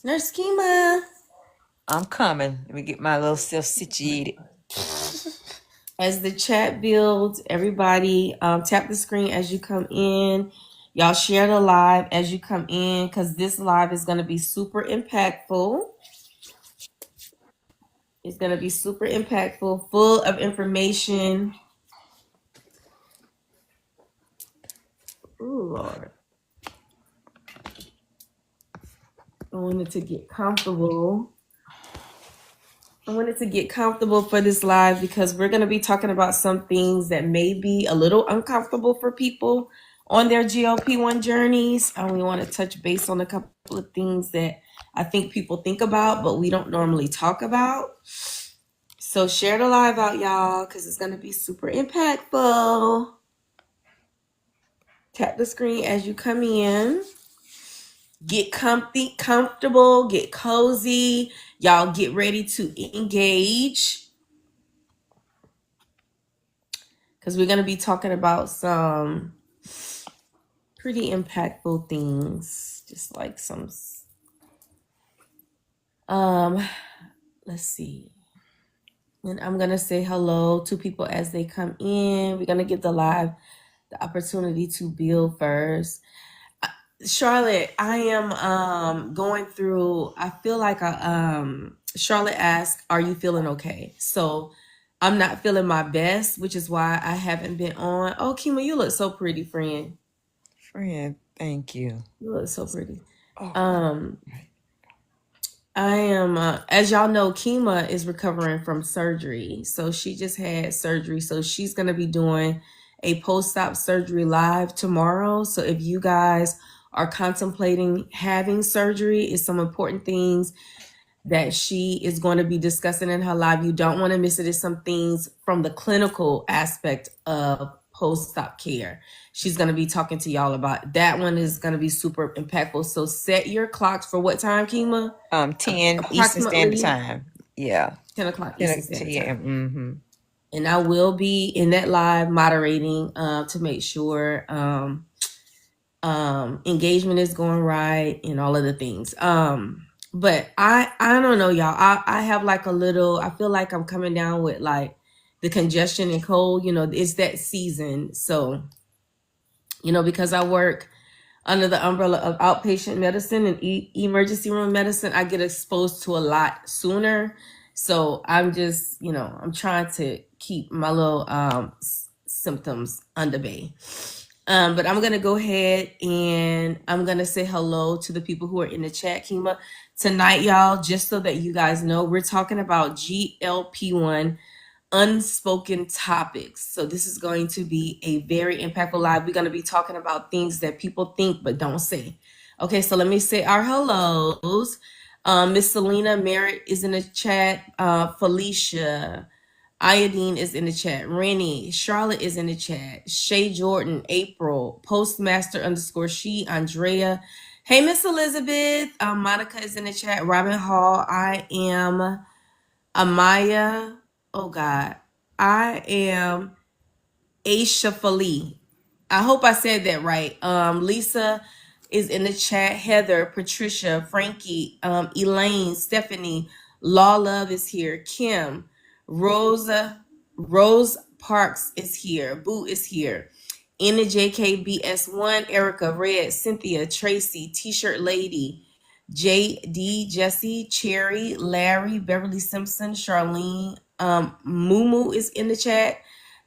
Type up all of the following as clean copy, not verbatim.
Nurse Schema. I'm coming. Let me get my little self situated. As the chat builds, everybody tap the screen as you come in. Y'all share the live as you come in because this live is going to be super impactful. It's going to be super impactful, full of information. Oh, Lord. I wanted to get comfortable. For this live because we're going to be talking about some things that may be a little uncomfortable for people on their GLP-1 journeys. And we want to touch base on a couple of things that I think people think about, but we don't normally talk about. So share the live out, y'all, because it's going to be super impactful. Tap the screen as you come in. Get comfortable, get cozy. Y'all get ready to engage. Because we're going to be talking about some pretty impactful things. Just like some, let's see. And I'm going to say hello to people as they come in. We're going to give the live the opportunity to build first. Charlotte, I am going through, I feel like Charlotte asked, are you feeling okay? So I'm not feeling my best, which is why I haven't been on. Oh, Kima, you look so pretty, friend. Friend, thank you. You look so pretty. Oh, I am, as y'all know, Kima is recovering from surgery. So she just had surgery. So she's going to be doing a post-op surgery live tomorrow. So if you guys are contemplating having surgery, it's some important things that she is going to be discussing in her live. You don't want to miss it. It's some things from the clinical aspect of post-op care. She's going to be talking to y'all about that. One is going to be super impactful. So set your clocks for what time, Kima? 10 Eastern Standard Time. Yeah. 10 o'clock Eastern Standard Time. Mm-hmm. And I will be in that live moderating to make sure engagement is going right and all of the things. But I don't know, y'all. I have like a little, I feel like I'm coming down with like the congestion and cold, it's that season. So, because I work under the umbrella of outpatient medicine and emergency room medicine, I get exposed to a lot sooner. So I'm just, I'm trying to keep my little symptoms under bay. But I'm going to go ahead and I'm going to say hello to the people who are in the chat, Kima. Tonight, y'all, just so that you guys know, we're talking about GLP-1 unspoken topics. So this is going to be a very impactful live. We're going to be talking about things that people think but don't say. Okay, so let me say our hellos. Miss Selena Merritt is in the chat. Felicia Iodine is in the chat. Rennie, Charlotte is in the chat. Shay Jordan, April, Postmaster _ Andrea. Hey, Miss Elizabeth. Monica is in the chat. Robin Hall. I am Amaya. Oh God. I am Aisha Fali. I hope I said that right. Lisa is in the chat. Heather, Patricia, Frankie, Elaine, Stephanie, Law Love is here. Kim, Rose Parks is here. Boo is here. NJKBS1, Erica, Red, Cynthia, Tracy, T-shirt Lady, JD, Jesse, Cherry, Larry, Beverly Simpson, Charlene, Mumu is in the chat.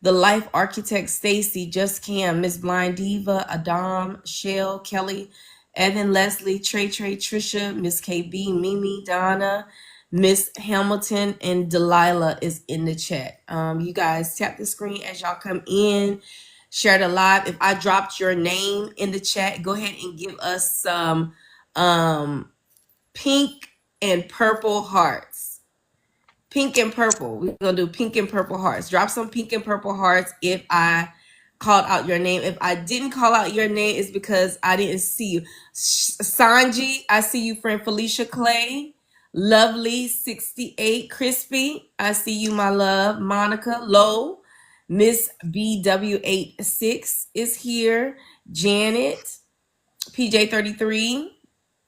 The Life Architect, Stacy, Just Cam, Miss Blind Diva, Adam, Shell, Kelly, Evan, Leslie, Trey, Trisha, Miss KB, Mimi, Donna, Miss Hamilton, and Delilah is in the chat. You guys tap the screen as y'all come in. Share the live. If I dropped your name in the chat, go ahead and give us some pink and purple hearts. Pink and purple. We're going to do pink and purple hearts. Drop some pink and purple hearts if I called out your name. If I didn't call out your name, it's because I didn't see you. Sanji, I see you, friend. Felicia Clay. Lovely 68. Crispy, I see you, my love. Monica Low. Miss BW86 is here. Janet. PJ33.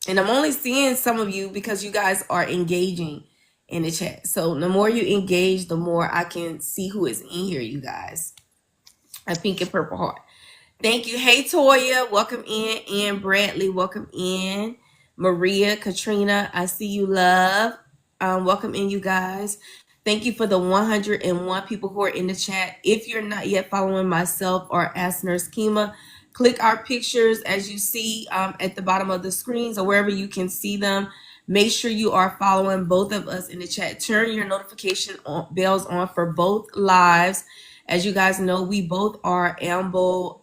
And I'm only seeing some of you because you guys are engaging in the chat. So the more you engage, the more I can see who is in here, you guys. A pink and purple heart. Thank you. Hey, Toya, welcome in. Ann Bradley, welcome in. Maria, Katrina, I see you, love. Welcome in, you guys. Thank you for the 101 people who are in the chat. If you're not yet following myself or Ask Nurse Kima, click our pictures as you see at the bottom of the screens or wherever you can see them. Make sure you are following both of us in the chat. Turn your notification bells on for both lives. As you guys know, we both are AMBO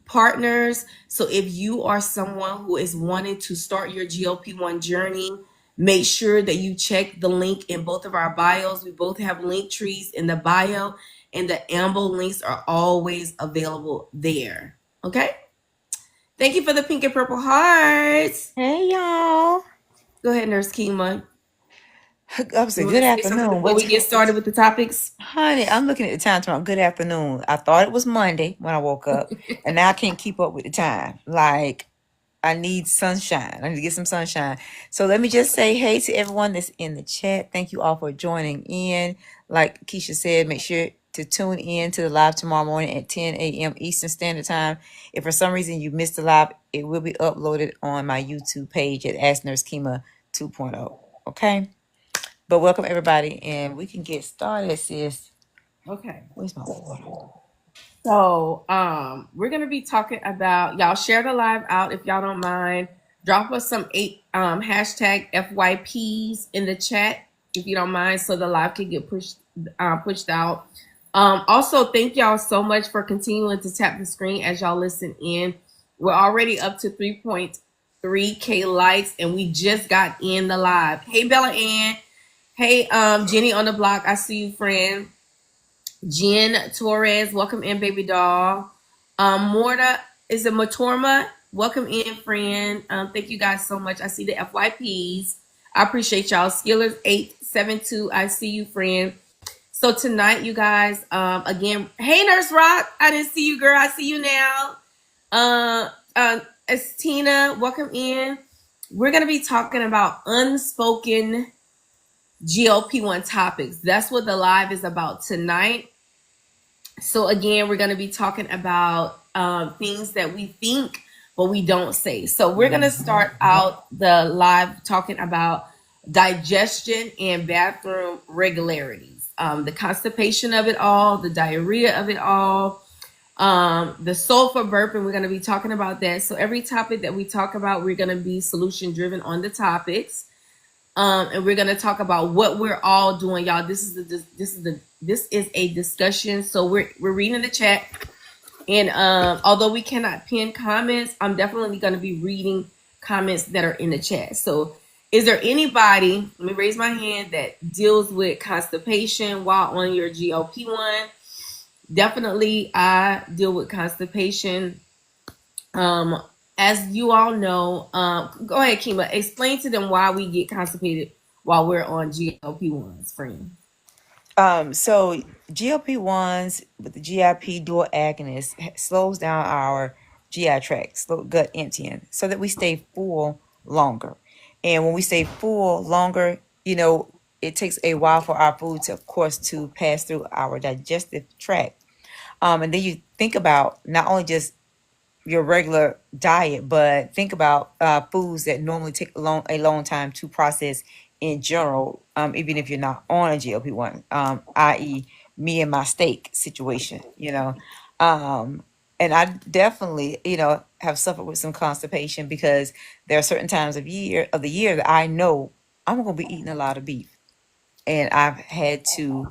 partners. So if you are someone who is wanting to start your GLP-1 journey, make sure that you check the link in both of our bios. We both have link trees in the bio, and the AMBO links are always available there. Okay? Thank you for the pink and purple hearts. Hey, y'all. Go ahead, Nurse Kima. I was You saying, want good to say something afternoon. before we get started with the topics? Honey, I'm looking at the time tomorrow. Good afternoon. I thought it was Monday when I woke up, and now I can't keep up with the time. Like, I need sunshine. I need to get some sunshine. So let me just say hey to everyone that's in the chat. Thank you all for joining in. Like Keisha said, make sure to tune in to the live tomorrow morning at 10 a.m. Eastern Standard Time. If for some reason you missed the live, it will be uploaded on my YouTube page at Ask Nurse Kima 2.0. Okay? But welcome everybody, and we can get started, sis. Okay. Where's my water? So, we're gonna be talking about, y'all share the live out if y'all don't mind. Drop us some hashtag FYPs in the chat if you don't mind, so the live can get pushed out. Also, thank y'all so much for continuing to tap the screen as y'all listen in. We're already up to 3.3K likes, and we just got in the live. Hey, Bella Ann. Hey, Jenny on the block. I see you, friend. Jen Torres, welcome in, baby doll. Morta, is it Matorma? Welcome in, friend. Thank you guys so much. I see the FYPs. I appreciate y'all. Skillers 872, I see you, friend. So tonight, you guys, again, hey, Nurse Rock. I didn't see you, girl. I see you now. It's Tina. Welcome in. We're going to be talking about unspoken GLP-1 topics. That's what the live is about tonight. So again, we're going to be talking about things that we think but we don't say. So we're going to start out the live talking about digestion and bathroom regularities, the constipation of it all, the diarrhea of it all, the sulfur burping. We're going to be talking about that. So every topic that we talk about, we're going to be solution driven on the topics. And we're gonna talk about what we're all doing, y'all. This is a discussion. So we're reading the chat, and although we cannot pin comments, I'm definitely gonna be reading comments that are in the chat. So, is there anybody? Let me raise my hand that deals with constipation while on your GLP-1? Definitely, I deal with constipation. As you all know, go ahead, Kima. Explain to them why we get constipated while we're on GLP-1s, friend. So GLP-1s with the GIP dual agonist slows down our GI tract, slow gut emptying, so that we stay full longer. And when we stay full longer, it takes a while for our food to, of course, to pass through our digestive tract. And then you think about not only just your regular diet, but think about foods that normally take a long time to process in general, even if you're not on a GLP-1, i.e. me and my steak situation, and I definitely, have suffered with some constipation because there are certain times of the year that I know I'm going to be eating a lot of beef, and I've had to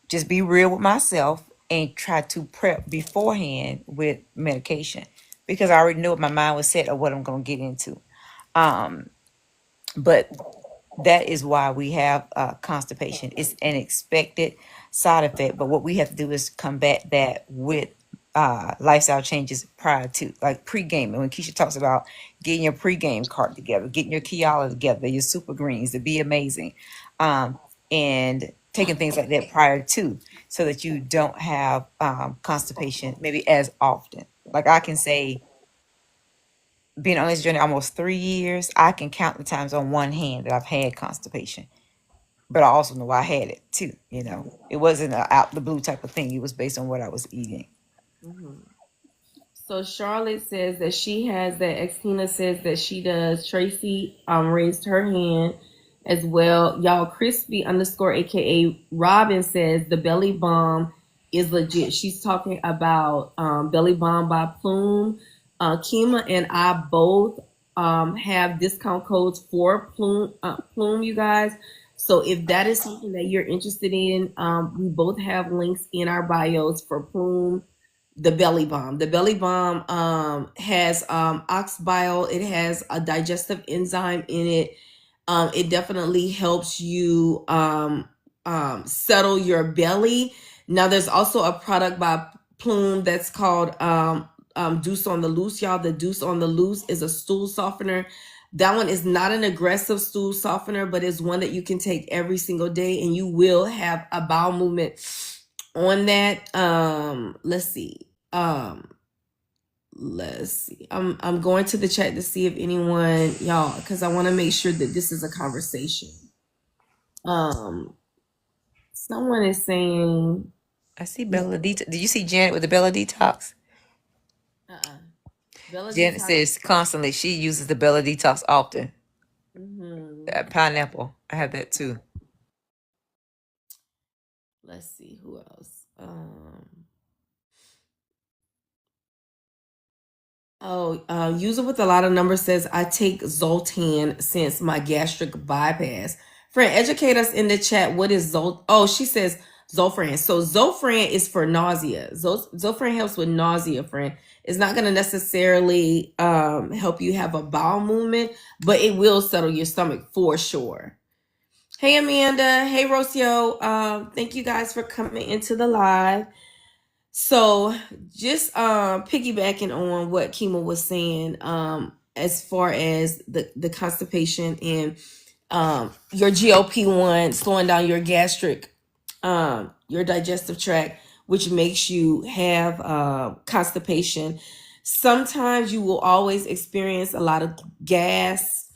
just be real with myself and try to prep beforehand with medication because I already knew what my mind was set of what I'm going to get into. But that is why we have constipation. It's an expected side effect, but what we have to do is combat that with lifestyle changes prior to, like pre-gaming. When Keisha talks about getting your pre-game cart together, getting your Kiala together, your super greens to be amazing, and taking things like that prior to, so that you don't have constipation maybe as often. Like I can say being on this journey almost 3 years, I can count the times on one hand that I've had constipation. But I also know I had it too. You know, it wasn't a out the blue type of thing. It was based on what I was eating. Mm-hmm. So Charlotte says that she has that. Xtina says that she does. Tracy raised her hand as well. Y'all, crispy underscore aka Robin says the belly bomb is legit. She's talking about belly bomb by Plume. Kima and I both have discount codes for Plume, you guys. So if that is something that you're interested in, we both have links in our bios for Plume. The belly bomb. The belly bomb has ox bile. It has a digestive enzyme in it. It definitely helps you settle your belly. Now, there's also a product by Plume that's called Deuce on the Loose, y'all. The Deuce on the Loose is a stool softener. That one is not an aggressive stool softener, but it's one that you can take every single day, and you will have a bowel movement on that. Let's see. Let's see. I'm going to the chat to see if anyone, y'all, because I want to make sure that this is a conversation. Someone is saying, I see Bella Detox. Did you see Janet with the Bella Detox? Bella Janet Detox. says constantly she uses the Bella Detox often. Mm-hmm. Pineapple. I have that too. Let's see who else. User with a lot of numbers says I take Zoltan since my gastric bypass. Friend, educate us in the chat. What is Zol? Oh, she says Zofran. So Zofran is for nausea. Zofran helps with nausea, friend. It's not going to necessarily help you have a bowel movement, but it will settle your stomach for sure. Hey, Amanda. Hey, Rocio. Thank you guys for coming into the live. So just piggybacking on what Kima was saying, as far as the constipation and your GLP-1 slowing down your gastric, your digestive tract, which makes you have constipation. Sometimes you will always experience a lot of gas.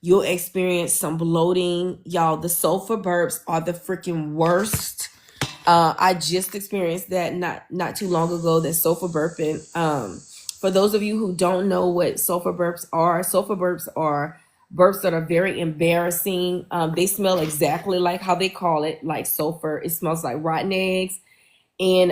You'll experience some bloating. Y'all, the sulfur burps are the freaking worst. I just experienced that not too long ago, that sulfur burping. For those of you who don't know what sulfur burps are burps that are very embarrassing. They smell exactly like how they call it, like sulfur. It smells like rotten eggs. And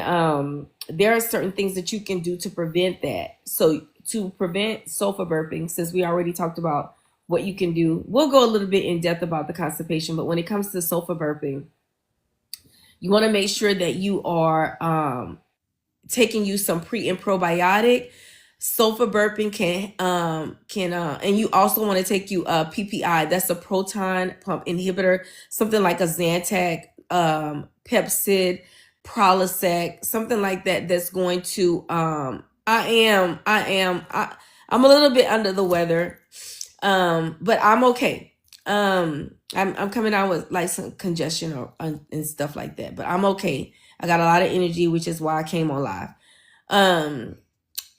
there are certain things that you can do to prevent that. So to prevent sulfur burping, since we already talked about what you can do, we'll go a little bit in depth about the constipation. But when it comes to sulfur burping, you want to make sure that you are taking you some pre and probiotic. Sulfur burping can and you also want to take you a PPI. That's a proton pump inhibitor, something like a Zantac, Pepcid, Prilosec, something like that. That's going to I'm a little bit under the weather, but I'm okay. I'm coming out with like some congestion or and stuff like that, but I'm okay. I got a lot of energy, which is why I came on live.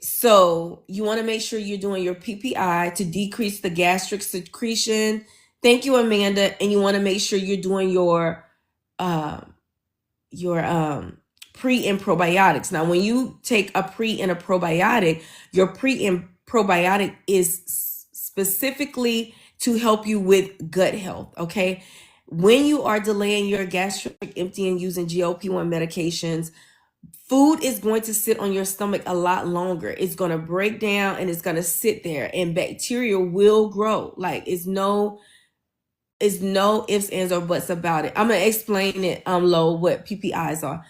So you want to make sure you're doing your PPI to decrease the gastric secretion. Thank you, Amanda. And you want to make sure you're doing your pre and probiotics. Now, when you take a pre and a probiotic, your pre and probiotic is specifically to help you with gut health. Okay. When you are delaying your gastric emptying using GLP-1 medications, food is going to sit on your stomach a lot longer. It's going to break down and it's going to sit there, and bacteria will grow. Like it's no ifs, ands, or buts about it. I'm going to explain it low what PPIs are.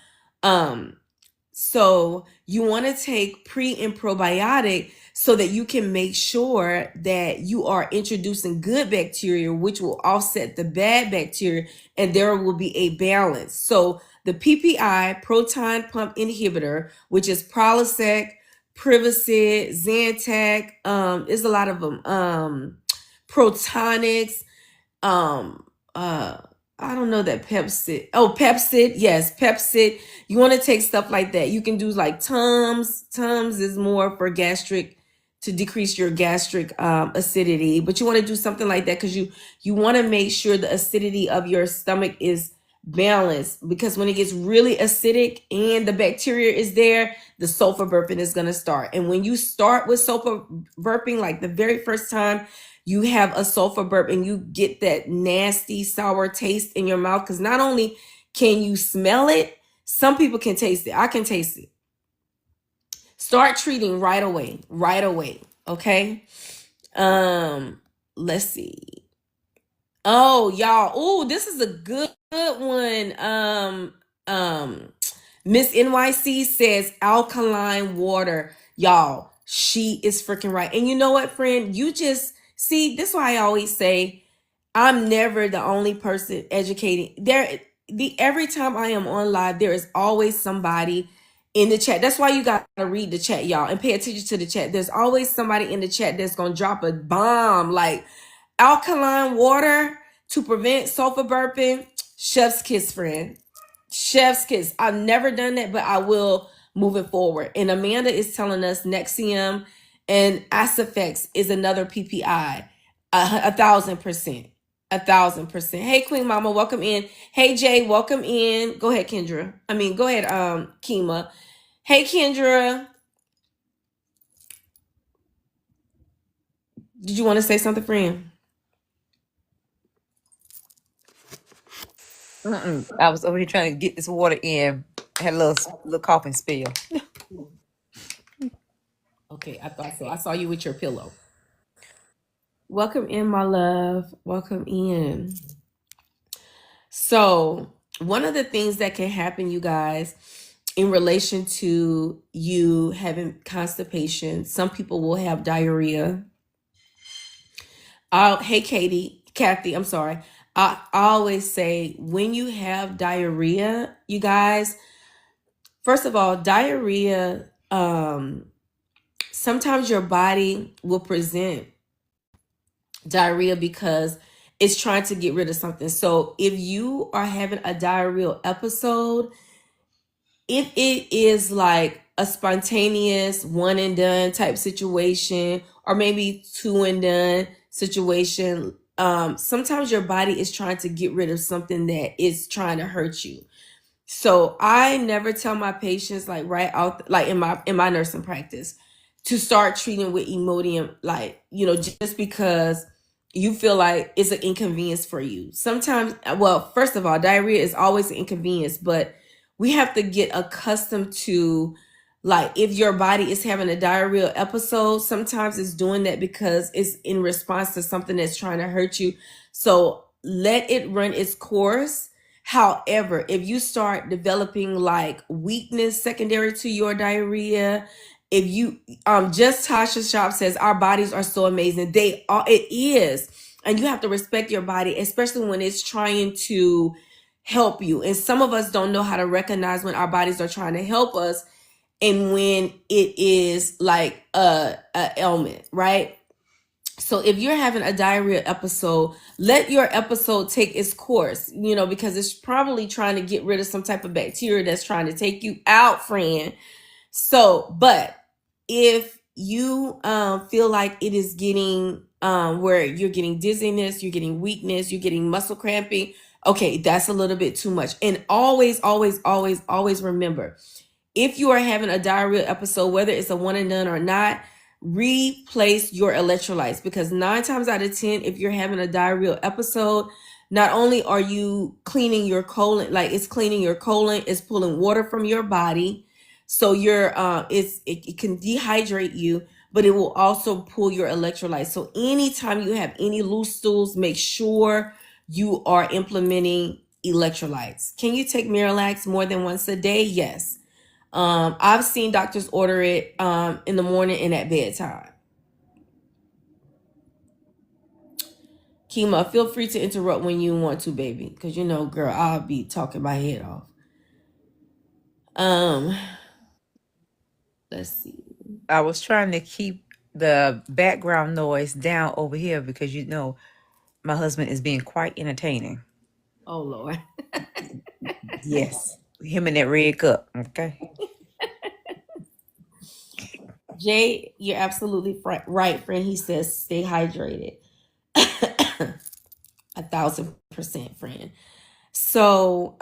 So you want to take pre and probiotic so that you can make sure that you are introducing good bacteria, which will offset the bad bacteria, and there will be a balance. So the PPI, proton pump inhibitor, which is Prilosec, Prevacid, Zantac, there's a lot of them. Protonics, I don't know that Pepcid. Oh, Pepcid. Yes, Pepcid. You want to take stuff like that. You can do like Tums. Tums is more for gastric to decrease your gastric acidity. But you want to do something like that because you want to make sure the acidity of your stomach is balanced, because when it gets really acidic and the bacteria is there, the sulfur burping is going to start. And when you start with sulfur burping, like the very first time you have a sulfur burp and you get that nasty sour taste in your mouth, because not only can you smell it, some people can taste it. I can taste it. Start treating right away, right away. Okay. Let's see. Oh, y'all. Oh, this is a good one. Miss NYC says alkaline water. Y'all, she is freaking right. And you know what, friend? You just see, this is why I always say I'm never the only person educating. Every time I am on live, there is always somebody in the chat. That's why you gotta read the chat, y'all, and pay attention to the chat. There's always somebody in the chat that's gonna drop a bomb like alkaline water to prevent sulfur burping. Chef's kiss, friend. Chef's kiss. I've never done that, but I will moving forward. And Amanda is telling us Nexium and Acifex is another PPI. 1,000%. 1,000%. Hey, Queen Mama, welcome in. Hey, Jay, welcome in. Go ahead, Kendra. Go ahead, Kima. Hey, Kendra. Did you want to say something, friend? I was over here trying to get this water in. I had a little coughing spell. Okay, I thought so. I saw you with your pillow. Welcome in, my love. Welcome in. So, one of the things that can happen, you guys, in relation to you having constipation, some people will have diarrhea. Hey, Kathy, I'm sorry. I always say when you have diarrhea, you guys, first of all, diarrhea, sometimes your body will present diarrhea because it's trying to get rid of something. So if you are having a diarrheal episode, if it is like a spontaneous one and done type situation, or maybe two and done situation, sometimes your body is trying to get rid of something that is trying to hurt you. So I never tell my patients, like right out, like in my nursing practice, to start treating with Imodium, like, just because you feel like it's an inconvenience for you. Sometimes, well, first of all, diarrhea is always an inconvenience, but we have to get accustomed to, like, if your body is having a diarrheal episode, sometimes it's doing that because it's in response to something that's trying to hurt you. So let it run its course. However, if you start developing like weakness secondary to your diarrhea, if you just Tasha Shop says our bodies are so amazing. They are, it is. And you have to respect your body, especially when it's trying to help you. And some of us don't know how to recognize when our bodies are trying to help us and when it is like a ailment, right? So if you're having a diarrhea episode, let your episode take its course, because it's probably trying to get rid of some type of bacteria that's trying to take you out, friend. So, but if you feel like it is getting where you're getting dizziness, you're getting weakness, you're getting muscle cramping, okay, that's a little bit too much. And always, always, always, always remember, if you are having a diarrhea episode, whether it's a one and done or not, replace your electrolytes, because 9 times out of 10, if you're having a diarrheal episode, not only are you cleaning your colon, like it's cleaning your colon, it's pulling water from your body. So it can dehydrate you, but it will also pull your electrolytes. So anytime you have any loose stools, make sure you are implementing electrolytes. Can you take Miralax more than once a day? Yes. I've seen doctors order it in the morning and at bedtime. Kima, feel free to interrupt when you want to, baby, because girl, I'll be talking my head off. Let's see. I was trying to keep the background noise down over here because my husband is being quite entertaining. Oh Lord. Yes, him in that red cup. Okay. Jay, you're absolutely right, friend. He says stay hydrated. 1,000%, friend. So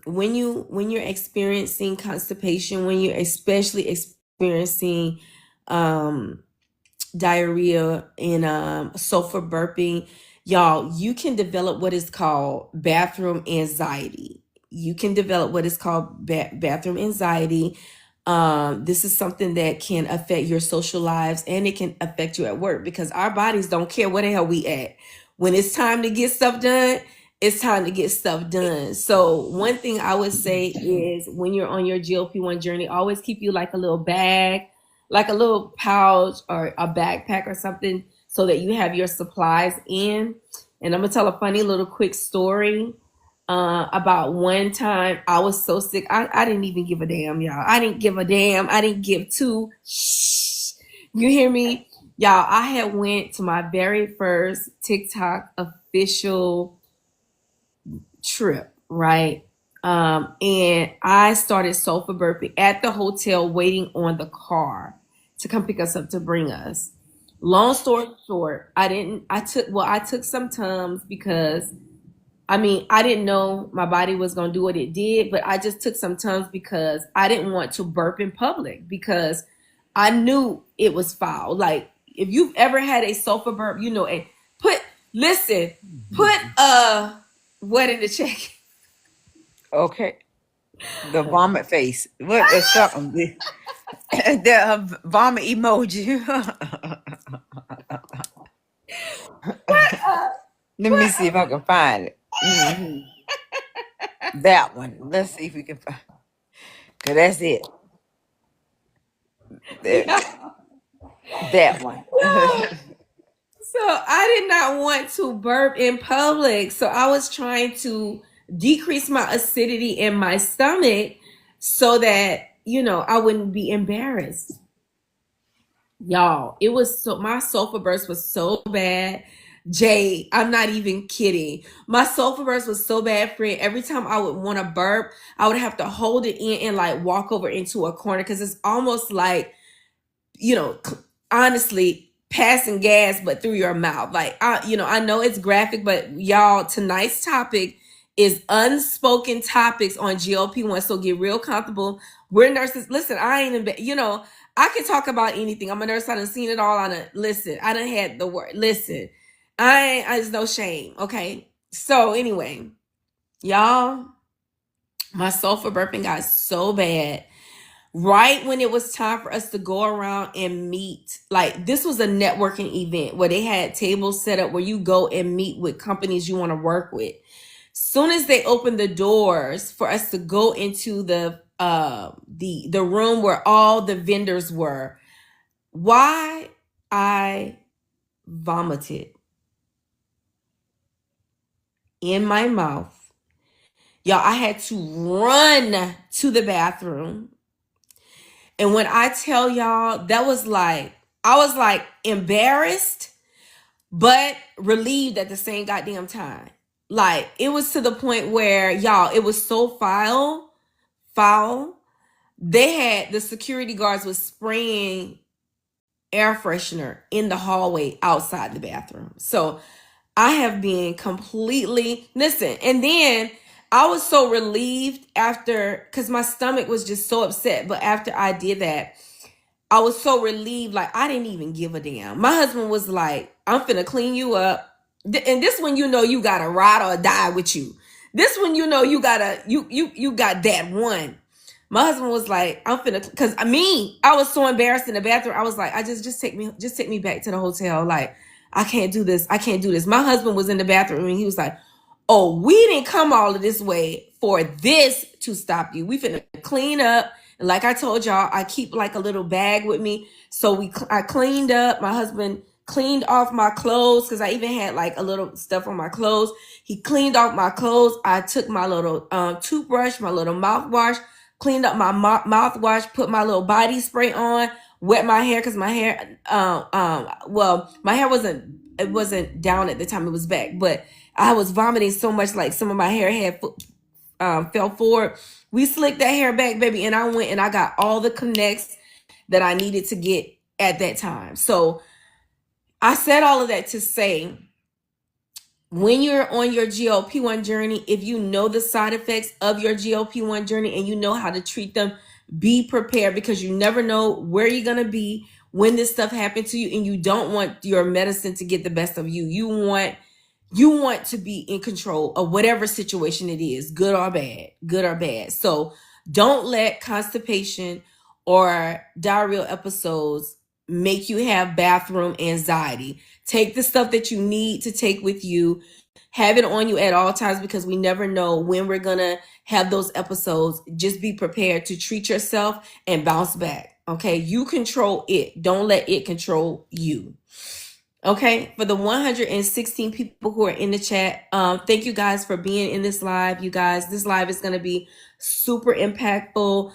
when you're experiencing constipation, when you're especially experiencing um diarrhea and sulfur burping, y'all, you can develop what is called bathroom anxiety. You can develop what is called bathroom anxiety. This is something that can affect your social lives, and it can affect you at work, because our bodies don't care where the hell we at. When it's time to get stuff done, it's time to get stuff done. So one thing I would say is, when you're on your GLP-1 journey, always keep you like a little bag, like a little pouch or a backpack or something, so that you have your supplies in. And I'm gonna tell a funny little quick story about one time I was so sick. I didn't even give a damn, y'all. I didn't give a damn. I didn't give two. Shh. You hear me? Y'all, I had went to my very first TikTok official trip, right? And I started sulfur burping at the hotel, waiting on the car to come pick us up to bring us. Long story short, I took some Tums, because I didn't know my body was going to do what it did, but I just took some Tums because I didn't want to burp in public, because I knew it was foul. Like, if you've ever had a sulfur burp, you know, and listen, put what in the check? Okay. The vomit face. What is something? The vomit emoji. Let me see if I can find it. That one. Let's see if we can find. Cause that's it. That one. So I did not want to burp in public. So I was trying to decrease my acidity in my stomach, so that, I wouldn't be embarrassed. Y'all, my sulfur burst was so bad. Jay, I'm not even kidding. My sulfur burst was so bad, friend. Every time I would want to burp, I would have to hold it in and like walk over into a corner, because it's almost like, honestly, passing gas, but through your mouth. Like, I know it's graphic, but y'all, tonight's topic is unspoken topics on GLP-1. So get real comfortable. We're nurses. Listen, I ain't I can talk about anything. I'm a nurse. I done seen it all. Listen, I done had the word. Listen, there's no shame. Okay. So anyway, y'all, my sulfur burping got so bad right when it was time for us to go around and meet. Like, this was a networking event where they had tables set up where you go and meet with companies you want to work with. Soon as they opened the doors for us to go into the room where all the vendors were, why I vomited in my mouth. Y'all, I had to run to the bathroom. And when I tell y'all, I was like embarrassed, but relieved at the same goddamn time. Like, it was to the point where, y'all, it was so foul. The security guards was spraying air freshener in the hallway outside the bathroom. So I have been completely, listen, and then I was so relieved after, because my stomach was just so upset. But after I did that, I was so relieved, like I didn't even give a damn. My husband was like, I'm finna clean you up. And this one, you got to ride or die with you. This one, you got that one. My husband was like, I'm finna, because I was so embarrassed in the bathroom. I was like, just take me back to the hotel. Like, I can't do this. My husband was in the bathroom and he was like, oh, we didn't come all of this way for this to stop you. We finna clean up. And like I told y'all, I keep like a little bag with me. So I cleaned up. My husband cleaned off my clothes, because I even had like a little stuff on my clothes. He cleaned off my clothes. I took my little toothbrush, my little mouthwash, cleaned up my mouthwash, put my little body spray on, wet my hair, because my hair, my hair wasn't down at the time, it was back, but I was vomiting so much, like some of my hair had fell forward. We slicked that hair back, baby, and I went and I got all the connects. that I needed to get at that time. So I said all of that to say, when you're on your GLP-1 journey, if you know the side effects of your GLP-1 journey and you know how to treat them, be prepared, because you never know where you're going to be when this stuff happens to you, and you don't want your medicine to get the best of you. You want to be in control of whatever situation it is, good or bad, good or bad. So don't let constipation or diarrheal episodes make you have bathroom anxiety. Take the stuff that you need to take with you. Have it on you at all times, because we never know when we're going to have those episodes. Just be prepared to treat yourself and bounce back. Okay? You control it. Don't let it control you. Okay, for the 116 people who are in the chat, thank you guys for being in this live. You guys, this live is going to be super impactful.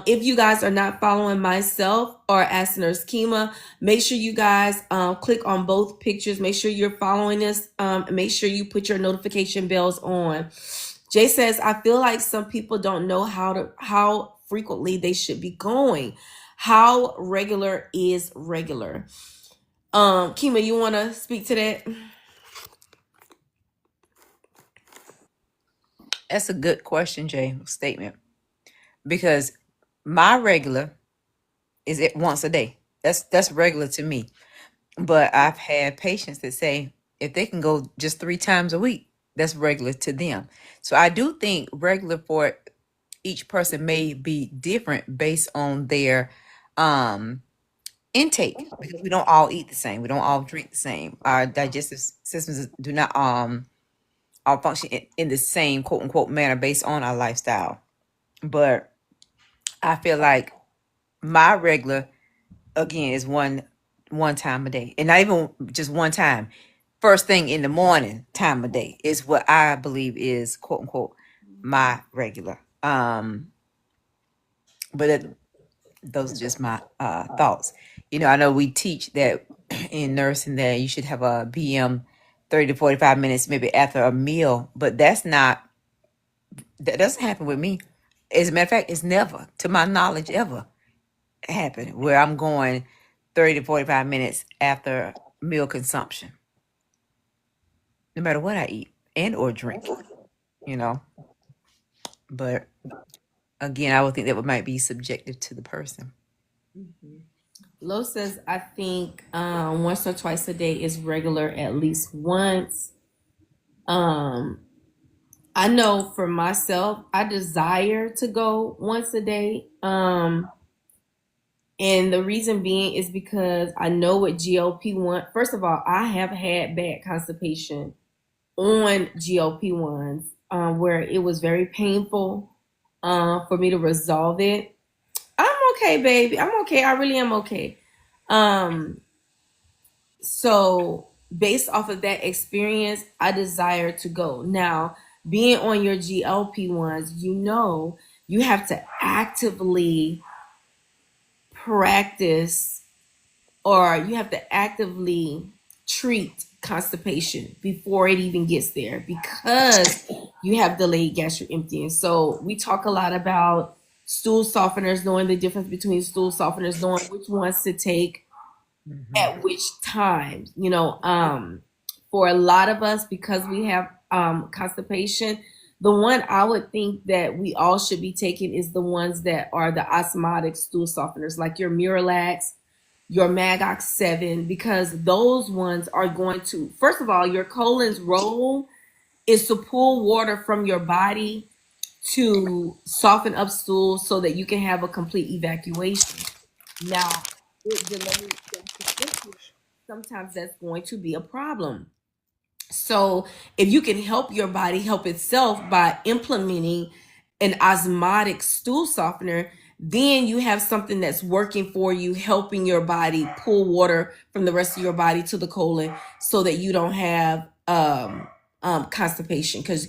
If you guys are not following myself or Ask Nurse Kima, make sure you guys click on both pictures. Make sure you're following us. Make sure you put your notification bells on. Jay says, I feel like some people don't know how frequently they should be going. How regular is regular? Kima, you want to speak to that? That's a good question, Jay, statement. Because my regular is it once a day. That's regular to me. But I've had patients that say if they can go just 3 times a week, that's regular to them. So I do think regular for each person may be different based on their intake, because we don't all eat the same. We don't all drink the same. Our digestive systems do not all function in the same quote unquote manner based on our lifestyle. But I feel like my regular, again, is one time a day, and not even just one time. First thing in the morning, time of day, is what I believe is quote unquote my regular. But those are just my thoughts. I know we teach that in nursing that you should have a BM 30 to 45 minutes maybe after a meal, but that doesn't happen with me. As a matter of fact, it's never, to my knowledge, ever happened where I'm going 30 to 45 minutes after meal consumption, no matter what I eat and or drink, But again, I would think that might be subjective to the person. Lo says, I think once or twice a day is regular, at least once. I know for myself, I desire to go once a day. And the reason being is because I know what GLP-1, first of all, I have had bad constipation on GLP-1s, where it was very painful for me to resolve it. I'm okay, baby. I'm okay. I really am okay. So based off of that experience, I desire to go. Now, being on your GLP-1s, you have to actively practice, or you have to actively treat constipation before it even gets there, because you have delayed gastric emptying. So we talk a lot about stool softeners, knowing the difference between stool softeners, knowing which ones to take at which times. For a lot of us, because we have constipation, the one I would think that we all should be taking is the ones that are the osmotic stool softeners, like your Miralax, your Magox 7, because those ones are going to, first of all, your colon's role is to pull water from your body to soften up stool so that you can have a complete evacuation. Now, it delays gastric emptying. Sometimes that's going to be a problem. So if you can help your body help itself by implementing an osmotic stool softener, then you have something that's working for you, helping your body pull water from the rest of your body to the colon so that you don't have constipation. Because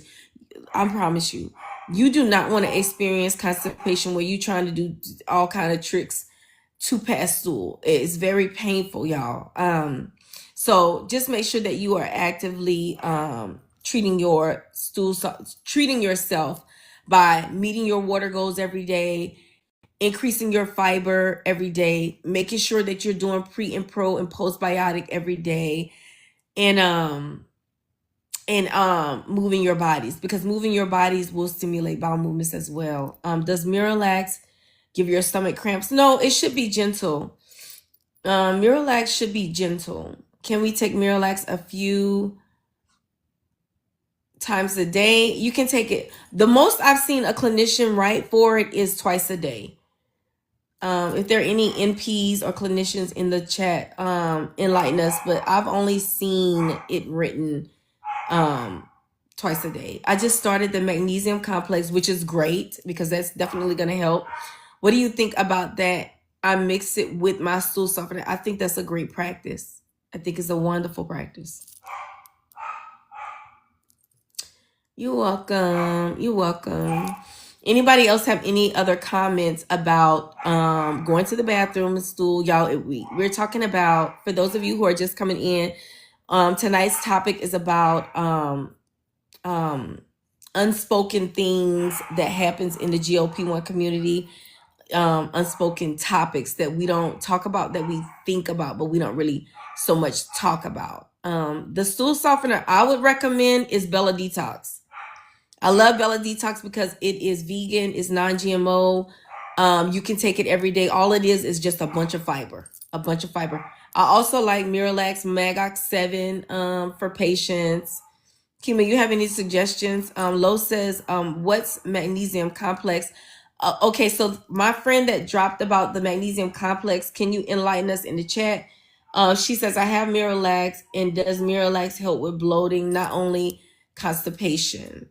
I promise you, you do not want to experience constipation where you're trying to do all kind of tricks to pass stool. It's very painful, y'all. So just make sure that you are actively treating yourself by meeting your water goals every day, increasing your fiber every day, making sure that you're doing pre and pro and postbiotic every day, and moving your bodies, because moving your bodies will stimulate bowel movements as well. Does Miralax give your stomach cramps? No, it should be gentle. Miralax should be gentle. Can we take Miralax a few times a day? You can take it. The most I've seen a clinician write for it is twice a day. If there are any NPs or clinicians in the chat, enlighten us. But I've only seen it written twice a day. I just started the magnesium complex, which is great because that's definitely going to help. What do you think about that? I mix it with my stool softener. I think that's a great practice. I think it's a wonderful practice. You're welcome. You're welcome. Anybody else have any other comments about going to the bathroom and stool? Y'all, we're talking about, for those of you who are just coming in, tonight's topic is about unspoken things that happens in the GLP-1 community, unspoken topics that we don't talk about, that we think about, but we don't really so much talk about. The stool softener I would recommend is Bella Detox. I love Bella Detox because it is vegan, it's non-GMO. You can take it every day. All it is just a bunch of fiber, I also like Miralax Magox 7 for patients. Kima, you have any suggestions? Lo says, what's magnesium complex? Okay, so my friend that dropped about the magnesium complex, can you enlighten us in the chat? She says, I have Miralax, and does Miralax help with bloating, not only constipation?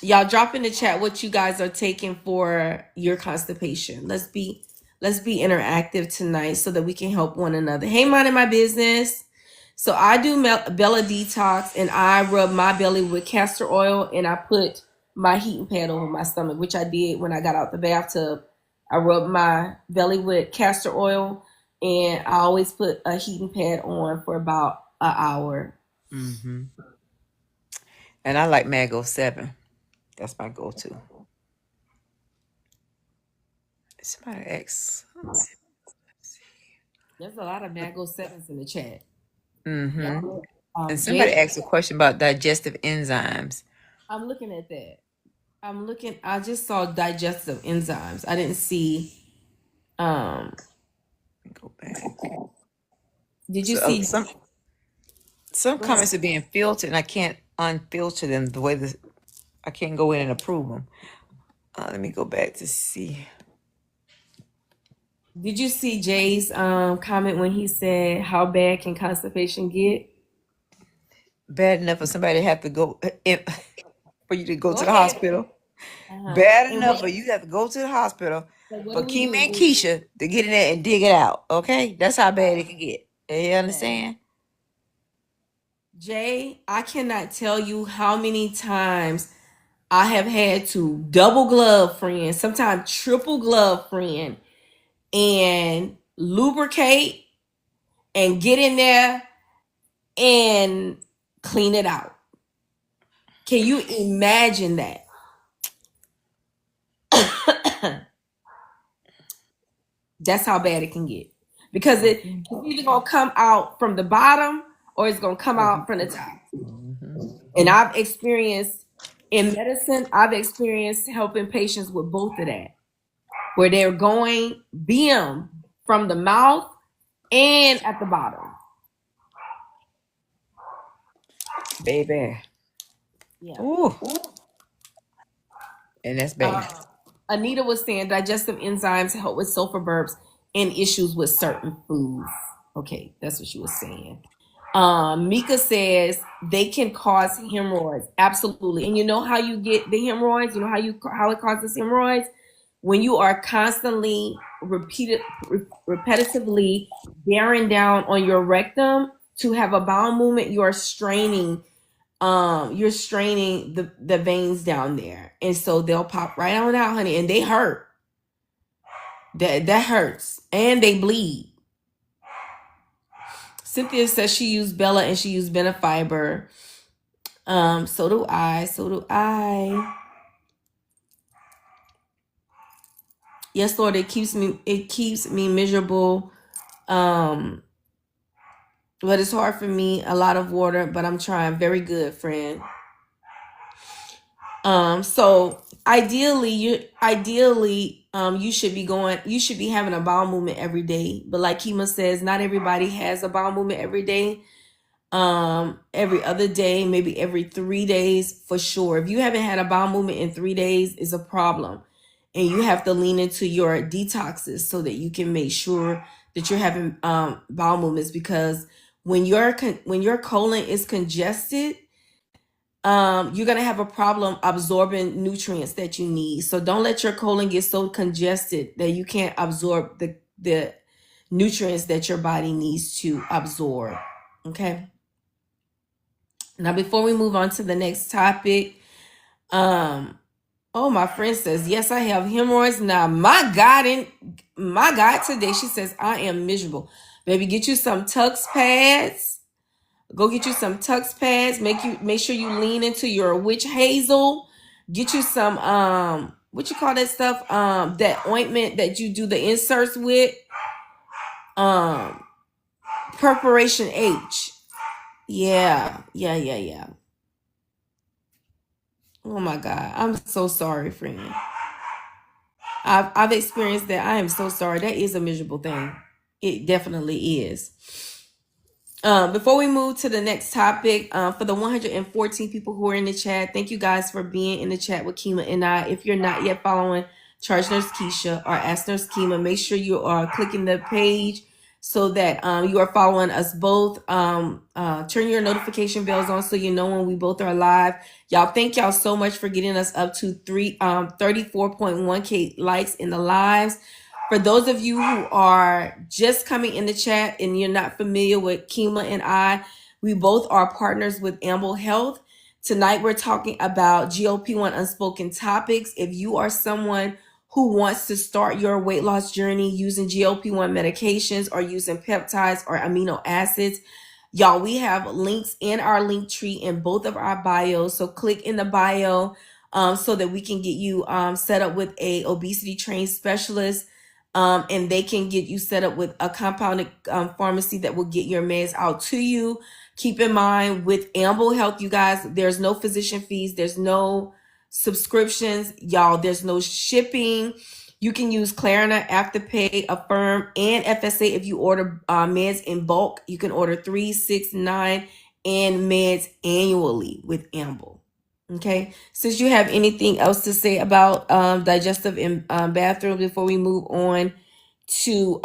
Y'all drop in the chat what you guys are taking for your constipation. Let's be interactive tonight so that we can help one another. Hey, minding my business. So I do Bella Detox, and I rub my belly with castor oil, and I put my heating pad over my stomach, which I did when I got out the bathtub. I rubbed my belly with castor oil, and I always put a heating pad on for about an hour. Mm-hmm. And I like Mago 7. That's my go-to. Somebody asks. There's a lot of Mago 7s in the chat. Mm-hmm. And somebody asked a question about digestive enzymes. I'm looking at that. I just saw digestive enzymes. I didn't see. Go back. Did you see some comments are being filtered, and I can't unfilter them the way that I can't go in and approve them. Let me go back to see. Did you see Jay's comment when he said, "How bad can constipation get?" Bad enough for somebody to have to go for you to go to the hospital. Bad enough for you to have to go to the hospital for Kima and Keisha to get in there and dig it out. Okay, that's how bad it can get. You understand? Jay, I cannot tell you how many times I have had to double glove friend, sometimes triple glove friend, and lubricate and get in there and clean it out. Can you imagine that? That's how bad it can get, because it's either gonna come out from the bottom or it's gonna come out from the top. And I've experienced in medicine, helping patients with both of that, where they're going BM from the mouth and at the bottom. Baby. Yeah. Ooh. And that's bad. Anita was saying digestive enzymes help with sulfur burps and issues with certain foods. Okay, that's what she was saying. Mika says they can cause hemorrhoids. Absolutely. And you know how you get the hemorrhoids? You know how it causes hemorrhoids? When you are constantly repetitively bearing down on your rectum to have a bowel movement, you're straining the veins down there, and so they'll pop right on out, honey, and they hurt. That hurts, and they bleed. Cynthia says she used Bella and she used Benefiber. So do I. Yes, Lord, it keeps me miserable. Um, but it's hard for me. A lot of water, but I'm trying. Very good, friend. So ideally, you should be going. You should be having a bowel movement every day. But like Kima says, not everybody has a bowel movement every day. Every other day, maybe every 3 days for sure. If you haven't had a bowel movement in 3 days, is a problem, and you have to lean into your detoxes so that you can make sure that you're having bowel movements, because when your colon is congested, you're gonna have a problem absorbing nutrients that you need. So don't let your colon get so congested that you can't absorb the nutrients that your body needs to absorb. Okay. Now, before we move on to the next topic, oh, my friend says, yes, I have hemorrhoids. Now, my God, today she says, I am miserable. Baby, get you some Tux pads. Go get you some Tux pads. Make sure you lean into your witch hazel. Get you some what you call that stuff? That ointment that you do the inserts with. Preparation H. Yeah. Oh my God. I'm so sorry, friend. I've experienced that. I am so sorry. That is a miserable thing. It definitely is. Before we move to the next topic, for the 114 people who are in the chat, thank you guys for being in the chat with Kima and I. If you're not yet following Charge Nurse Keisha or Ask Nurse Kima, make sure you are clicking the page so that you are following us both. Turn your notification bells on so you know when we both are live. Y'all, thank y'all so much for getting us up to 34.1K likes in the lives. For those of you who are just coming in the chat and you're not familiar with Kima and I, we both are partners with Amble Health. Tonight we're talking about GLP-1 unspoken topics. If you are someone who wants to start your weight loss journey using GLP-1 medications or using peptides or amino acids, y'all, we have links in our link tree in both of our bios. So click in the bio so that we can get you set up with a obesity trained specialist. And they can get you set up with a compounded pharmacy that will get your meds out to you. Keep in mind, with Amble Health, you guys, there's no physician fees, there's no subscriptions, y'all, there's no shipping. You can use Klarna, Afterpay, Affirm, and FSA if you order meds in bulk. You can order 3, 6, 9, and meds annually with Amble. Okay, since you have anything else to say about digestive and bathroom before we move on to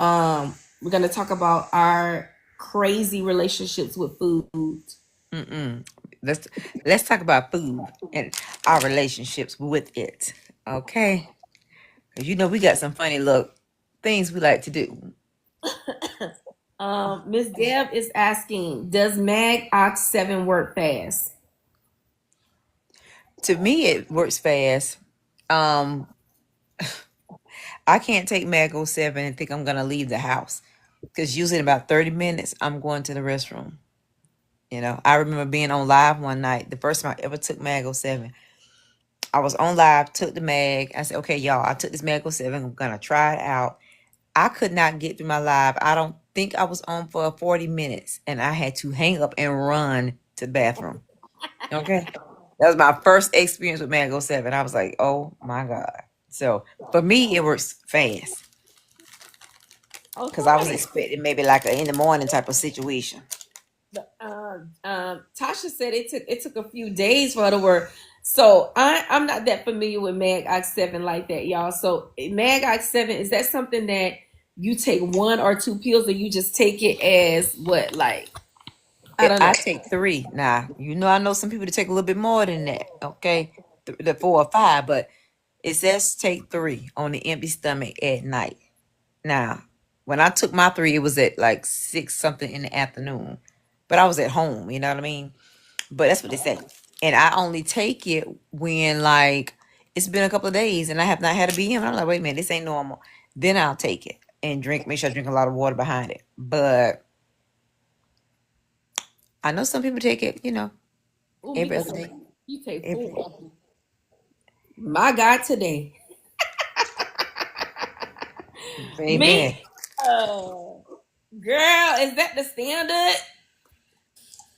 we're going to talk about our crazy relationships with food. Let's talk about food and our relationships with it. Okay. Because you know we got some funny look things we like to do. Miss Deb is asking, does Mag Ox 7 work fast? To me, it works fast. I can't take Mago 7 and think I'm gonna leave the house, because usually in about 30 minutes I'm going to the restroom. You know, I remember being on live one night, the first time I ever took Mago 7. I was on live, took the mag. I said, okay, y'all, I took this Mago 7. I'm gonna try it out. I could not get through my live. I don't think I was on for 40 minutes, and I had to hang up and run to the bathroom. Okay. That was my first experience with Mango 7. I was like, oh my God. So for me, it works fast, because I was Okay. expecting maybe like a in the morning type of situation. Tasha said it took a few days for her to work. So I'm not that familiar with Mag Ox 7 like that, y'all. So Mag Ox 7, is that something that you take 1 or 2 pills, or you just take it as what, like, I don't know. I take 3. Now, you know, I know some people that take a little bit more than that. Okay. The 4 or 5, but it says take 3 on the empty stomach at night. Now, when I took my 3, it was at like 6 something in the afternoon, but I was at home, you know what I mean? But that's what they say. And I only take it when, like, it's been a couple of days and I have not had a BM. I'm like, wait a minute, this ain't normal. Then I'll take it and make sure I drink a lot of water behind it. But I know some people take it, you know, Ooh, every other day. you take Every 4. My God, today. Amen. Me, girl, is that the standard?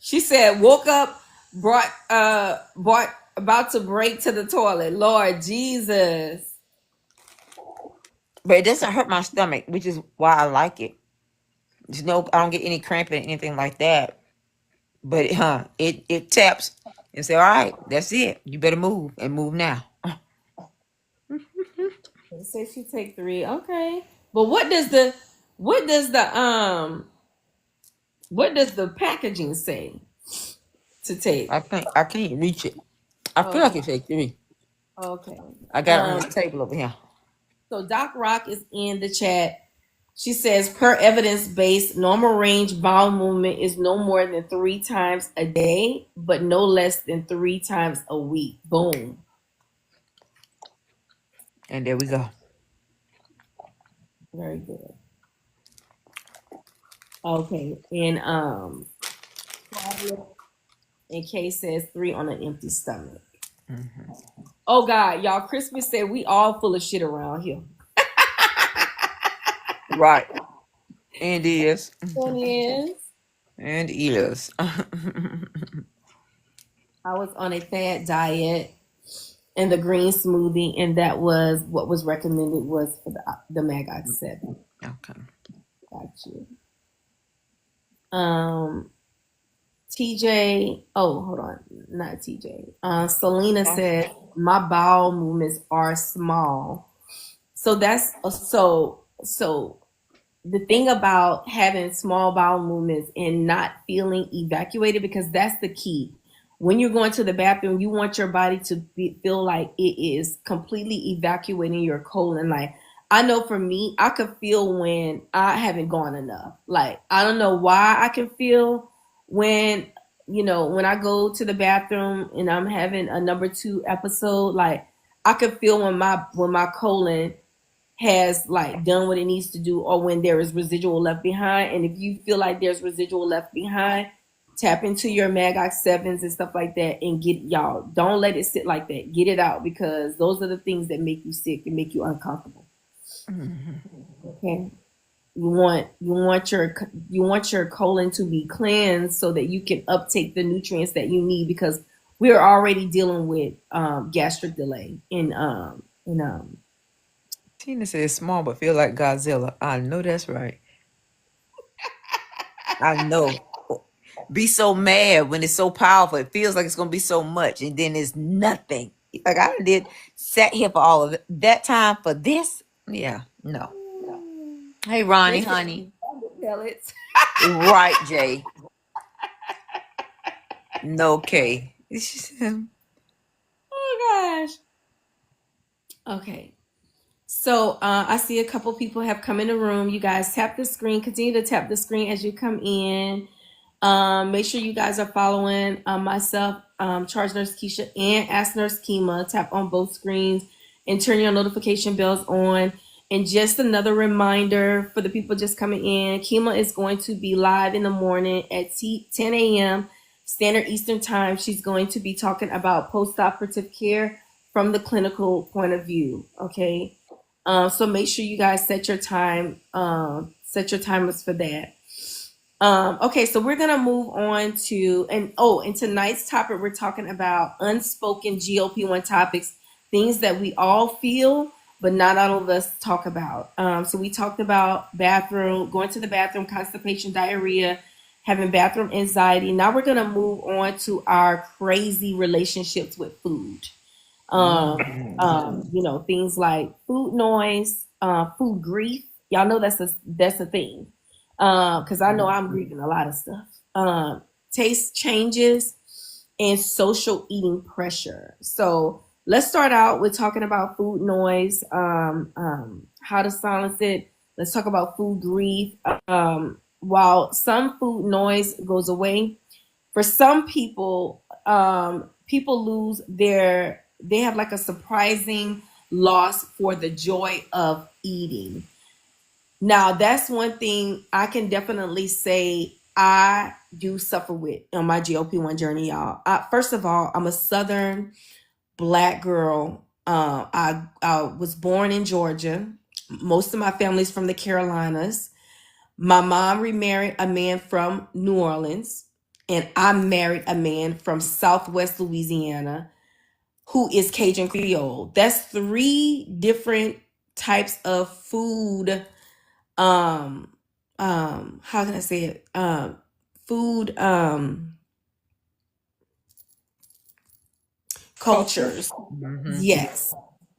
She said, woke up, brought about to break to the toilet. Lord Jesus. But it doesn't hurt my stomach, which is why I like it. There's no, I don't get any cramping or anything like that. But it taps and say, all right, that's it. You better move and move now. It says she take 3. Okay. But what does the packaging say to take? I can't reach it. I feel like Okay. it takes 3. Okay. I got it on Um this table over here. so Doc Rock is in the chat. She says, per evidence based, normal range bowel movement is no more than 3 times a day, but no less than 3 times a week. Boom. And there we go. Very good. Okay. And Kay says 3 on an empty stomach. Mm-hmm. Oh God, y'all, Christmas said we all full of shit around here. Right. And is. It is. And is. I was on a fad diet and the green smoothie, and that was what was recommended was for the Mag 7. Okay. Got you. TJ, oh, hold on, not TJ. Selena said my bowel movements are small. So that's so the thing about having small bowel movements and not feeling evacuated, because that's the key. When you're going to the bathroom, you want your body to feel like it is completely evacuating your colon. Like, I know for me, I could feel when I haven't gone enough. Like, I don't know why I can feel when, when I go to the bathroom and I'm having a number 2 episode. Like, I could feel when my colon has like done what it needs to do, or when there is residual left behind. And if you feel like there's residual left behind, tap into your Mag-7s and stuff like that and get, y'all, don't let it sit like that. Get it out, because those are the things that make you sick and make you uncomfortable. Okay. You want your colon to be cleansed so that you can uptake the nutrients that you need, because we're already dealing with gastric delay in Tina says small but feel like Godzilla. I know that's right. I know. Be so mad when it's so powerful. It feels like it's gonna be so much, and then it's nothing. Like I sat here for all of that time for this. Yeah, no. Hey, Ronnie, honey. pellets. Right, Jay. No, Kay. Oh gosh. Okay. So I see a couple people have come in the room. You guys tap the screen. Continue to tap the screen as you come in. Make sure you guys are following myself, Charge Nurse Keisha, and Ask Nurse Kima. Tap on both screens and turn your notification bells on. And just another reminder for the people just coming in, Kima is going to be live in the morning at 10 a.m. Standard Eastern Time. She's going to be talking about post-operative care from the clinical point of view. Okay. So make sure you guys set your set your timers for that. Okay, so we're gonna move on to in tonight's topic, we're talking about unspoken GLP-1 topics, things that we all feel, but not all of us talk about. So we talked about going to the bathroom, constipation, diarrhea, having bathroom anxiety. Now we're gonna move on to our crazy relationships with food. Things like food noise, food grief. Y'all know that's a thing. Because I know I'm grieving a lot of stuff. Taste changes and social eating pressure. So let's start out with talking about food noise, how to silence it. Let's talk about food grief. While some food noise goes away, for some people, people they have like a surprising loss for the joy of eating. Now, that's one thing I can definitely say I do suffer with on my GLP-1 journey, y'all. First of all, I'm a Southern Black girl. I was born in Georgia. Most of my family's from the Carolinas. My mom remarried a man from New Orleans, and I married a man from Southwest Louisiana who is Cajun Creole. That's three different types of food. How can I say it? Food Culture. cultures. Mm-hmm. Yes.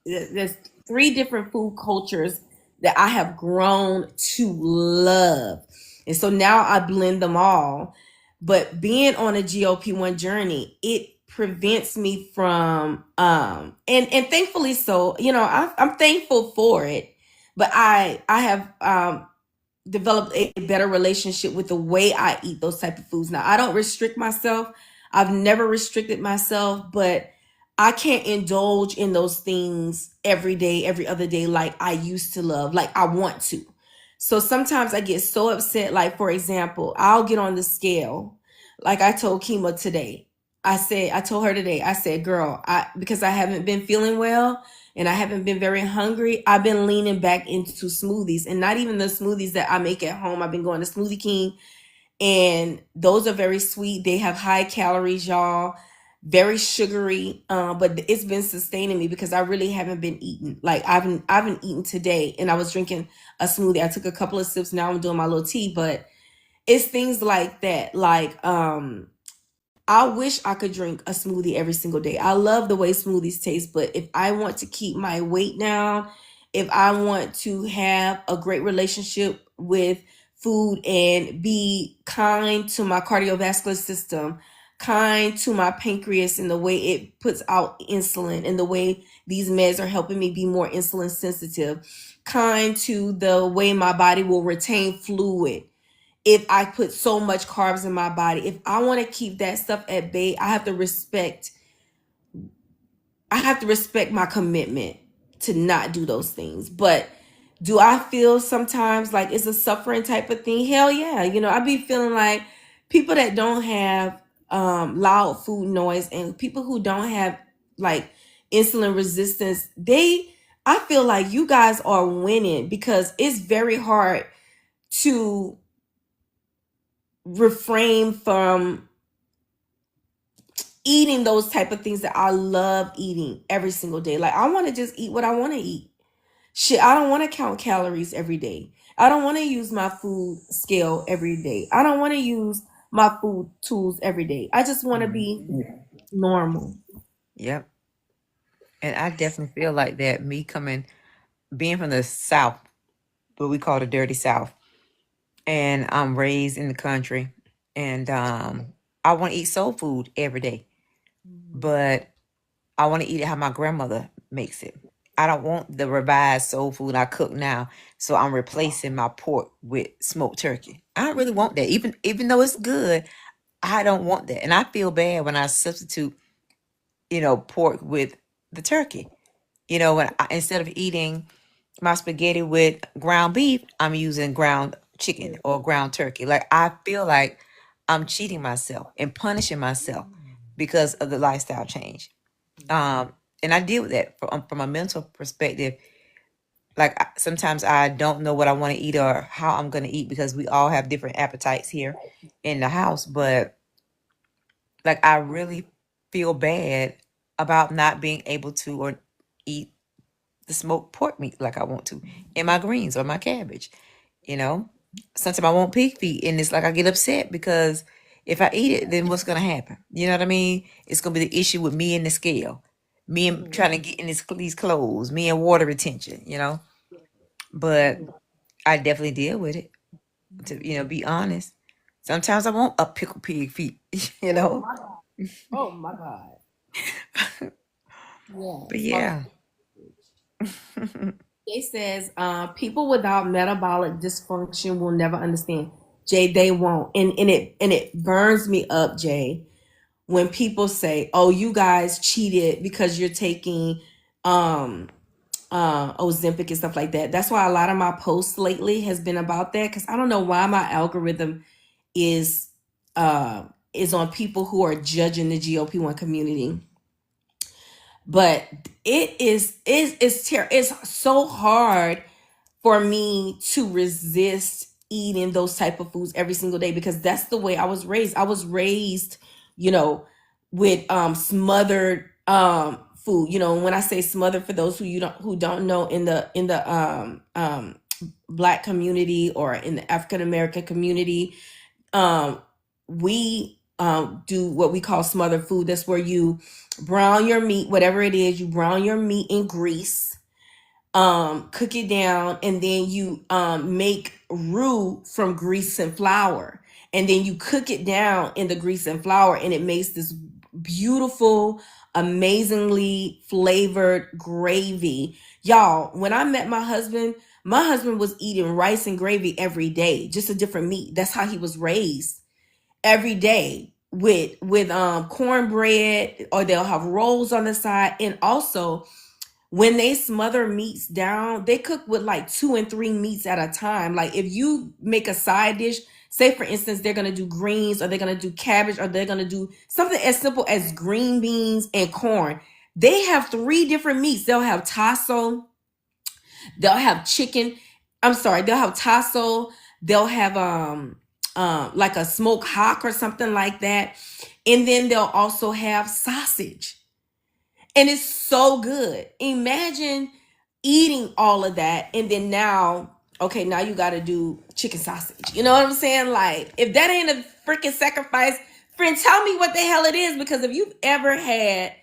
There's three different food cultures that I have grown to love. And so now I blend them all. But being on a GLP-1 journey, it prevents me from and thankfully so, I'm thankful for it. But I have developed a better relationship with the way I eat those type of foods. Now, I don't restrict myself. I've never restricted myself, but I can't indulge in those things every day, every other day like I used to love, like I want to. So sometimes I get so upset. Like, for example, I'll get on the scale. Like I told Kima today. I told her today, I said, girl, because I haven't been feeling well and I haven't been very hungry, I've been leaning back into smoothies, and not even the smoothies that I make at home. I've been going to Smoothie King, and those are very sweet. They have high calories, y'all, very sugary. But it's been sustaining me because I really haven't been eating. Like I haven't eaten today, and I was drinking a smoothie. I took a couple of sips. Now I'm doing my little tea, but it's things like that. Like I wish I could drink a smoothie every single day. I love the way smoothies taste, but if I want to keep my weight down, if I want to have a great relationship with food and be kind to my cardiovascular system, kind to my pancreas in the way it puts out insulin and the way these meds are helping me be more insulin sensitive, kind to the way my body will retain fluid if I put so much carbs in my body. If I want to keep that stuff at bay, I have to respect my commitment to not do those things. But do I feel sometimes like it's a suffering type of thing? Hell yeah. I be feeling like people that don't have loud food noise and people who don't have like insulin resistance, I feel like you guys are winning because it's very hard to refrain from eating those type of things that I love eating every single day. Like I want to just eat what I want to eat. Shit, I don't want to count calories every day. I don't want to use my food scale every day. I don't want to use my food tools every day. I just want to be normal. Yep. And I definitely feel like that. Being from the South, what we call the dirty South, and I'm raised in the country, and I want to eat soul food every day, but I want to eat it how my grandmother makes it. I don't want the revised soul food I cook now, so I'm replacing my pork with smoked turkey. I don't really want that, even though it's good. I don't want that, and I feel bad when I substitute, pork with the turkey. Instead of eating my spaghetti with ground beef, I'm using ground chicken or ground turkey. Like I feel like I'm cheating myself and punishing myself because of the lifestyle change. And I deal with that from a mental perspective. Like sometimes I don't know what I want to eat or how I'm going to eat because we all have different appetites here in the house. But like I really feel bad about not being able to or eat the smoked pork meat like I want to, and my greens or my cabbage. You know, sometimes I want pig feet, and it's like I get upset because if I eat it, then what's gonna happen? You know what I mean? It's gonna be the issue with me and the scale, me and trying to get in these clothes, me and water retention. But I definitely deal with it. To be honest, sometimes I want a pickled pig feet. You know, Oh my God. but Yes. yeah. Jay says, people without metabolic dysfunction will never understand. Jay, they won't. And it burns me up, Jay, when people say, "Oh, you guys cheated because you're taking um Ozempic and stuff like that." That's why a lot of my posts lately has been about that because I don't know why my algorithm is uh is on people who are judging the GLP-1 community. But it's so hard for me to resist eating those type of foods every single day, because that's the way I was raised. I was raised, you know, with smothered food. You know, when I say smothered, for those who don't know, in the black community or in the African American community, um we do what we call smothered food. That's where you brown your meat, whatever it is, you brown your meat in grease, cook it down, and then you make roux from grease and flour, and then you cook it down in the grease and flour, and it makes this beautiful, amazingly flavored gravy. Y'all, when I met my husband was eating rice and gravy every day, just a different meat. That's how he was raised, every day, with cornbread, or they'll have rolls on the side. And also, when they smother meats down, they cook with like 2 and 3 meats at a time. Like, if you make a side dish, say for instance, they're gonna do greens, or they're gonna do cabbage, or they're gonna do something as simple as green beans and corn. They have 3 different meats. They'll have tasso, they'll have chicken. I'm sorry, they'll have tasso, they'll have like a smoked hock or something like that. And then they'll also have sausage. And it's so good. Imagine eating all of that, and then now, okay, now you got to do chicken sausage. You know what I'm saying? Like, if that ain't a freaking sacrifice, friend, tell me what the hell it is. Because if you've ever had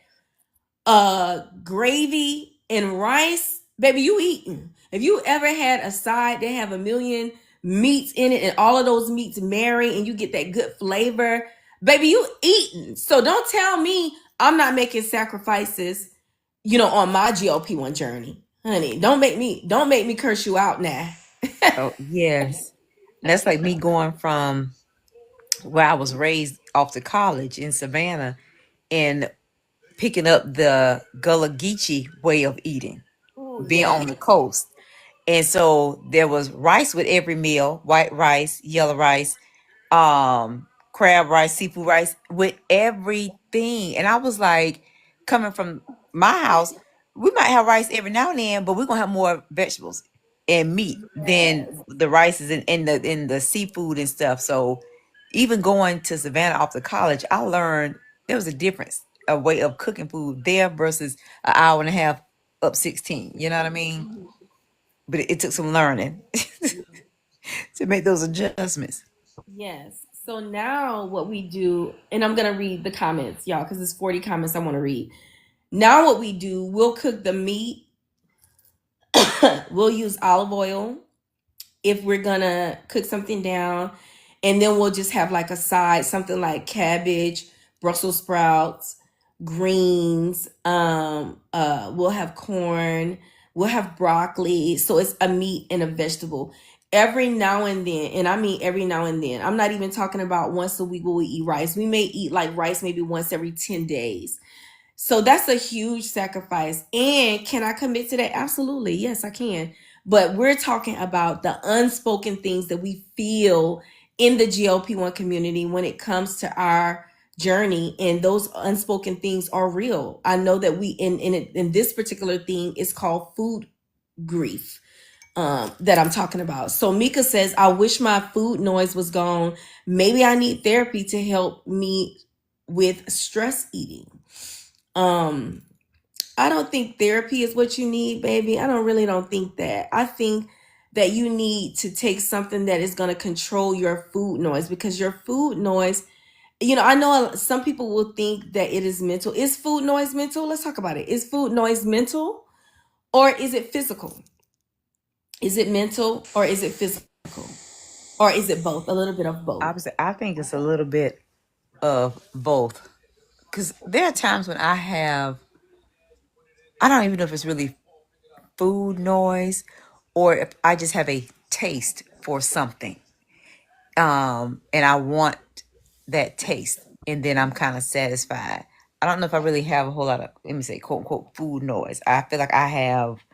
gravy and rice, baby, you eating. If you ever had a side, they have a million meats in it, and all of those meats marry, and you get that good flavor, baby, you eating. So don't tell me I'm not making sacrifices, on my GLP-1 journey. Honey, don't make me curse you out now. Oh, yes. That's like me going from where I was raised off to college in Savannah and picking up the Gullah Geechee way of eating, Oh, being yeah. on the coast. And so there was rice with every meal, white rice, yellow rice, crab rice, seafood rice, with everything. And I was like, coming from my house, we might have rice every now and then, but we're gonna have more vegetables and meat than Yes. the rices and the seafood and stuff. So even going to Savannah after college, I learned there was a difference, a way of cooking food there versus an hour and a half up 16. You know what I mean? Mhm. But it took some learning to make those adjustments. Yes. So now what we do, and I'm gonna read the comments, y'all, because there's 40 comments I want to read. Now what we do, we'll cook the meat. We'll use olive oil if we're gonna cook something down, and then we'll just have like a side, something like cabbage, Brussels sprouts, greens. We'll have corn, we'll have broccoli. So it's a meat and a vegetable. Every now and then, and I mean every now and then, I'm not even talking about once a week will we eat rice. We may eat like rice maybe once every 10 days. So that's a huge sacrifice. And can I commit to that? Absolutely. Yes, I can. But we're talking about the unspoken things that we feel in the GLP-1 community when it comes to our journey. And those unspoken things are real. I know that we, in this particular thing, is called food grief, that I'm talking about. So Mika says, I wish my food noise was gone. Maybe I need therapy to help me with stress eating. Um, I don't think therapy is what you need, baby. I don't think that. I think that you need to take something that is going to control your food noise, because your food noise, I know some people will think that it is mental. Is food noise mental? Let's talk about it. Is food noise mental, or is it physical? Is it mental, or is it physical? Or is it both? A little bit of both. I think it's a little bit of both. Because there are times when I don't even know if it's really food noise or if I just have a taste for something. And I want that taste. And then I'm kind of satisfied. I don't know if I really have a whole lot of, let me say, quote unquote, food noise. I feel like I have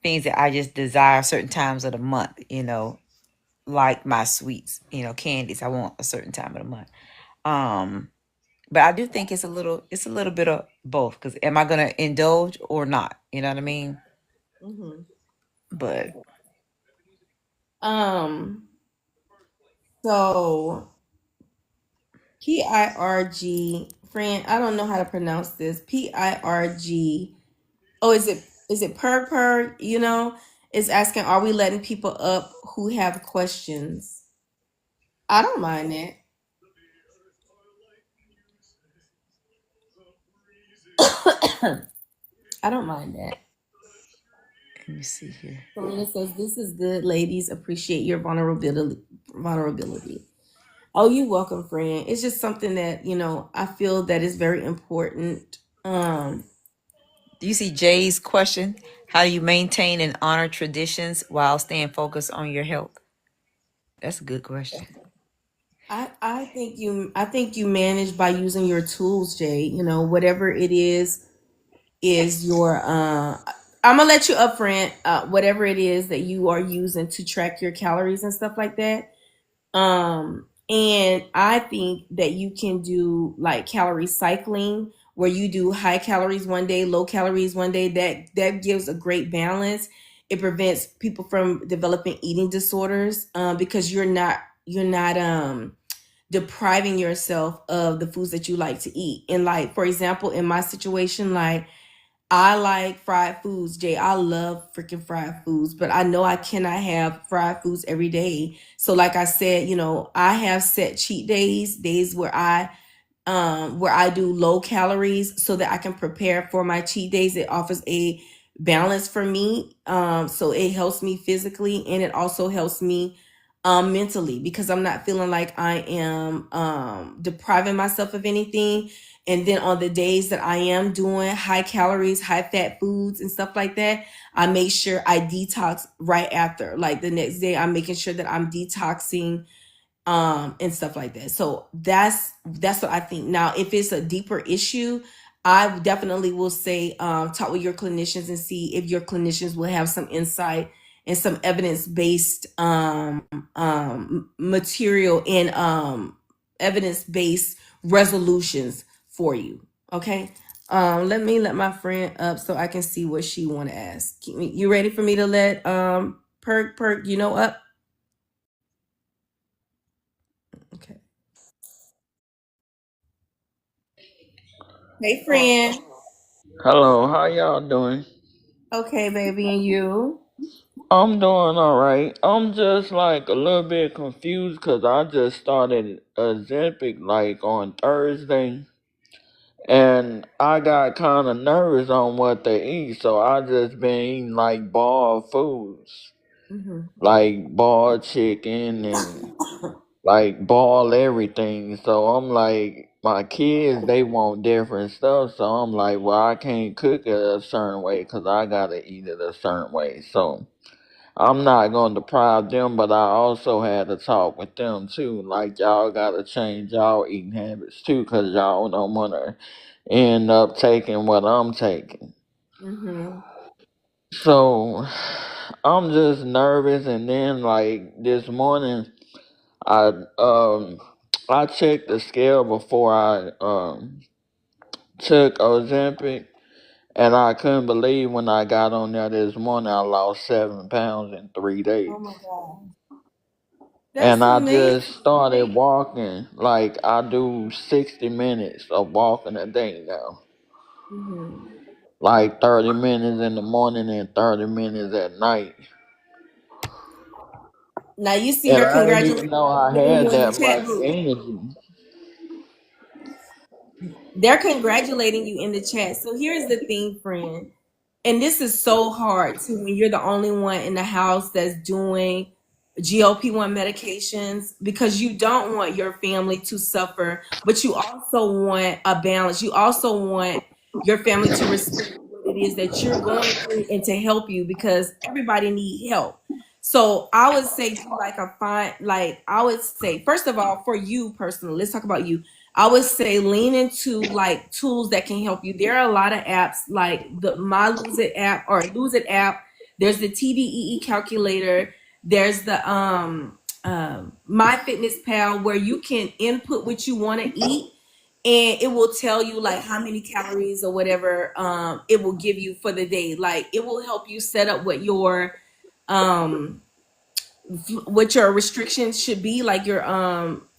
things that I just desire certain times of the month, like my sweets, candies. I want a certain time of the month. Um, but I do think it's a little bit of both. Because am I gonna indulge or not? You know what I mean? Hmm. But Um, so PIRG, friend, I don't know how to pronounce this. PIRG. Oh, is it per, you know, is asking, are we letting people up who have questions? I don't mind that. I don't mind that. let me see here. Selena says, this is good, ladies. Appreciate your vulnerability. Oh, you're welcome, friend. It's just something that, I feel that is very important. Do you see Jay's question? How do you maintain and honor traditions while staying focused on your health? That's a good question. I think you manage by using your tools, Jay. Whatever it is your I'm gonna let you up, friend. Whatever it is that you are using to track your calories and stuff like that. And I think that you can do like calorie cycling where you do high calories one day, low calories one day. That gives a great balance. It prevents people from developing eating disorders because you're not depriving yourself of the foods that you like to eat. And like for example, in my situation, like I like fried foods, Jay. I love freaking fried foods, but I know I cannot have fried foods every day. So, like I said, I have set cheat days where I do low calories so that I can prepare for my cheat days. It offers a balance for me. So it helps me physically and it also helps me mentally because I'm not feeling like I am depriving myself of anything. And then on the days that I am doing high calories, high fat foods and stuff like that, I make sure I detox right after. Like the next day, I'm making sure that I'm detoxing and stuff like that. So that's what I think. Now if it's a deeper issue, I definitely will say talk with your clinicians and see if your clinicians will have some insight and some evidence-based material and evidence-based resolutions for you. Okay. Let my friend up so I can see what she want to ask. You ready for me to let perk up? Okay. Hey friend. Hello, how y'all doing? Okay, baby, and you? I'm doing alright. I'm just like a little bit confused because I just started Ozempic like on Thursday, and I got kind of nervous on what to eat, so I just been eating like boiled foods, Mm-hmm. like boiled chicken and like boil everything. So I'm like, my kids, they want different stuff. So I'm like, well, I can't cook it a certain way because I gotta eat it a certain way. So I'm not gonna deprive them, but I also had to talk with them too. Like y'all gotta change y'all eating habits too, cause y'all don't wanna end up taking what I'm taking. Mm-hmm. So I'm just nervous, and then like this morning. I I checked the scale before I took Ozempic, and I couldn't believe when I got on there this morning I lost 7 pounds in three Oh my days. God. And That's I amazing. just started walking. Like I do 60 minutes of walking a day now. Mm-hmm. Like 30 minutes in the morning and 30 minutes at night. Now you see And her I didn't even congratulating know I you had in the that chat much group. energy. They're congratulating you in the chat. So here's the thing, friend. And this is so hard too when you're the only one in the house that's doing GLP-1 medications because you don't want your family to suffer, but you also want a balance. You also want your family to respect what it is that you're going through and to help you because everybody needs help. So I would say do like a fine, like I would say, first of all, for you personally, let's talk about you. I would say lean into like tools that can help you. There are a lot of apps like the My Lose It app or Lose It app. There's the TDEE calculator. There's the My Fitness Pal where you can input what you want to eat and it will tell you like how many calories or whatever it will give you for the day. Like it will help you set up what your um what your restrictions should be, like your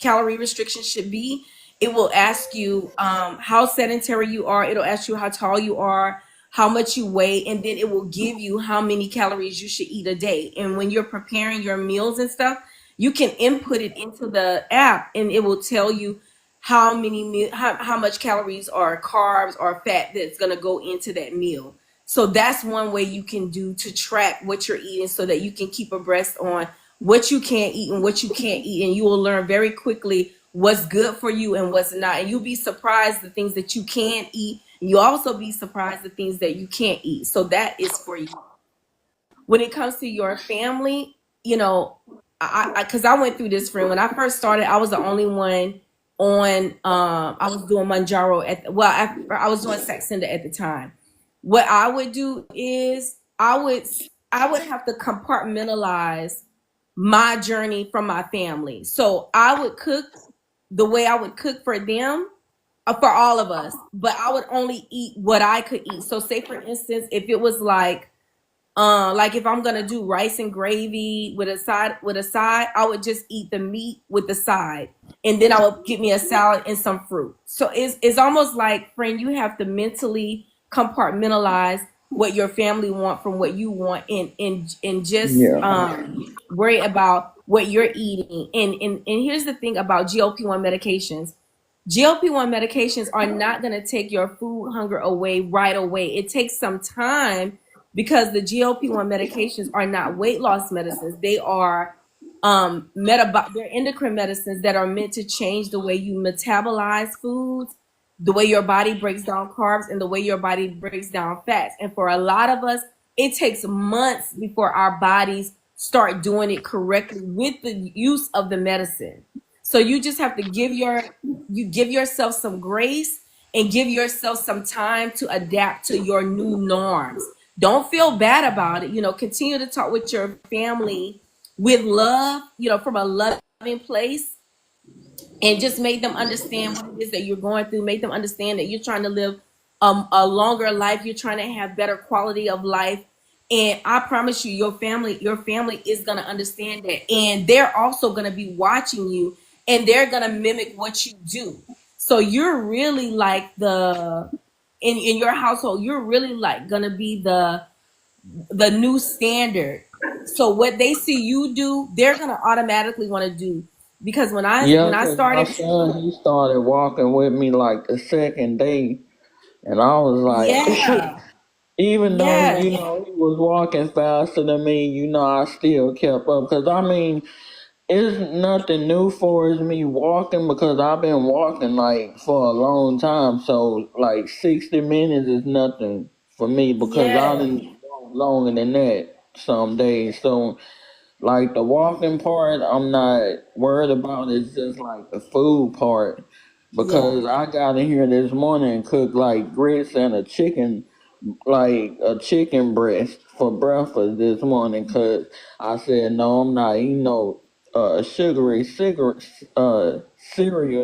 calorie restrictions should be. It will ask you how sedentary you are. It'll ask you how tall you are, how much you weigh, and then it will give you how many calories you should eat a day. And when you're preparing your meals and stuff, you can input it into the app and it will tell you how many how much calories or carbs or fat that's going to go into that meal. So that's one way you can do to track what you're eating so that you can keep abreast on what you can eat and what you can't eat. And you will learn very quickly what's good for you and what's not. And you'll be surprised the things that you can eat. And you'll also be surprised the things that you can't eat. So that is for you. When it comes to your family, you know, because I went through this, friend. When I first started, I was the only one on. I was doing Manjaro I was doing Saxenda at the time. What I would do is I would have to compartmentalize my journey from my family. So I would cook the way I would cook for them, for all of us, but I would only eat what I could eat. So say for instance, if it was like if I'm gonna do rice and gravy with a side, I would just eat the meat with the side, and then I would get me a salad and some fruit. So it's almost like, friend, you have to mentally compartmentalize what your family want from what you want, and just Yeah. worry about what you're eating. And here's the thing about GLP-1 medications. GLP-1 medications are not going to take your food hunger away right away. It takes some time because the GLP-1 medications are not weight loss medicines. They are they're endocrine medicines that are meant to change the way you metabolize foods, the way your body breaks down carbs, and the way your body breaks down fats. And for a lot of us, it takes months before our bodies start doing it correctly with the use of the medicine. So you just have to give yourself some grace and give yourself some time to adapt to your new norms. Don't feel bad about it. You know, continue to talk with your family with love, you know, from a loving place, and just make them understand what it is that you're going through. Make them understand that you're trying to live a longer life. You're trying to have better quality of life. And I promise you, your family is going to understand that. And they're also going to be watching you, and they're going to mimic what you do. So you're really like in your household, you're really like going to be the new standard. So what they see you do, they're going to automatically want to do. Because Yeah, when I 'cause my started, son, he started walking with me like the second day, and I was like, yeah, even though, yes, he was walking faster than me, I still kept up. 'Cause I mean, it's nothing new for me walking because I've been walking like for a long time. So like 60 minutes is nothing for me because I yes, didn't walk longer than that some days. So like the walking part, I'm not worried about. It's just like the food part yeah, because I got in here this morning and cooked like grits and a chicken breast for breakfast this morning because I said no, I'm not eating no sugary cereal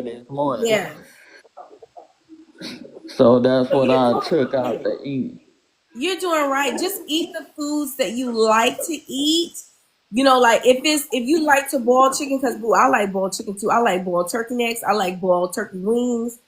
this morning. yeah. So that's So what you're I doing took out right. to eat. You're doing right. Just eat the foods that you like to eat. You know, like if you like to boil chicken, because boo, I like boiled chicken too. I like boiled turkey necks. I like boiled turkey wings.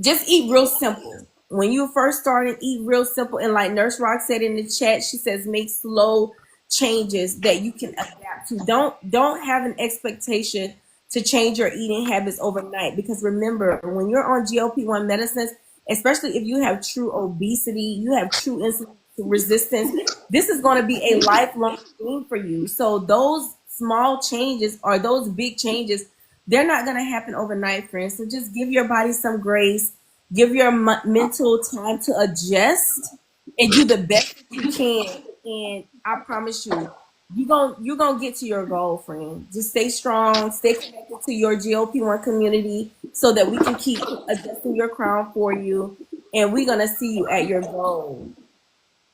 Just eat real simple. When you first started, eat real simple. And like Nurse Rock said in the chat, she says make slow changes that you can adapt to. Don't have an expectation to change your eating habits overnight. Because remember, when you're on GLP-1 medicines, especially if you have true obesity, you have true insulin resistance, this is going to be a lifelong thing for you. So those small changes or those big changes, they're not going to happen overnight, friends. So just give your body some grace, give your mental time to adjust, and do the best that you can. And I promise you, you're gonna get to your goal, friend. Just stay strong, stay connected to your GLP-1 community, so that we can keep adjusting your crown for you, and we're gonna see you at your goal.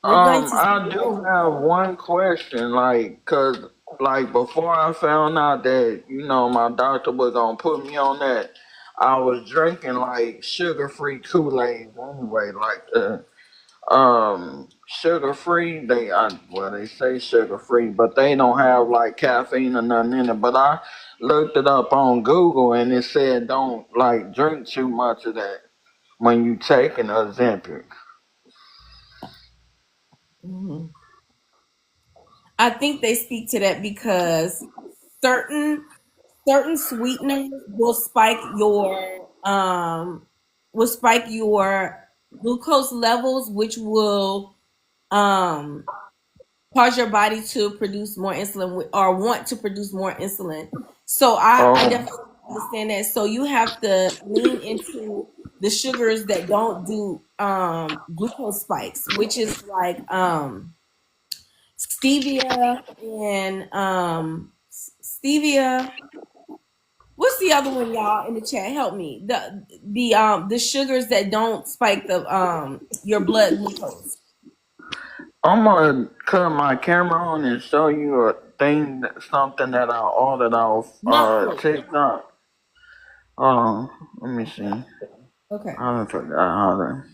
We're going to see I you at do your have goal. one question, like, cause like before I found out that my doctor was gonna put me on that, I was drinking like sugar-free Kool-Aid anyway, like the Sugar free. Well, they say sugar free, but they don't have like caffeine or nothing in it. But I looked it up on Google and it said don't like drink too much of that when you taking Ozempic. Mhm. I think they speak to that because certain certain sweeteners will spike your glucose levels, which will um cause your body to produce more insulin or want to produce more insulin. So I Oh, definitely understand that. So you have to lean into the sugars that don't do glucose spikes, which is like stevia and stevia. What's the other one, y'all, in the chat? Help me. The sugars that don't spike the your blood glucose. I'm gonna cut my camera on and show you something that I ordered off Not fruit. TikTok. Let me see. Okay. I don't forgot how to.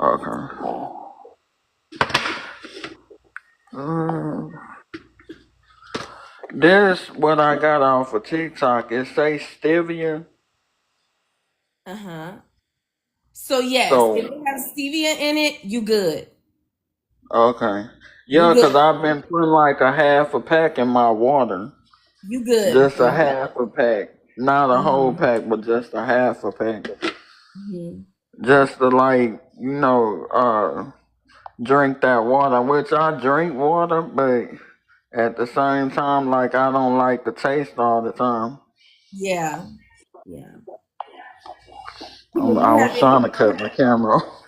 Okay. Uh, this what I got off of TikTok. It say stevia. Uh-huh. So yes, if So it has stevia in it, you good. okay, You yeah, good. cause I've been putting like a half a pack in my water, You good. just a half a pack, not a whole Mm-hmm. pack, but just a half a pack, Mm-hmm. just to like drink that water, which I drink water, but at the same time, like I don't like the taste all the time. Yeah. Yeah. Do I you was have trying any? to cut my camera off.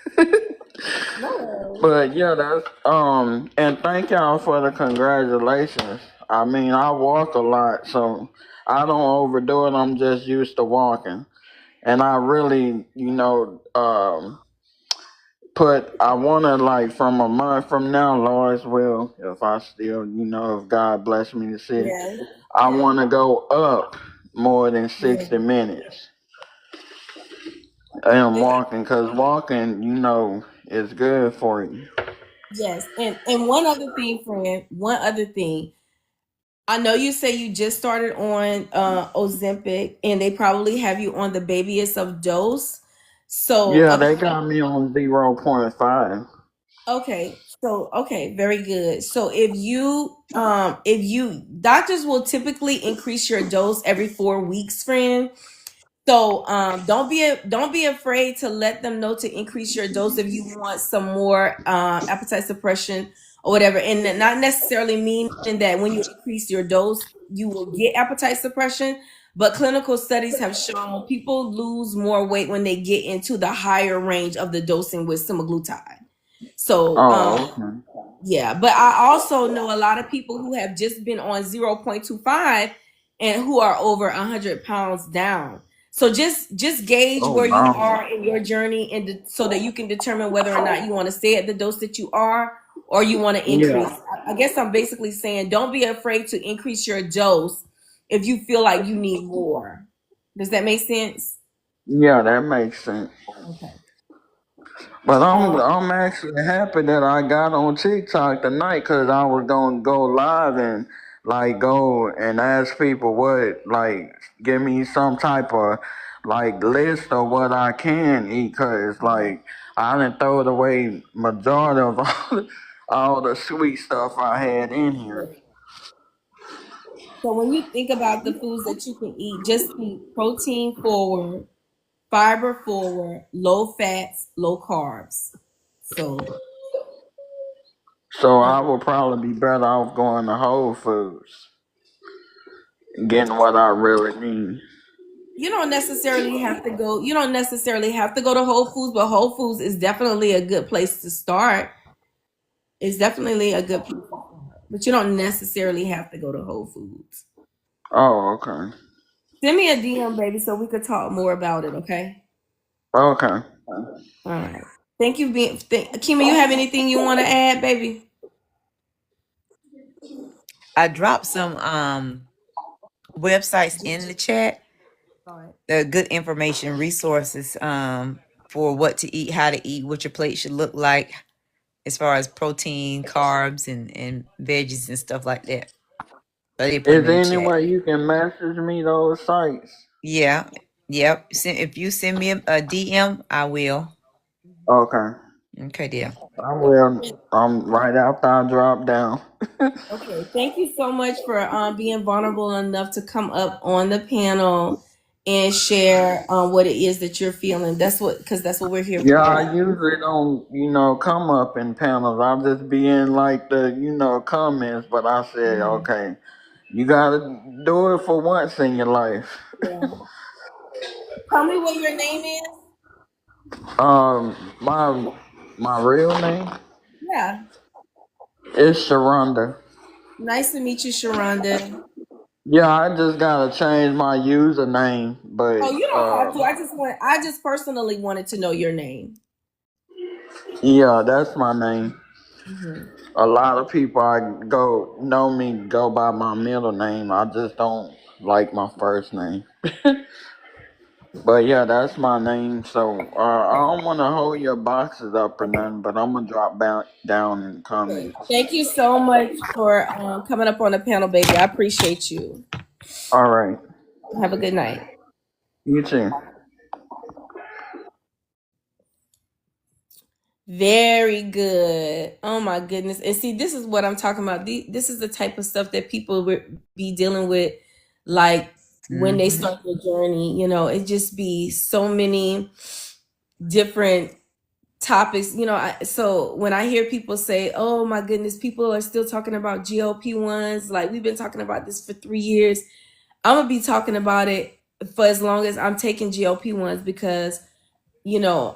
No. But yeah, that's and thank y'all for the congratulations. I mean, I walk a lot, so I don't overdo it. I'm just used to walking, and I really, I want to like from a month from now, Lord's will, if I still, if God bless me to see it, Yes. I want to go up more than Yeah. 60 minutes. And And walking, cause walking, is good for you. yes. And one other thing, friend. One other thing. I know you say you just started on Ozempic, and they probably have you on the babyest of dose. So Yeah, they got me on 0.5. okay, so okay, very good. So if you doctors will typically increase your dose every 4 weeks, friend. So don't be afraid to let them know to increase your dose if you want some more appetite suppression or whatever. And not necessarily meaning that when you increase your dose, you will get appetite suppression. But clinical studies have shown people lose more weight when they get into the higher range of the dosing with semaglutide. So Oh, okay. yeah, but I also know a lot of people who have just been on 0.25 and who are over 100 pounds down. So just gauge Oh, where you wow. are in your journey and so that you can determine whether or not you want to stay at the dose that you are or you want to increase. Yeah. I guess I'm basically saying don't be afraid to increase your dose if you feel like you need more. Does that make sense? Yeah, that makes sense. Okay. But I'm Um, I'm actually happy that I got on TikTok tonight because I was gonna go live and like go and ask people what like give me some type of like list of what I can eat because like I didn't throw it away majority of all the sweet stuff I had in here. so when you think about the foods that you can eat, just think protein forward, fiber forward, low fats, low carbs. So So I um, would probably be better off going to Whole Foods, getting what I really need. you don't necessarily have to go. You don't necessarily have to go to Whole Foods, but Whole Foods is definitely a good place to start. It's definitely a good place to start, but you don't necessarily have to go to Whole Foods. Oh, okay. Send me a DM, baby, so we could talk more about it. Okay. Okay. All right. Thank you, Kima. You have anything you want to add, baby? I dropped some websites in the chat. All right. They're good information resources. for what to eat, how to eat, what your plate should look like as far as protein, carbs, and veggies and stuff like that. So I did put Is them in there the any chat. way you can message me those sites? Yeah. Yep. If you send me a DM, I will. Okay. Okay, dear. I will. I'm right after I drop down. Okay, thank you so much for being vulnerable enough to come up on the panel and share what it is that you're feeling. That's what we're here Yeah, for. I usually don't, come up in panels. I'll just be in like the, comments. But I said, Mhm. okay, you gotta do it for once in your life. Yeah. Tell me what your name is. My real name Yeah. is Sharonda. Nice to meet you, Sharonda. Yeah, I just gotta change my username, Oh, but you don't have to. I just personally wanted to know your name. yeah, that's my name. Hmm. A lot of people I go know me go by my middle name. I just don't like my first name. But yeah, that's my name. So I don't want to hold your boxes up or nothing, but I'm gonna drop down in the Okay. comments. Thank you so much for coming up on the panel, baby. I appreciate you. All right, Have a good night. you too. Very good. Oh my goodness. And see, this is what I'm talking about. This is the type of stuff that people would be dealing with, like when they Mm-hmm. start their journey. It just be so many different topics. So when I hear people say, "Oh my goodness, people are still talking about GLP-1s," like we've been talking about this for 3 years. I'm gonna be talking about it for as long as I'm taking GLP-1s because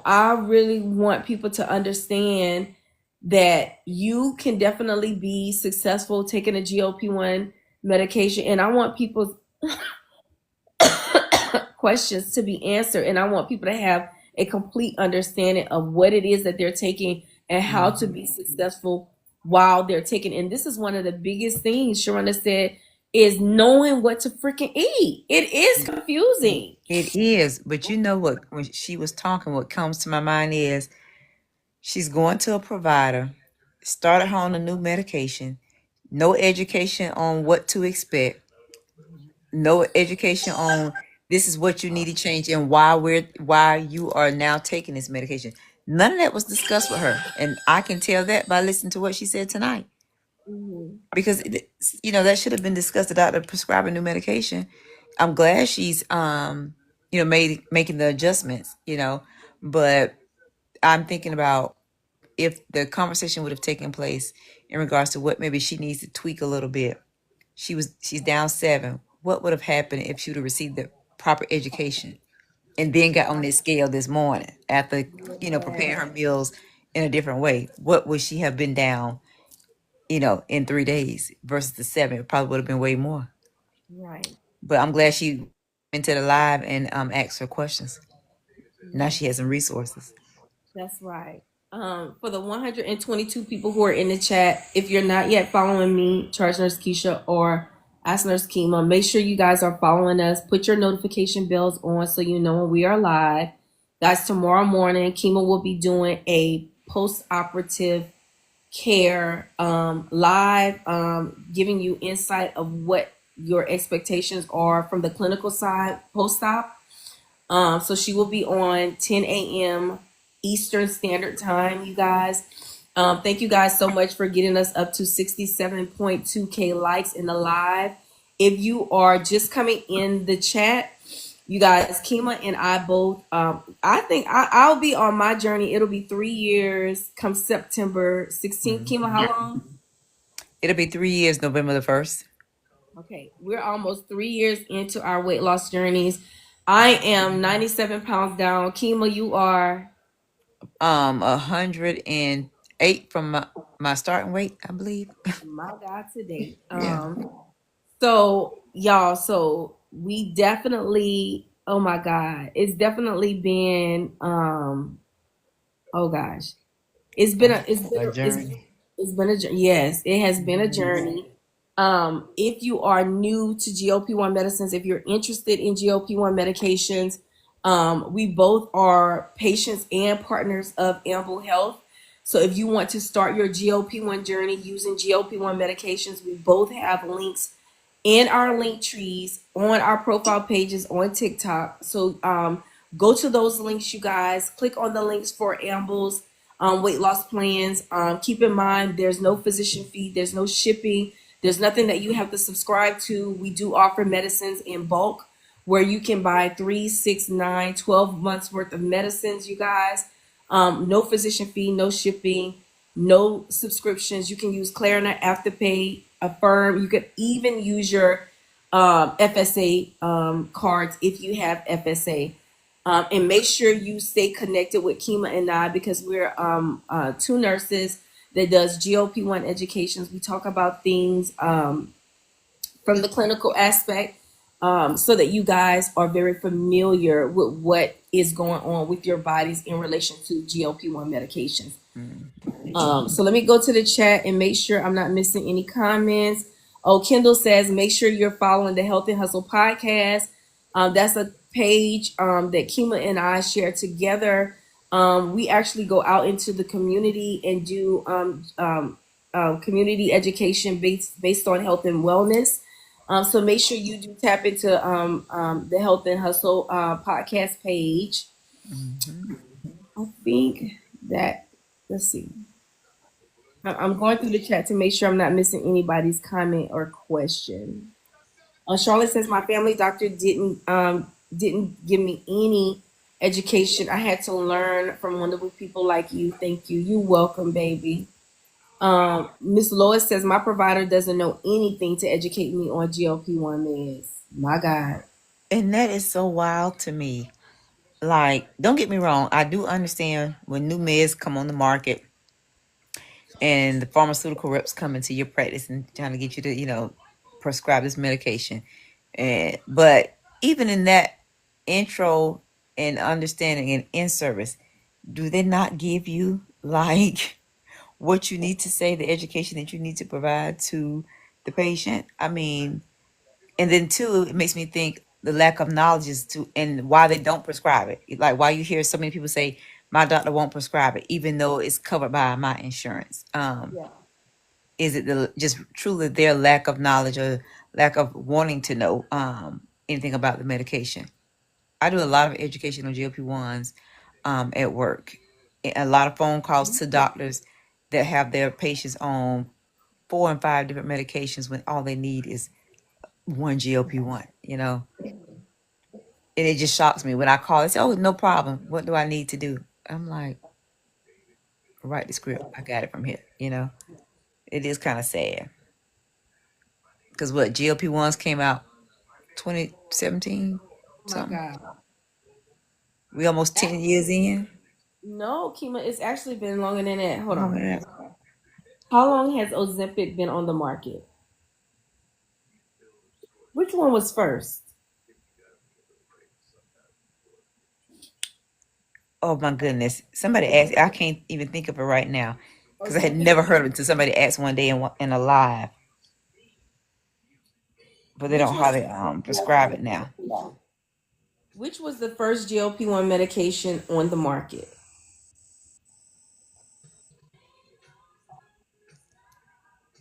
I really want people to understand that you can definitely be successful taking a GLP-1 medication. And I want people's questions to be answered. And I want people to have a complete understanding of what it is that they're taking and how to Mm-hmm. be successful while they're taking. And this is one of the biggest things Sharonda said is knowing what to freaking eat. It is confusing. It is, but you know what? When she was talking, what comes to my mind is she's going to a provider, started her on a new medication, no education on what to expect, no education on this is what you need to change and why you are now taking this medication. None of that was discussed with her, and I can tell that by listening to what she said tonight. Mhm. Because that should have been discussed. The doctor prescribing new medication. I'm glad she's making the adjustments. But I'm thinking about if the conversation would have taken place in regards to what maybe she needs to tweak a little bit. She's down 7. What would have happened if she would have received the proper education and then got on this scale this morning after preparing her meals in a different way? What would she have been down in 3 days versus the 7? It probably would have been way more. Right. But I'm glad she went into the live and asked her questions. Now Yeah. she has some resources. That's right. For the 122 people who are in the chat, if you're not yet following me, Charge Nurse Keisha or Ask Nurse Kima, make sure you guys are following us. Put your notification bells on so you know when we are live. Guys, tomorrow morning, Kima will be doing a post-operative care live, giving you insight of what your expectations are from the clinical side post-op. So she will be on 10 a.m. Eastern Standard Time, you guys. Thank you guys so much for getting us up to 67.2K likes in the live. If you are just coming in the chat, you guys, Kima and I both, I think I'll be on my journey. It'll be 3 years come September 16th. Kima, how long? It'll be 3 years, November the 1st. Okay, we're almost 3 years into our weight loss journeys. I am 97 pounds down. Kima, you are 108 from my starting weight, I believe. my God today. Yeah. So y'all, so we definitely, oh my God, it's definitely been oh gosh. It's been a A journey. it's been a yes, it has been a journey. If you are new to GLP-1 medicines, if you're interested in GLP-1 medications, We both are patients and partners of Amble Health. So if you want to start your GLP-1 journey using GLP-1 medications, we both have links in our link trees on our profile pages on TikTok. So go to those links, you guys. Click on the links for Amble's weight loss plans. Keep in mind, there's no physician fee, there's no shipping, there's nothing that you have to subscribe to. We do offer medicines in bulk where you can buy 3, 6, 9, 12 months worth of medicines, you guys. No physician fee, no shipping, no subscriptions. You can use Klarna, Afterpay, Affirm. You could even use your FSA cards if you have FSA. And make sure you stay connected with Kima and I, because we're two nurses that does GLP-1 educations. We talk about things from the clinical aspect, so that you guys are very familiar with what is going on with your bodies in relation to GLP-1 medications. So let me go to the chat and make sure I'm not missing any comments. Oh, Kendall says, make sure you're following the Health and Hustle podcast. That's a page that Kima and I share together. We actually go out into the community and do community education based on health and wellness. So make sure you do tap into the Health and Hustle podcast page. I think that, let's see. I'm going through the chat to make sure I'm not missing anybody's comment or question. Charlotte says, my family doctor didn't give me any education. I had to learn from wonderful people like you. Thank you. You're welcome, baby. Miss Lois says, my provider doesn't know anything to educate me on GLP-1 meds. My God. And that is so wild to me. Like, don't get me wrong, I do understand when new meds come on the market and the pharmaceutical reps come into your practice and trying to get you to, prescribe this medication. But even in that intro and understanding and in service, do they not give you like what you need to say, the education that you need to provide to the patient? I mean, and then two, it makes me think the lack of knowledge is to, and why they don't prescribe it. Like why you hear so many people say, my doctor won't prescribe it, even though it's covered by my insurance. Yeah. Is it just truly their lack of knowledge or lack of wanting to know anything about the medication? I do a lot of education on GLP-1s at work. A lot of phone calls to doctors that have their patients on 4 and 5 different medications when all they need is one GLP-1, And it just shocks me when I call. They say, oh, no problem. What do I need to do? I'm like, write the script. I got it from here, It is kind of sad. Because what, GLP-1s came out 2017? Oh my Something. God. We almost 10 years in. No, Kima, it's actually been longer than that. Hold Oh, on. yeah. How long has Ozempic been on the market? Which one was first? Oh my goodness. Somebody asked, I can't even think of it right now because I had never heard of it until somebody asked one day in a live. But they don't know how to prescribe it now. Which was the first GLP-1 medication on the market?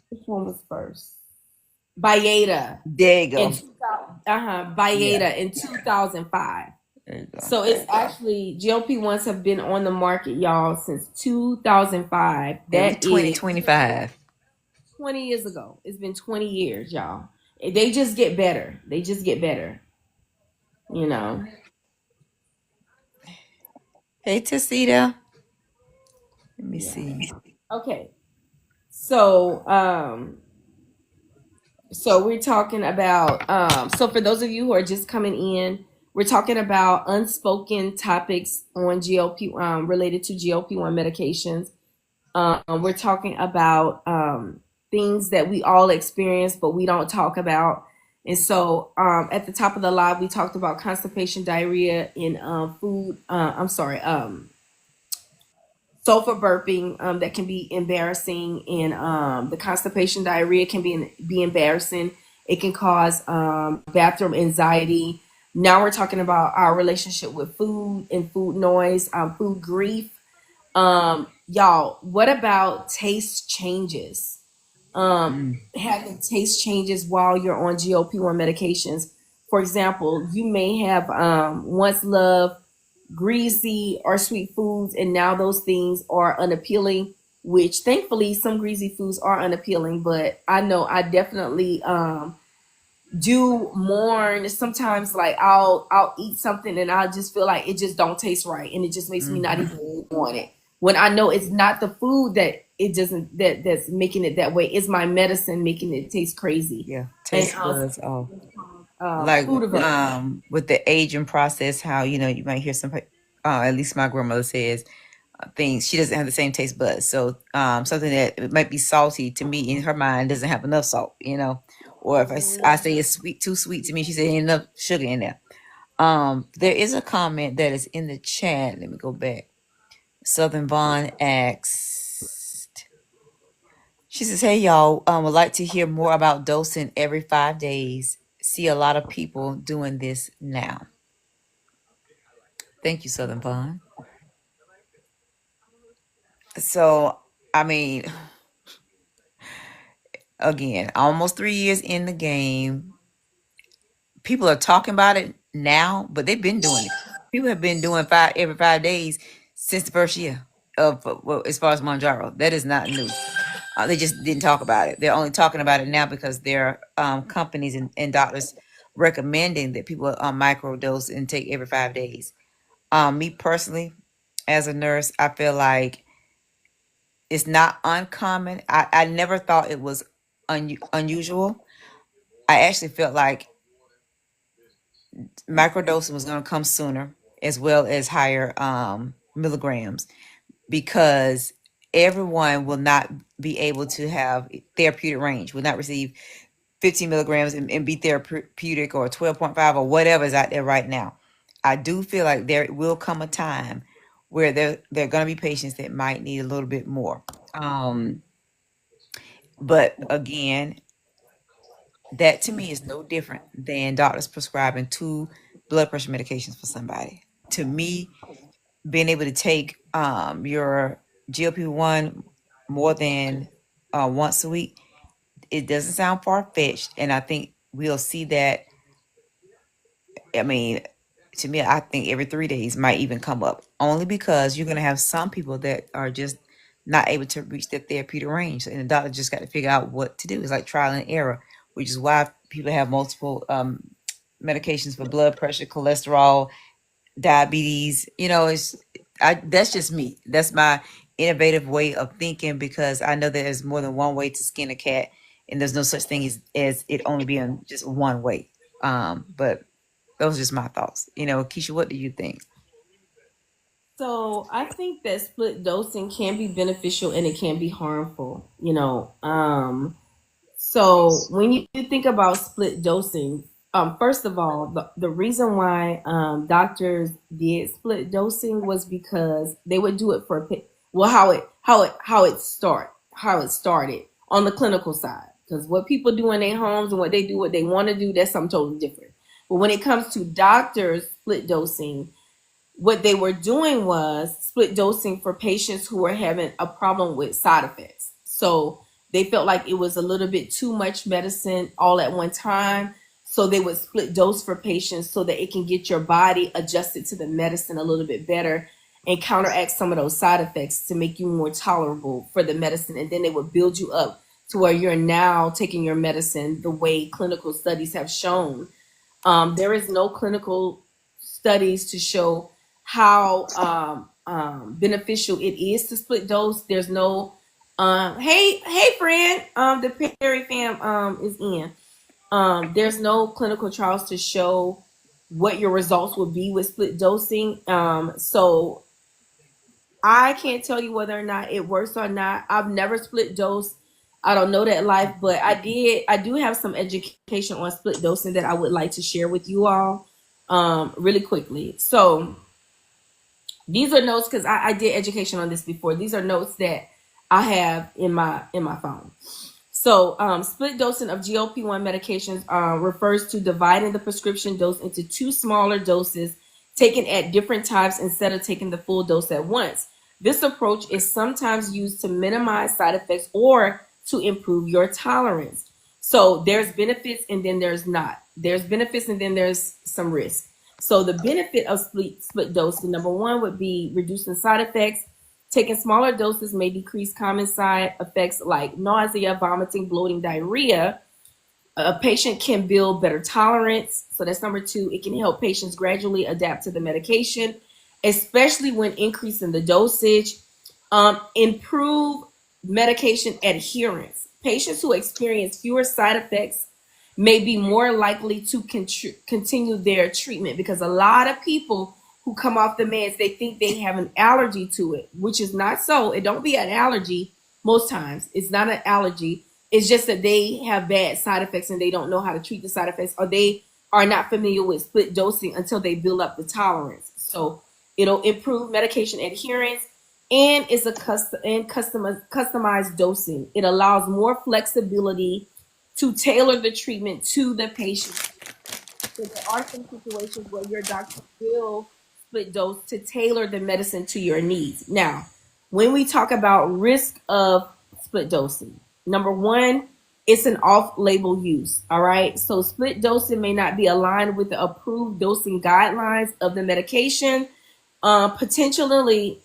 Which one was first? Byetta. There you go. Byetta in 2005. There you go. So it's actually, GLP-1s have been on the market, y'all, since 2005. That 2025. 20 years ago. It's been 20 years, y'all. They just get better. They just get better. Hey, Tessita. Let me see. Okay. So we're talking about so for those of you who are just coming in, we're talking about unspoken topics on GLP related to GLP-1 medications. We're talking about things that we all experience but we don't talk about. And so at the top of the live, we talked about constipation, diarrhea, and sulfur burping that can be embarrassing, and the constipation, diarrhea can be embarrassing. It can cause bathroom anxiety. Now we're talking about our relationship with food and food noise, food grief. Y'all, what about taste changes? Having taste changes while you're on GLP-1 medications. For example, you may have once loved greasy or sweet foods, and now those things are unappealing. Which thankfully, some greasy foods are unappealing, but I know I definitely do mourn sometimes. Like I'll eat something and I just feel like it just don't taste right, and it just makes me not even want it. When I know it's not the food that it doesn't that's making it that way, it's my medicine making it taste crazy. Yeah, And taste buds off. Like food aversion. with the aging process, how you might hear some, at least my grandmother says things, she doesn't have the same taste buds. So something that it might be salty to me in her mind doesn't have enough salt, or if I say it's sweet, too sweet to me, she said ain't enough sugar in there. There is a comment that is in the chat. Let me go back. Southern Vaughn asked, she says, hey y'all, would like to hear more about dosing every 5 days. See a lot of people doing this now. Thank you, Southern Vaughn. So, I mean, again, almost 3 years in the game. People are talking about it now, but they've been doing it. People have been doing every 5 days since the first year of, well, as far as Mounjaro. That is not new. They just didn't talk about it. They're only talking about it now because there are companies and doctors recommending that people microdose and take every 5 days. Me personally, as a nurse, I feel like it's not uncommon. I never thought it was unusual. I actually felt like microdosing was going to come sooner, as well as higher milligrams, because everyone will not be able to have therapeutic range, will not receive 15 milligrams and be therapeutic, or 12.5 or whatever is out there right now. I do feel like there will come a time where there are going to be patients that might need a little bit more. But again, that to me is no different than doctors prescribing 2 blood pressure medications for somebody. To me, being able to take your GLP-1 more than once a week, it doesn't sound far-fetched, and I think we'll see that. I mean, to me, I think every 3 days might even come up, only because you're going to have some people that are just not able to reach their therapeutic range, and the doctor just got to figure out what to do. It's like trial and error, which is why people have multiple medications for blood pressure, cholesterol, diabetes. That's just me. That's my innovative way of thinking, because I know there's more than one way to skin a cat, and there's no such thing as it only being just one way. But those are just my thoughts. Keisha, what do you think? So I think that split dosing can be beneficial and it can be harmful. So when you think about split dosing, first of all, the reason why doctors did split dosing was because they would do it for well, how it started on the clinical side. Because what people do in their homes and what they want to do, that's something totally different. But when it comes to doctors split dosing, what they were doing was split dosing for patients who were having a problem with side effects. So they felt like it was a little bit too much medicine all at one time. So they would split dose for patients so that it can get your body adjusted to the medicine a little bit better and counteract some of those side effects to make you more tolerable for the medicine. And then they would build you up to where you're now taking your medicine the way clinical studies have shown. There is no clinical studies to show how beneficial it is to split dose. There's no hey friend, the Perry fam is in. There's no clinical trials to show what your results will be with split dosing. So I can't tell you whether or not it works or not. I've never split dose. I don't know that life, but I do have some education on split dosing that I would like to share with you all really quickly. So these are notes, because I did education on this before. These are notes that I have in my phone. So, split dosing of GLP-1 medications refers to dividing the prescription dose into two smaller doses taken at different times instead of taking the full dose at once. This approach is sometimes used to minimize side effects or to improve your tolerance. So, there's benefits and then there's not. There's benefits and then there's some risk. So, the benefit of split dosing, number one, would be reducing side effects. Taking smaller doses may decrease common side effects like nausea, vomiting, bloating, diarrhea. A patient can build better tolerance. So that's number two. It can help patients gradually adapt to the medication, especially when increasing the dosage. Improve medication adherence. Patients who experience fewer side effects may be more likely to continue their treatment, because a lot of people who come off the meds, they think they have an allergy to it, which is not so. It don't be an allergy most times. It's not an allergy. It's just that they have bad side effects and they don't know how to treat the side effects, or they are not familiar with split dosing until they build up the tolerance. So it'll improve medication adherence, and it's a customized dosing. It allows more flexibility to tailor the treatment to the patient. So there are some situations where your doctor will split dose to tailor the medicine to your needs. Now, when we talk about risk of split dosing, number one, it's an off-label use. All right. So split dosing may not be aligned with the approved dosing guidelines of the medication, potentially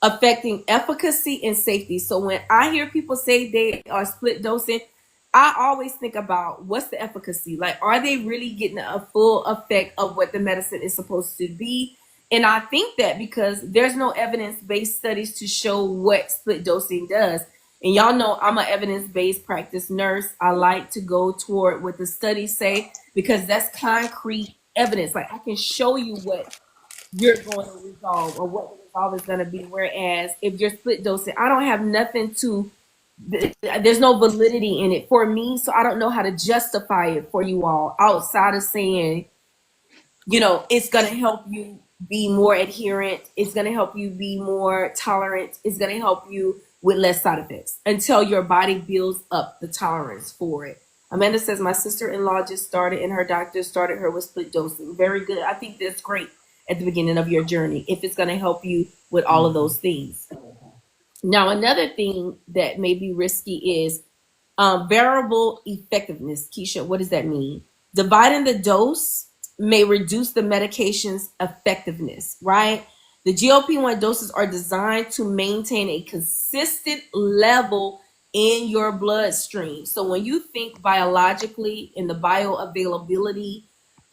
affecting efficacy and safety. So when I hear people say they are split dosing, I always think about what's the efficacy? Like, are they really getting a full effect of what the medicine is supposed to be? And I think that because there's no evidence-based studies to show what split dosing does. And y'all know I'm an evidence-based practice nurse. I like to go toward what the studies say, because that's concrete evidence. Like, I can show you what you're going to resolve or what the resolve is going to be. Whereas if you're split dosing, I don't have nothing to, there's no validity in it for me. So I don't know how to justify it for you all outside of saying, you know, it's going to help you be more adherent. It's going to help you be more tolerant. It's going to help you with less side effects until your body builds up the tolerance for it. Amanda says, my sister-in-law just started and her doctor started her with split dosing. Very good. I think that's great at the beginning of your journey, if it's going to help you with all of those things. Now, another thing that may be risky is variable effectiveness. Keisha, what does that mean? Dividing the dose may reduce the medication's effectiveness, right? The GLP-1 doses are designed to maintain a consistent level in your bloodstream. So when you think biologically in the bioavailability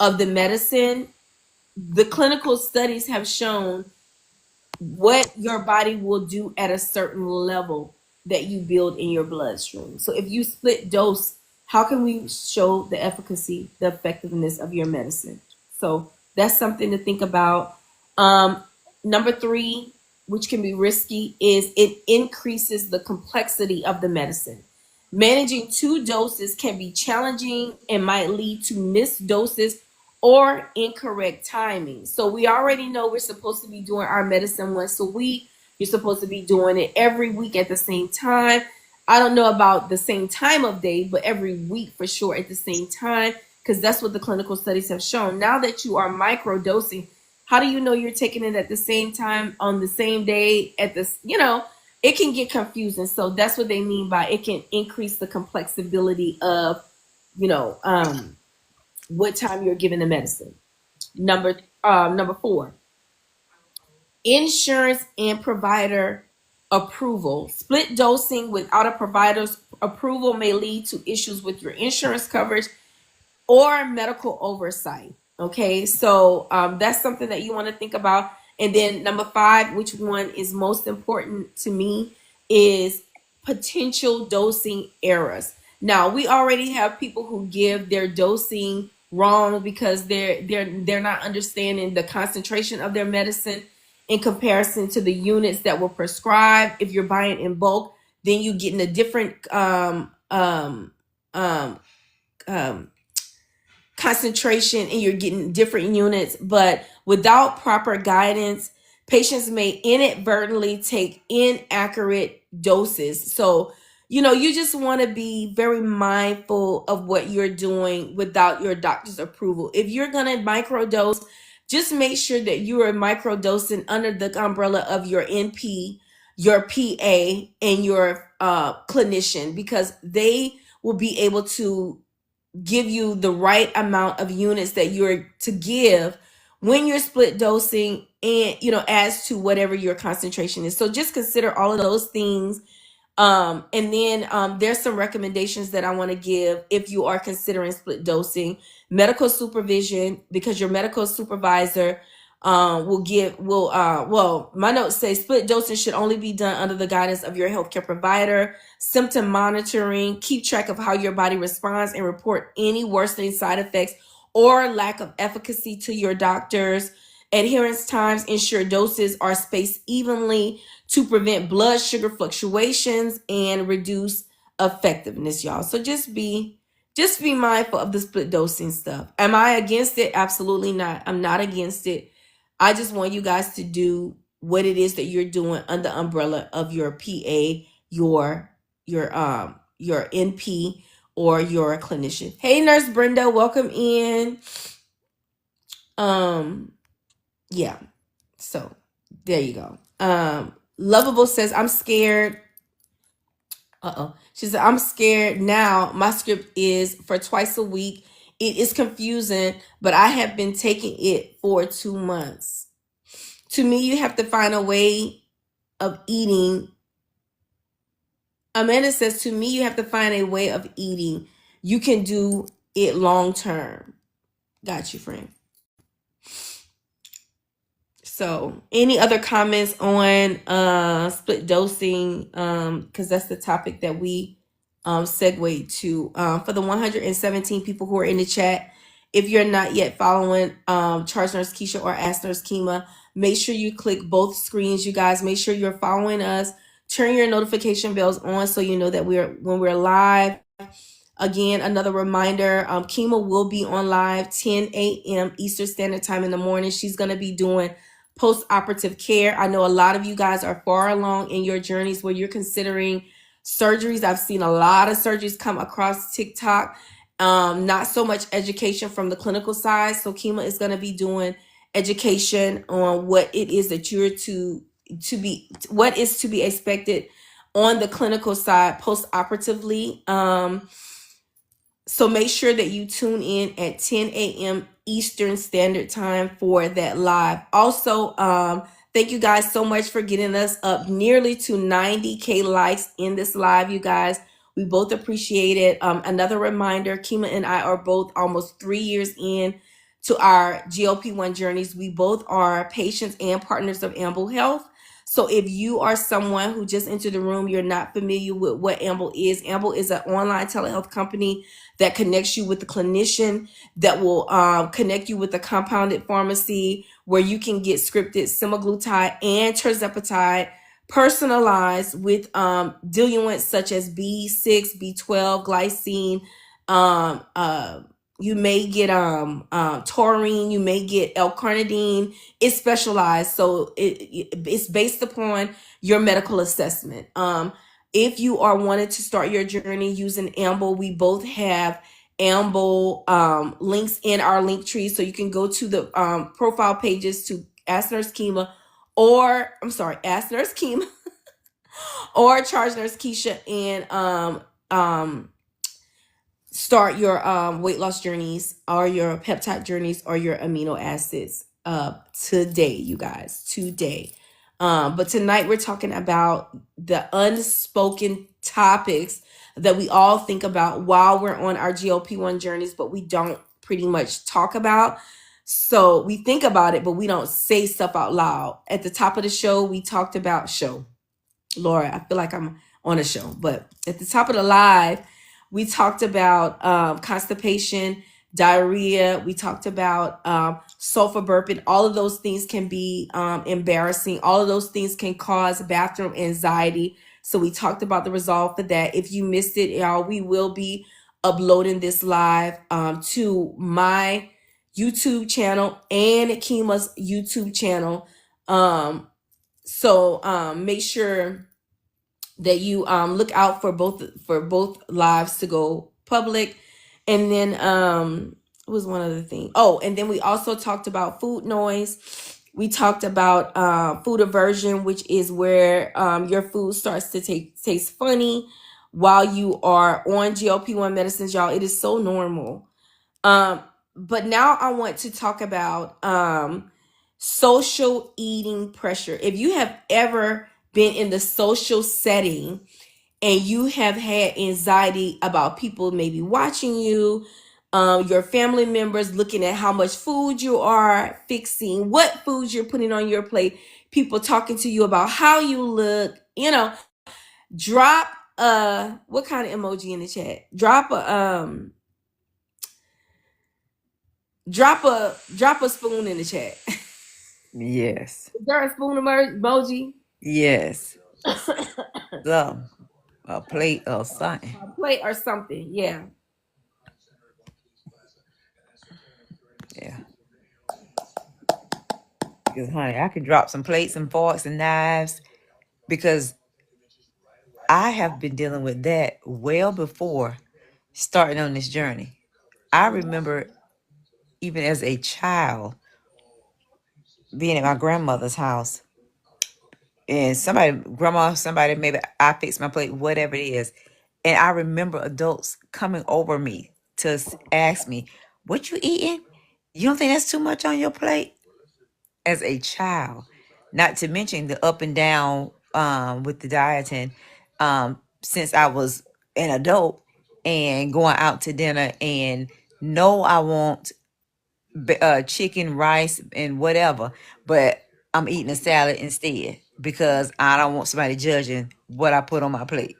of the medicine, the clinical studies have shown what your body will do at a certain level that you build in your bloodstream. So if you split dose, how can we show the efficacy, the effectiveness of your medicine? So that's something to think about. Number three, which can be risky, is it increases the complexity of the medicine. Managing two doses can be challenging and might lead to missed doses or incorrect timing. So we already know we're supposed to be doing our medicine once a week. You're supposed to be doing it every week at the same time. I don't know about the same time of day, but every week for sure at the same time, because that's what the clinical studies have shown. Now that you are microdosing, how do you know you're taking it at the same time on the same day at this, you know, it can get confusing. So that's what they mean by it can increase the complexity of, you know, what time you're giving the medicine. Number four, insurance and provider approval. Split dosing without a provider's approval may lead to issues with your insurance coverage or medical oversight. Okay, so that's something that you want to think about. And then number five, which one is most important to me, is potential dosing errors. Now, we already have people who give their dosing wrong because they're not understanding the concentration of their medicine in comparison to the units that were prescribed. If you're buying in bulk, then you're getting a different concentration and you're getting different units. But without proper guidance, patients may inadvertently take inaccurate doses. So you just want to be very mindful of what you're doing without your doctor's approval. If you're going to microdose, just make sure that you are microdosing under the umbrella of your NP, your PA, and your clinician, because they will be able to give you the right amount of units that you're to give when you're split dosing, and as to whatever your concentration is. So just consider all of those things. And then there's some recommendations that I want to give if you are considering split dosing. Medical supervision, because your medical supervisor well, my notes say split dosing should only be done under the guidance of your healthcare provider. Symptom monitoring, keep track of how your body responds and report any worsening side effects or lack of efficacy to your doctors. Adherence times, ensure doses are spaced evenly to prevent blood sugar fluctuations and reduce effectiveness, y'all. So just be mindful of the split dosing stuff. Am I against it? Absolutely not. I'm not against it. I just want you guys to do what it is that you're doing under the umbrella of your PA, your NP, or your clinician. Hey, Nurse Brenda, welcome in. Yeah. So there you go. Lovable says, I'm scared. She said, I'm scared now. My script is for twice a week. It is confusing, but I have been taking it for 2 months. To me, you have to find a way of eating. Amanda says, to me, you have to find a way of eating. You can do it long term. Got you, friend. So any other comments on split dosing? Because that's the topic that we segue to. For the 117 people who are in the chat, if you're not yet following Charge Nurse Keisha or Ask Nurse Kima, make sure you click both screens, you guys. Make sure you're following us. Turn your notification bells on so you know that when we're live. Again, another reminder, Kima will be on live 10 a.m. Eastern Standard Time in the morning. She's going to be doing post-operative care. I know a lot of you guys are far along in your journeys where you're considering surgeries. I've seen a lot of surgeries come across TikTok. Not so much education from the clinical side. So Kima is going to be doing education on what it is that you're what is to be expected on the clinical side post-operatively. So make sure that you tune in at 10 a.m. Eastern Standard Time for that live. Also, thank you guys so much for getting us up nearly to 90K likes in this live, you guys. We both appreciate it. Another reminder, Kima and I are both almost 3 years in to our GLP-1 journeys. We both are patients and partners of Amble Health. So if you are someone who just entered the room, you're not familiar with what Amble is. Amble is an online telehealth company that connects you with the clinician, that will connect you with a compounded pharmacy where you can get scripted semaglutide and tirzepatide personalized with diluents such as B6, B12, glycine. You may get taurine, you may get L-carnitine. It's specialized, so it's based upon your medical assessment. If you are wanting to start your journey using Amble, we both have Amble links in our link tree, so you can go to the profile pages to Ask Nurse Kima, Ask Nurse Kima or Charge Nurse Keisha, and start your weight loss journeys or your peptide journeys or your amino acids today, you guys, today. But tonight we're talking about the unspoken topics that we all think about while we're on our GLP-1 journeys, but we don't pretty much talk about. So we think about it, but we don't say stuff out loud. At the top of the show, we talked about Laura, I feel like I'm on a show, but at the top of the live, we talked about constipation, diarrhea. We talked about sulfur burping. All of those things can be embarrassing. All of those things can cause bathroom anxiety. So we talked about the resolve for that. If you missed it, y'all, we will be uploading this live to my YouTube channel and Kima's YouTube channel. So make sure that you look out for both lives to go public. And then what was one other thing? Oh, and then we also talked about food noise. We talked about food aversion, which is where your food starts to taste funny while you are on GLP-1 medicines. Y'all, it is so normal. um but now I want to talk about social eating pressure. If you have ever been in the social setting and you have had anxiety about people maybe watching you, your family members looking at how much food you are fixing, what foods you're putting on your plate, people talking to you about how you look, drop what kind of emoji in the chat? Drop a spoon in the chat. Yes. Is there a spoon emoji? Yes. So, a plate of something. A plate or something. Yeah. Yeah. Because, honey, I can drop some plates and forks and knives because I have been dealing with that well before starting on this journey. I remember even as a child being at my grandmother's house and somebody, maybe I fix my plate, whatever it is. And I remember adults coming over me to ask me, what you eating? You don't think that's too much on your plate? As a child, not to mention the up and down with the dieting since I was an adult and going out to dinner and no, I want chicken, rice, and whatever, but I'm eating a salad instead because I don't want somebody judging what I put on my plate.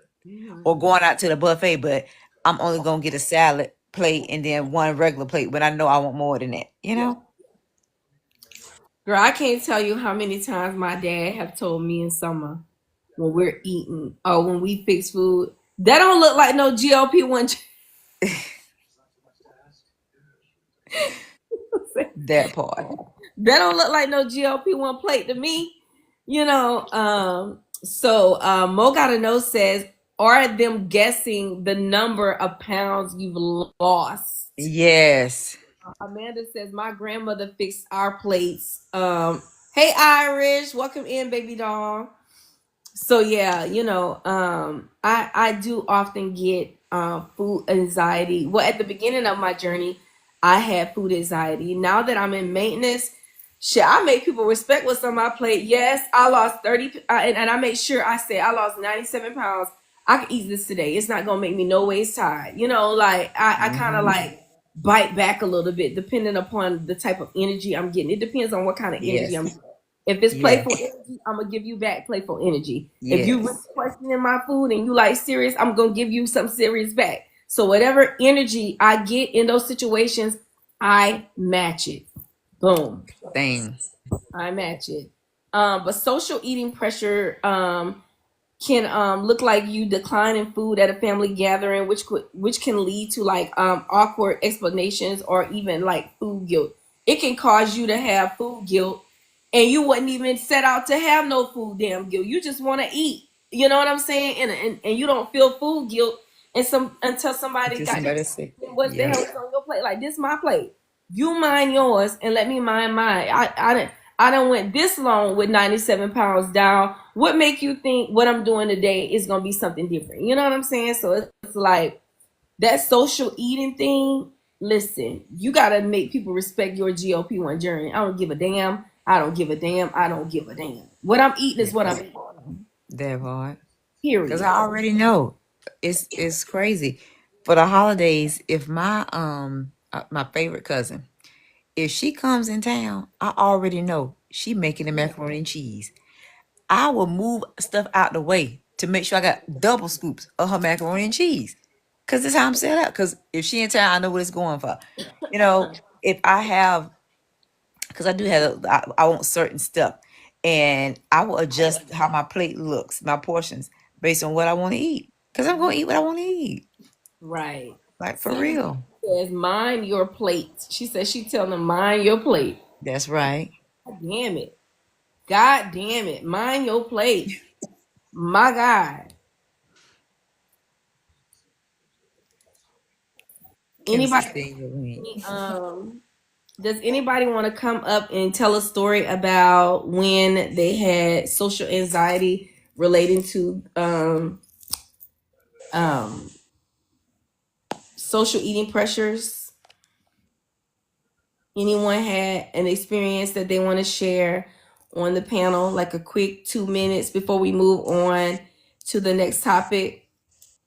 Or going out to the buffet, but I'm only gonna get a salad plate and then one regular plate, but I know I want more than that, you Yeah. know? Girl, I can't tell you how many times my dad have told me in summer when we're eating or when we fix food, that don't look like no GLP-1. That part. That don't look like no GLP-1 plate to me. So Mo Gotta Know says, are them guessing the number of pounds you've lost? Yes. Amanda says, my grandmother fixed our plates. Hey Irish, welcome in, baby doll. So yeah, I do often get food anxiety. Well, at the beginning of my journey, I had food anxiety. Now that I'm in maintenance, shit, I make people respect what's on my plate. Yes, I lost 30, and I make sure I say I lost 97 pounds. I can eat this today. It's not gonna make me no ways tired. Like I kind of Hmm. like bite back a little bit depending upon the type of energy I'm getting. It depends on what kind of energy I'm Yes. getting. If it's Yes. playful energy, I'm gonna give you back playful energy. If you really Yes. questioning my food and you like serious, I'm gonna give you some serious back. So whatever energy I get in those situations, I match it. Boom. Same. I match it. But social eating pressure can look like you declining food at a family gathering, which can lead to like awkward explanations or even like food guilt. It can cause you to have food guilt, and you wouldn't even set out to have no food damn guilt. You just want to eat. You know what I'm saying? And you don't feel food guilt, and some until somebody Until got to somebody say, what the yep. hell is on your plate? Like this, my plate. You mind yours and let me mind mine. I don't went this long with 97 pounds down. What make you think what I'm doing today is gonna be something different? You know what I'm saying? So it's like that social eating thing. Listen, you gotta make people respect your GLP-1 journey. I don't give a damn. I don't give a damn. I don't give a damn. What I'm eating is That what I'm part. eating. That part. Because Period. I already know. It's crazy. For the holidays, if my favorite cousin, if she comes in town, I already know she making the macaroni and cheese. I will move stuff out the way to make sure I got double scoops of her macaroni and cheese. Cause this how I'm set up. Cause if she in town, I know what it's going for. You know, if I have, cause I do have, I want certain stuff, and I will adjust how my plate looks, my portions, based on what I want to eat. Cause I'm gonna eat what I want to eat, Right. like for Seven real. says, mind your plate. She says she telling them mind your plate. That's right. God damn it. God damn it. Mind your plate. My God. Tennessee anybody State. does anybody want to come up and tell a story about when they had social anxiety relating to um social eating pressures? Anyone had an experience that they want to share on the panel, like a quick 2 minutes before we move on to the next topic?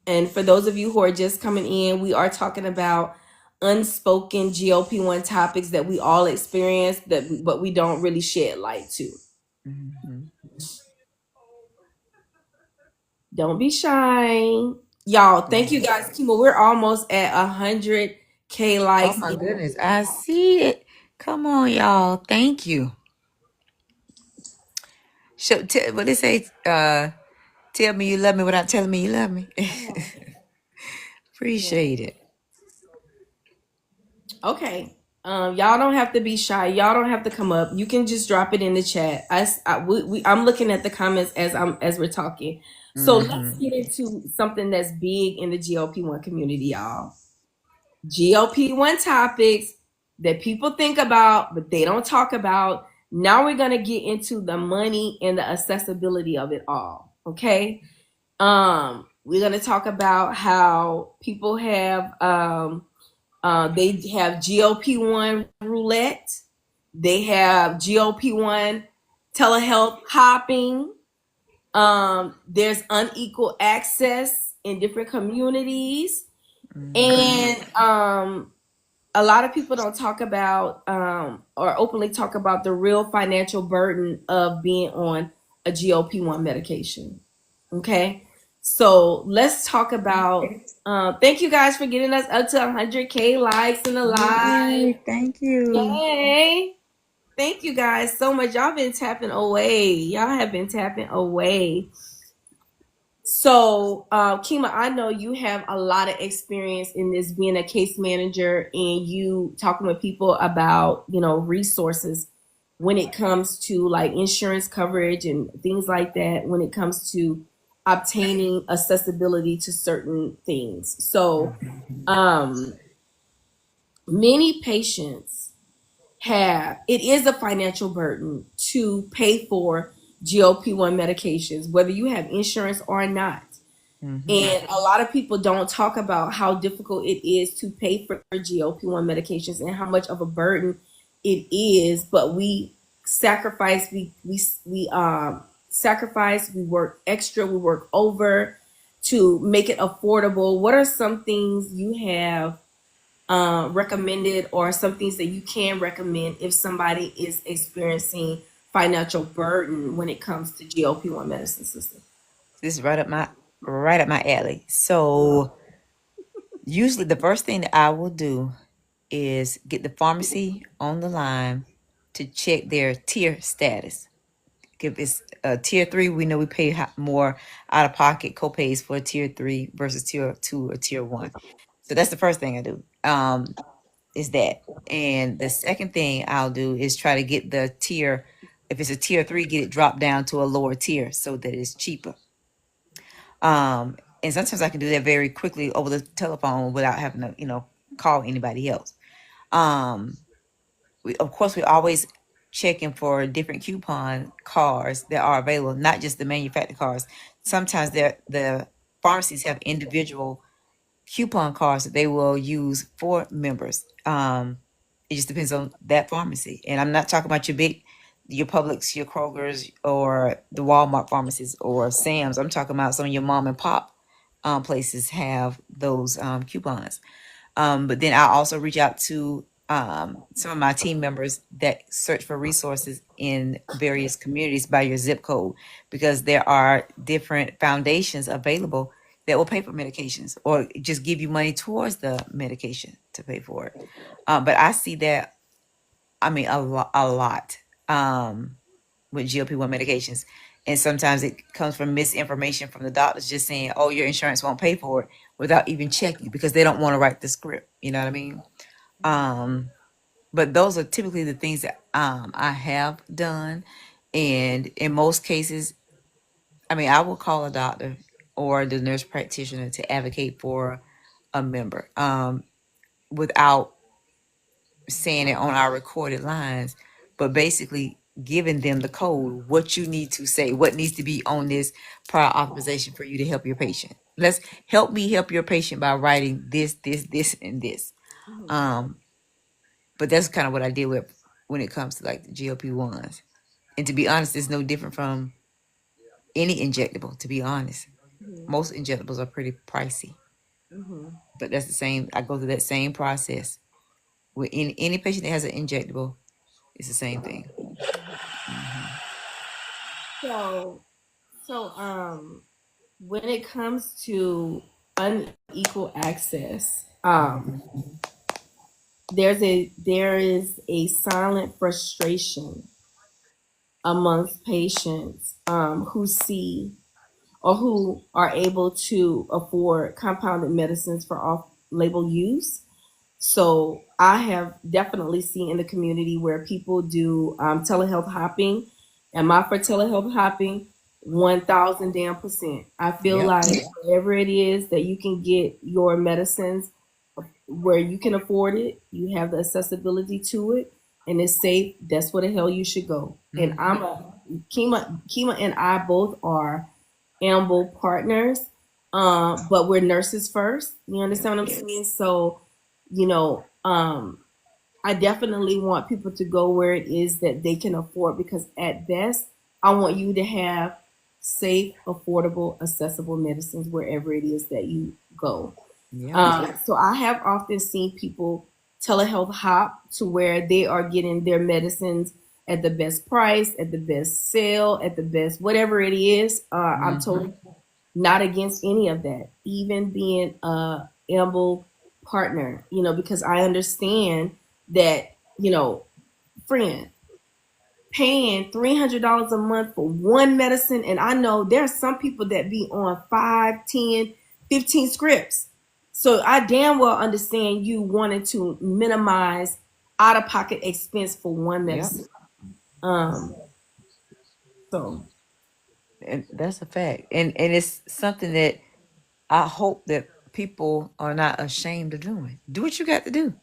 And for those of you who are just coming in, we are talking about unspoken GLP-1 topics that we all experience, but we don't really shed light to. Mm-hmm. Don't be shy. Y'all, thank you guys. Kimo, we're almost at 100K Oh likes. my goodness, I see it. Come on, y'all. Thank you. What they say? Tell me you love me without telling me you love me. Appreciate it. Okay. Y'all don't have to be shy. Y'all don't have to come up. You can just drop it in the chat. I'm looking at the comments as we're talking. So let's get into something that's big in the GLP-1 community, y'all. GLP-1 topics that people think about, but they don't talk about. Now we're gonna get into the money and the accessibility of it all. Okay. We're gonna talk about how people have they have GLP-1 roulette. They have GLP-1 telehealth hopping. There's unequal access in different communities. And a lot of people don't talk about or openly talk about the real financial burden of being on a GLP-1 medication. Okay. So let's talk about thank you guys for getting us up to 100K likes in the live. Yay, thank you. Yay. Thank you guys so much. Y'all been tapping away. Y'all have been tapping away. So, Kima, I know you have a lot of experience in this being a case manager and you talking with people about, resources when it comes to like insurance coverage and things like that, when it comes to obtaining accessibility to certain things. So, many patients it is a financial burden to pay for GLP-1 medications, whether you have insurance or not. And a lot of people don't talk about how difficult it is to pay for GLP-1 medications and how much of a burden it is. But we sacrifice, sacrifice, we work extra, we work over to make it affordable. What are some things you have recommended or some things that you can recommend if somebody is experiencing financial burden when it comes to GLP-1 medicine system? This is right up my alley. So usually the first thing that I will do is get the pharmacy on the line to check their tier status. If it's tier 3, we know we pay more out of pocket copays for tier 3 versus tier 2 or tier 1. So that's the first thing I do. Is that. And the second thing I'll do is try to get the tier, if it's a tier 3, get it dropped down to a lower tier so that it's cheaper. And sometimes I can do that very quickly over the telephone without having to, call anybody else. Of course, we're always checking for different coupon cards that are available, not just the manufacturer cards. Sometimes the pharmacies have individual coupon cards that they will use for members. It just depends on that pharmacy. And I'm not talking about your Publix, your Kroger's, or the Walmart pharmacies or Sam's. I'm talking about some of your mom and pop places have those coupons. But then I also reach out to some of my team members that search for resources in various communities by your zip code, because there are different foundations available that will pay for medications or just give you money towards the medication to pay for it. But I see that, a lot with GLP-1 medications. And sometimes it comes from misinformation from the doctors just saying, oh, your insurance won't pay for it, without even checking, because they don't want to write the script. You know what I mean? But those are typically the things that I have done. And in most cases, I will call a doctor or the nurse practitioner to advocate for a member. without saying it on our recorded lines, but basically giving them the code, what you need to say, what needs to be on this prior authorization for you to help your patient. Let's help me help your patient by writing this, and this. But that's kind of what I deal with when it comes to like the GLP-1s. And to be honest, it's no different from any injectable, to be honest. Most injectables are pretty pricey. But that's the same. I go through that same process. With any patient that has an injectable, it's the same thing. So, when it comes to unequal access, there is a silent frustration amongst patients who see or who are able to afford compounded medicines for off-label use. So I have definitely seen in the community where people do telehealth hopping, and my for telehealth hopping, 1,000 damn percent. I feel Yep. like wherever it is that you can get your medicines where you can afford it, you have the accessibility to it, and it's safe. That's where the hell you should go. And I'm a Kima and I both are Amble partners, but we're nurses first. You understand what I'm saying? So, you know, I definitely want people to go where it is that they can afford, because at best, I want you to have safe, affordable, accessible medicines wherever it is that you go. Yeah. So I have often seen people telehealth hop to where they are getting their medicines at the best price, at the best sale, at the best whatever it is. I'm totally not against any of that. Even being a Amble partner, because I understand that, friend, paying $300 a month for one medicine, and I know there are some people that be on 5, 10, 15 scripts. So I damn well understand you wanting to minimize out of pocket expense for one medicine. So And that's a fact. And it's something that I hope that people are not ashamed of doing. Do what you got to do.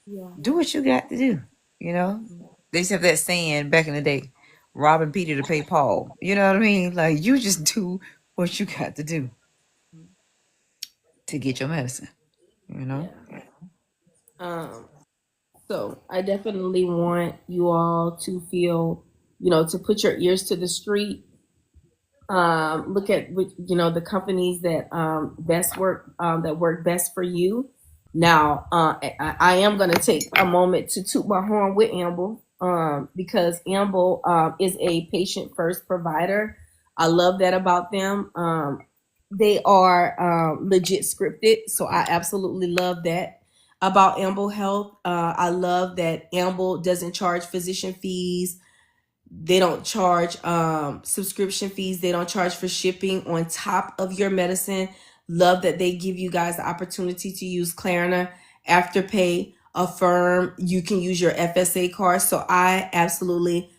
yeah, Do what you got to do. You know? They used to have that saying back in the day, robbing Peter to pay Paul. You know what I mean? Like, you just do what you got to do to get your medicine. You know? yeah. So I definitely want you all to feel, to put your ears to the street. Look at the companies that that work best for you. Now, I am going to take a moment to toot my horn with Amble, because Amble is a patient first provider. I love that about them. They are legit scripted, so I absolutely love that about Amble Health. I love that Amble doesn't charge physician fees. They don't charge subscription fees. They don't charge for shipping on top of your medicine. Love that they give you guys the opportunity to use Klarna, Afterpay, Affirm. You can use your FSA card. So I absolutely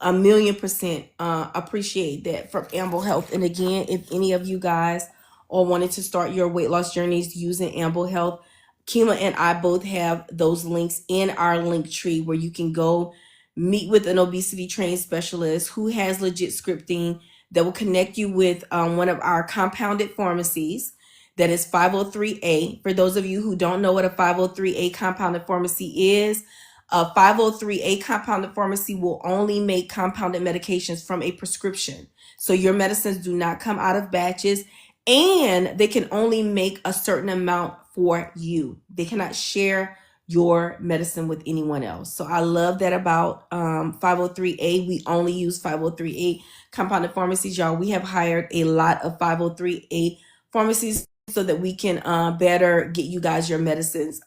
1,000,000% appreciate that from Amble Health. And again, if any of you guys are wanting to start your weight loss journeys using Amble Health, Kima and I both have those links in our link tree where you can go meet with an obesity trained specialist who has legit scripting that will connect you with one of our compounded pharmacies. That is 503A. For those of you who don't know what a 503A compounded pharmacy is, a 503A compounded pharmacy will only make compounded medications from a prescription. So your medicines do not come out of batches, and they can only make a certain amount for you. They cannot share your medicine with anyone else. So I love that about 503A. We only use 503A compounded pharmacies, y'all. We have hired a lot of 503A pharmacies so that we can better get you guys your medicines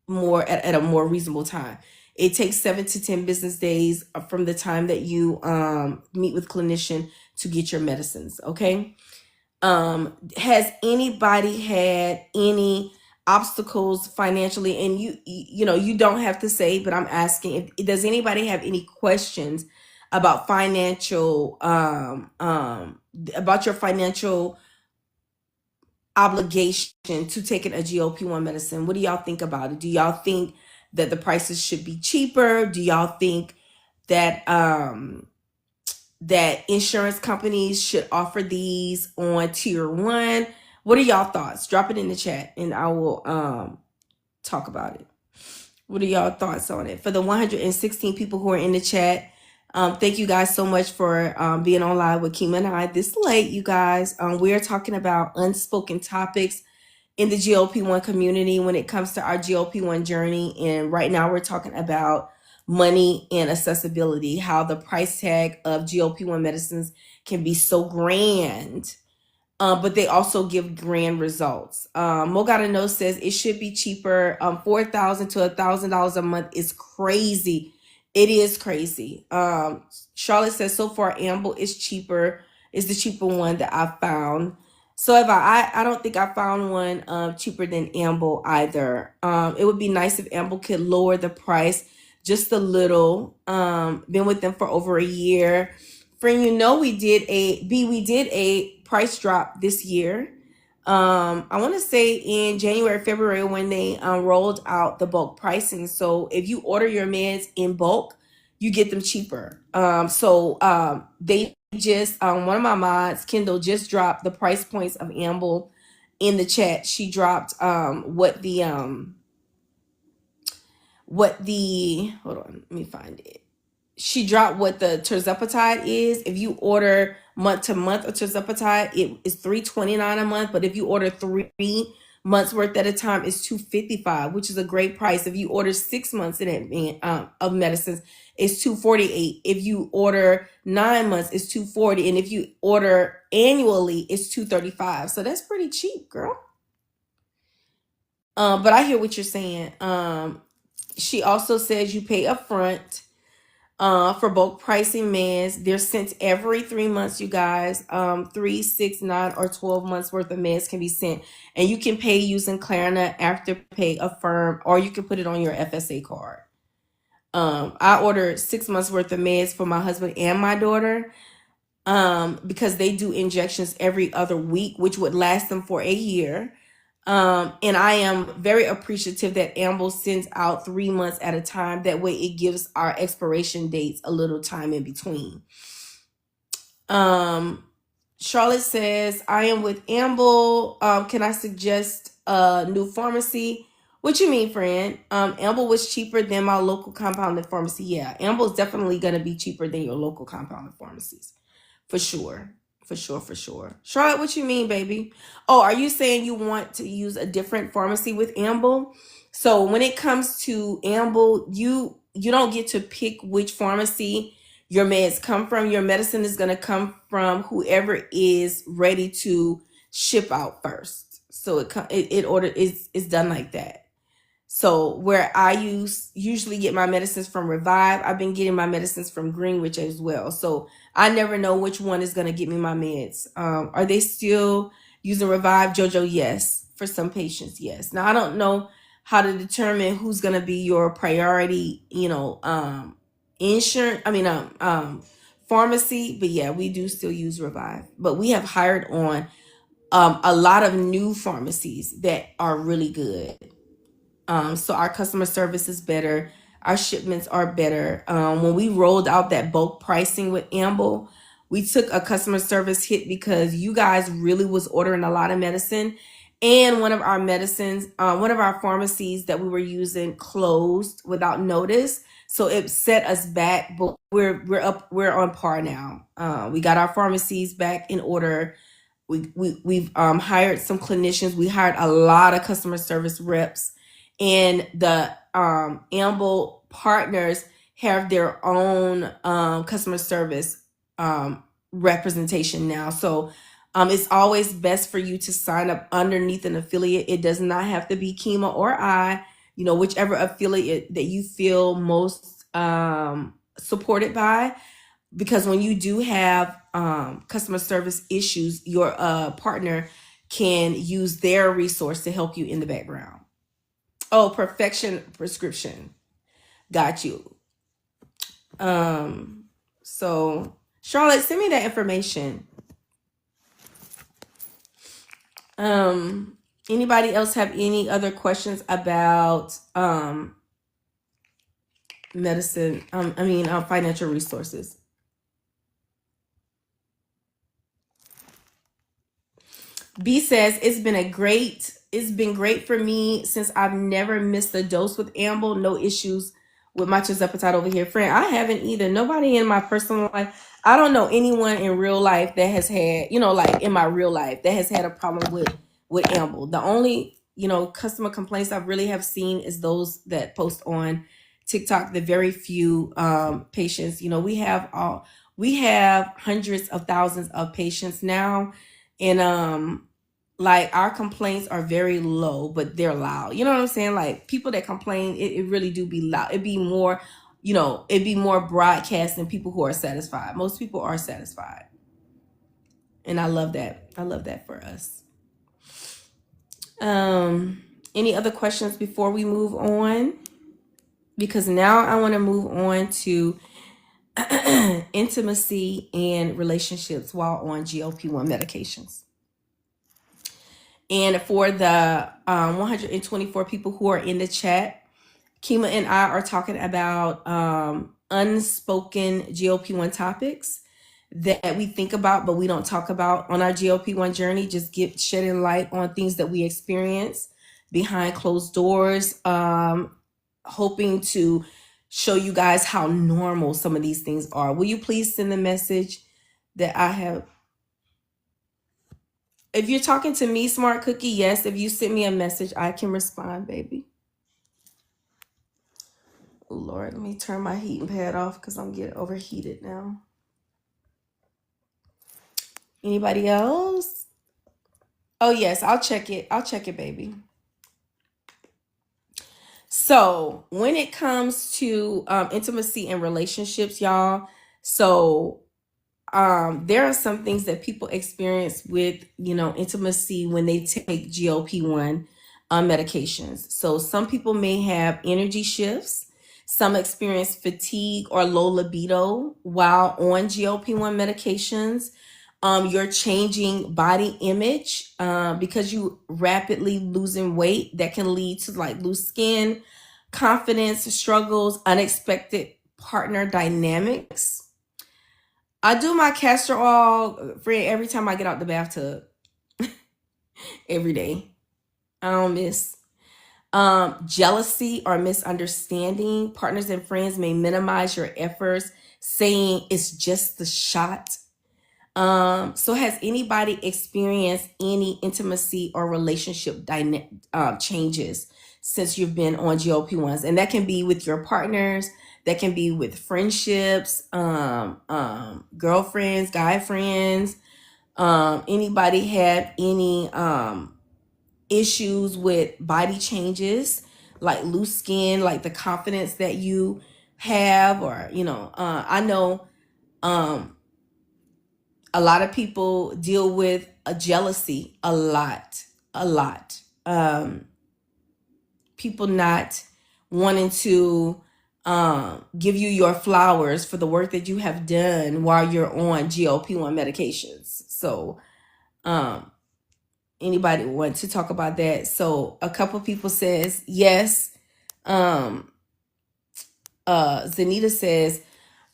more at a more reasonable time. It takes 7 to 10 business days from the time that you meet with clinician to get your medicines. Okay. Has anybody had any obstacles financially? And you don't have to say, but I'm asking, does anybody have any questions about financial about your financial obligation to taking a GLP-1 medicine. What do y'all think about it? Do y'all think that the prices should be cheaper? Do y'all think that that insurance companies should offer these on tier 1? What are y'all thoughts? Drop it in the chat and I will talk about it. What are y'all thoughts on it? For the 116 people who are in the chat, thank you guys so much for being on live with Kima and I this late, you guys. We are talking about unspoken topics in the GLP-1 community when it comes to our GLP-1 journey. And right now we're talking about money and accessibility, how the price tag of GLP-1 medicines can be so grand, but they also give grand results. Mo Gotta Know says it should be cheaper. $4,000 to $1,000 a month is crazy. It is crazy. Charlotte says so far Amble is cheaper, is the cheaper one that I found. So if I don't think I found one cheaper than Amble either. It would be nice if Amble could lower the price just a little. Been with them for over a year. Friend, you know we did a price drop this year. I want to say in January, February when they rolled out the bulk pricing. So if you order your meds in bulk, you get them cheaper. They just one of my mods, Kendall, just dropped the price points of Amble in the chat. She dropped what the hold on, let me find it. She dropped what the Tirzepatide is. If you order month to month of Tirzepatide, it is $329 a month. But if you order 3 months worth at a time, it's $255, which is a great price. If you order 6 months in advance of medicines, it's $248. If you order 9 months, it's $240, and if you order annually, it's $235. So that's pretty cheap, girl. But I hear what you're saying. She also says you pay upfront. For bulk pricing meds, they're sent every 3 months, you guys. 3, 6, 9, or 12 months worth of meds can be sent, and you can pay using Klarna, Afterpay, Affirm, or you can put it on your FSA card. I ordered 6 months worth of meds for my husband and my daughter because they do injections every other week, which would last them for a year. And I am very appreciative that Amble sends out 3 months at a time. That way it gives our expiration dates a little time in between. Charlotte says, I am with Amble. Can I suggest a new pharmacy? What you mean, friend? Amble was cheaper than my local compounded pharmacy. Yeah, Amble is definitely going to be cheaper than your local compounded pharmacies. For sure. For sure. Charlotte, what you mean, baby? Oh, are you saying you want to use a different pharmacy with Amble? So when it comes to Amble, you don't get to pick which pharmacy your meds come from. Your medicine is going to come from whoever is ready to ship out first. So it's done like that. So where I usually get my medicines from Revive, I've been getting my medicines from Greenwich as well. So I never know which one is going to get me my meds. Are they still using Revive, Jojo? Yes. For some patients, yes. Now I don't know how to determine who's going to be your priority, pharmacy. But yeah, we do still use Revive. But we have hired on a lot of new pharmacies that are really good. So our customer service is better. Our shipments are better. When we rolled out that bulk pricing with Amble, we took a customer service hit because you guys really was ordering a lot of medicine. And one of our pharmacies that we were using closed without notice. So it set us back, but we're on par now. We got our pharmacies back in order. We've hired some clinicians. We hired a lot of customer service reps. And the Amble partners have their own customer service representation now. So it's always best for you to sign up underneath an affiliate. It does not have to be Kima or I, whichever affiliate that you feel most supported by. Because when you do have customer service issues, your partner can use their resource to help you in the background. Oh, Perfection Prescription. Got you. So Charlotte, send me that information. Anybody else have any other questions about medicine? Financial resources. B says it's been great for me since I've never missed a dose with Amble. No issues with my tirzepatide over here. Friend, I haven't either. Nobody in my personal life. I don't know anyone in real life that has had, like in my real life that has had a problem with Amble. The only, customer complaints I really have seen is those that post on TikTok. The very few patients. We have hundreds of thousands of patients now. And like our complaints are very low, but they're loud. You know what I'm saying? Like people that complain, it really do be loud. It'd be more, it'd be more broadcast than people who are satisfied. Most people are satisfied. And I love that. I love that for us. Any other questions before we move on? Because now I want to move on to intimacy and relationships while on GLP-1 medications. And for the 124 people who are in the chat, Kima and I are talking about unspoken GLP-1 topics that we think about, but we don't talk about on our GLP-1 journey. Just shedding light on things that we experience behind closed doors, hoping to show you guys how normal some of these things are. Will you please send the message that I have? If you're talking to me, Smart Cookie, yes. If you send me a message, I can respond, baby. Oh, Lord, let me turn my heating pad off because I'm getting overheated now. Anybody else? Oh, yes, I'll check it. I'll check it, baby. So when it comes to intimacy and relationships, y'all, so there are some things that people experience with, intimacy when they take GLP-1 medications. So some people may have energy shifts. Some experience fatigue or low libido while on GLP-1 medications. You're changing body image because you rapidly losing weight. That can lead to like loose skin, confidence struggles, unexpected partner dynamics. I do my castor oil, friend, every time I get out the bathtub. Every day. I don't miss. Jealousy or misunderstanding. Partners and friends may minimize your efforts, saying it's just the shot. So has anybody experienced any intimacy or relationship changes since you've been on GLP-1s? And that can be with your partners, that can be with friendships, girlfriends, guy friends. Anybody have any issues with body changes, like loose skin, like the confidence that you have, or I know a lot of people deal with a jealousy a lot. People not wanting to give you your flowers for the work that you have done while you're on GLP-1 medications. So anybody want to talk about that? So a couple people says yes. Zanita says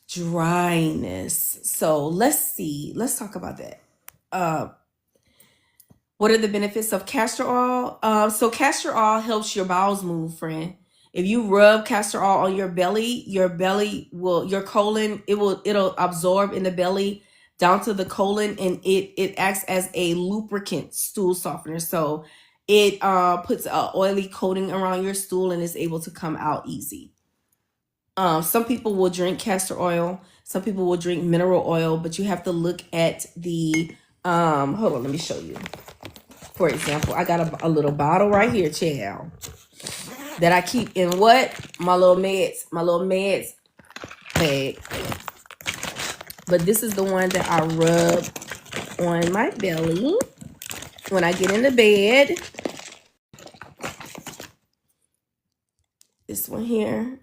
dryness. So let's talk about that. What are the benefits of castor oil? So castor oil helps your bowels move, friend. If you rub castor oil on your belly will, your colon, it'll absorb in the belly down to the colon, and it acts as a lubricant stool softener. So it puts an oily coating around your stool and is able to come out easy. Some people will drink castor oil. Some people will drink mineral oil, but you have to look at the, hold on, let me show you. For example, I got a little bottle right here, child, that I keep in what? My little meds bag. But this is the one that I rub on my belly when I get into bed. This one here.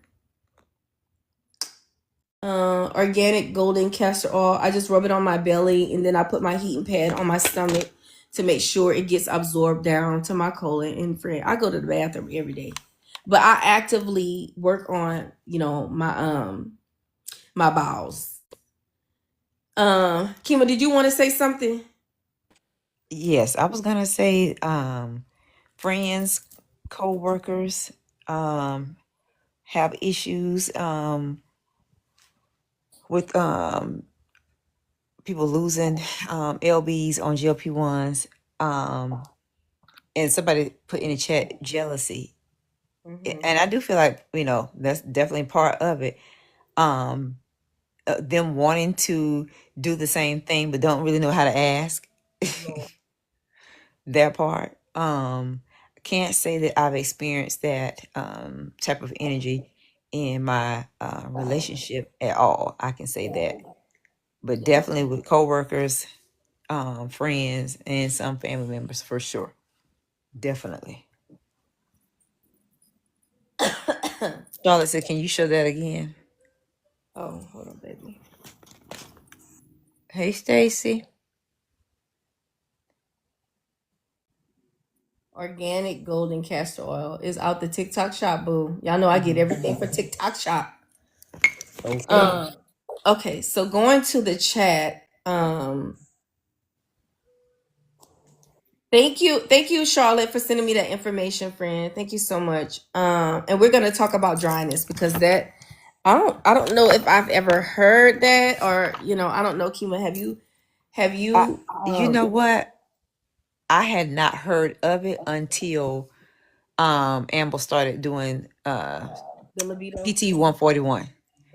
Organic golden castor oil. I just rub it on my belly, and then I put my heating pad on my stomach to make sure it gets absorbed down to my colon. And friend, I go to the bathroom every day, but I actively work on, my bowels. Kima, did you want to say something? Yes, I was gonna say, friends, co-workers, have issues, with, people losing, LBs on GLP-1s. And somebody put in the chat jealousy. And I do feel like, that's definitely part of it. Them wanting to do the same thing, but don't really know how to ask. That part. Can't say that I've experienced that type of energy in my relationship at all. I can say that, but definitely with coworkers, friends, and some family members for sure. Definitely. Charlotte said, "Can you show that again?" Oh, hold on, baby. Hey, Stacy. Organic golden castor oil is out the TikTok shop, boo. Y'all know I get everything for TikTok shop. Okay. Okay, so going to the chat. Thank you, Charlotte, for sending me that information, friend. Thank you so much. And we're gonna talk about dryness because that I don't know if I've ever heard that, or I don't know, Kima, have you You know what? I had not heard of it until Amber started doing the libido? PT 141.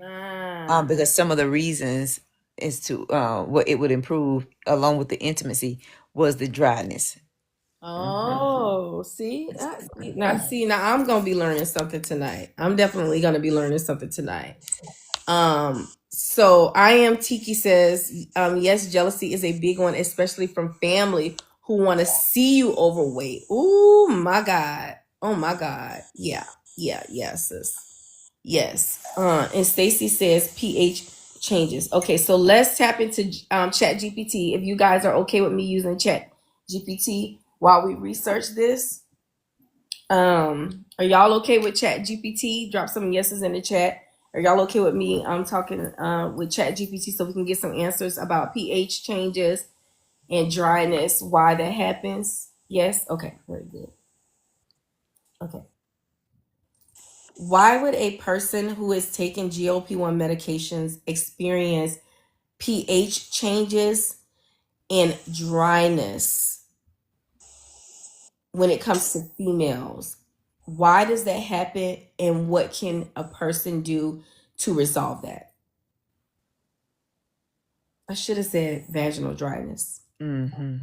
Ah. Because some of the reasons as to what it would improve along with the intimacy was the dryness. Oh, now I'm gonna be learning something tonight. I'm definitely gonna be learning something tonight. So I am Tiki says, yes, jealousy is a big one, especially from family who want to see you overweight. Oh my God. Oh my God. Yeah. Yeah, sis. Yes. And Stacy says pH changes. Okay, so let's tap into Chat GPT. If you guys are okay with me using Chat GPT while we research this. Are y'all okay with Chat GPT? Drop some yeses in the chat. Are y'all okay with me talking with Chat GPT so we can get some answers about pH changes and dryness, why that happens? Yes? Okay, very good. Okay. Why would a person who is taking GLP-1 medications experience pH changes and dryness when it comes to females? Why does that happen, and what can a person do to resolve that? I should have said vaginal dryness. Mm-hmm.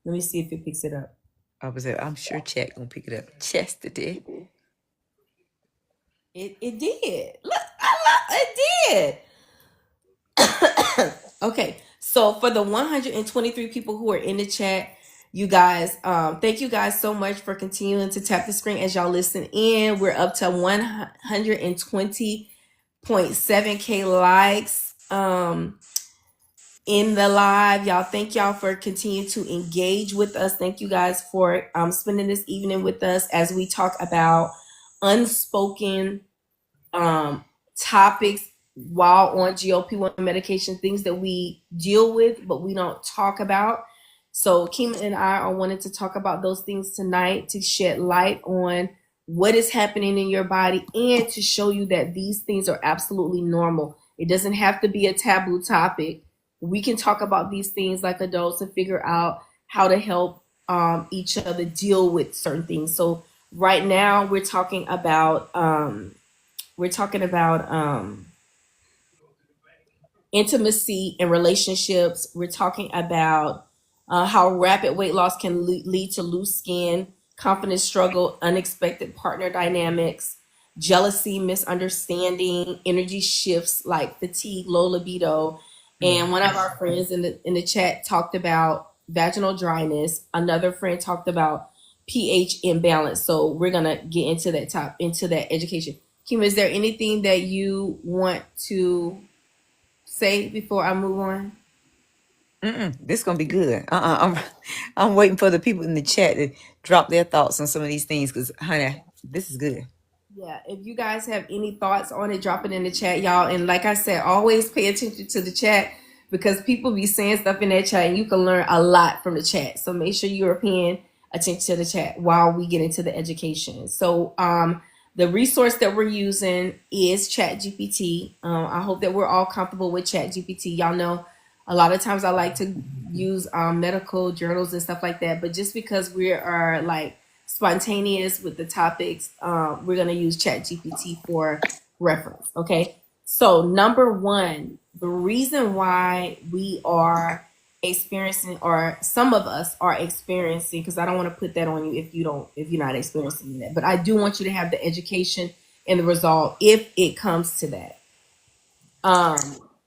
Let me see if it picks it up. I'm sure chat gonna pick it up. Chastity. It did. Look, it did. Okay, so for the 123 people who are in the chat, you guys, thank you guys so much for continuing to tap the screen as y'all listen in. We're up to 120.7K likes in the live. Y'all, thank y'all for continuing to engage with us. Thank you guys for spending this evening with us as we talk about unspoken topics while on GLP-1 medication, things that we deal with but we don't talk about. So Kim and I are wanting to talk about those things tonight to shed light on what is happening in your body and to show you that these things are absolutely normal. It doesn't have to be a taboo topic. We can talk about these things like adults and figure out how to help each other deal with certain things. So right now we're talking about intimacy and relationships. We're talking about how rapid weight loss can lead to loose skin, confidence struggle, unexpected partner dynamics, jealousy, misunderstanding, energy shifts like fatigue, low libido. And one of our friends in the chat talked about vaginal dryness. Another friend talked about pH imbalance. So we're gonna get into that education. Kim, is there anything that you want to say before I move on? This gonna be good. I'm waiting for the people in the chat to drop their thoughts on some of these things because, honey, this is good. Yeah, if you guys have any thoughts on it, drop it in the chat, y'all. And like I said, always pay attention to the chat because people be saying stuff in that chat and you can learn a lot from the chat. So make sure you are paying attention to the chat while we get into the education. So the resource that we're using is ChatGPT. I hope that we're all comfortable with ChatGPT. Y'all know a lot of times I like to use medical journals and stuff like that, but just because we are like spontaneous with the topics, we're going to use ChatGPT for reference. Okay. So number one, the reason why we are experiencing, or some of us are experiencing, because I don't want to put that on you if you're not experiencing that, but I do want you to have the education and the resolve if it comes to that.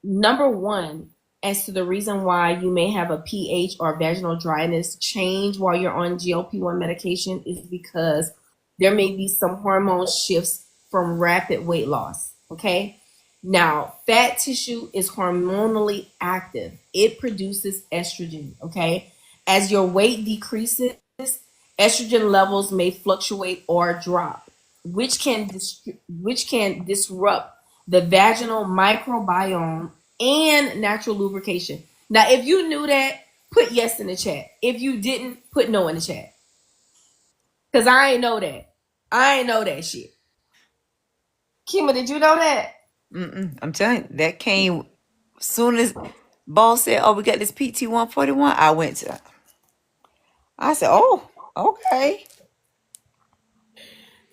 Number one, as to the reason why you may have a pH or vaginal dryness change while you're on GLP-1 medication is because there may be some hormone shifts from rapid weight loss. Okay. Now, fat tissue is hormonally active. It produces estrogen. Okay. As your weight decreases, estrogen levels may fluctuate or drop, which can disrupt the vaginal microbiome and natural lubrication. Now, if you knew that, put yes in the chat. If you didn't, put no in the chat. Because I ain't know that. I ain't know that shit. Kima, did you know that? I'm telling you, that came soon as boss said, "Oh, we got this PT 141." I said, "Oh, okay."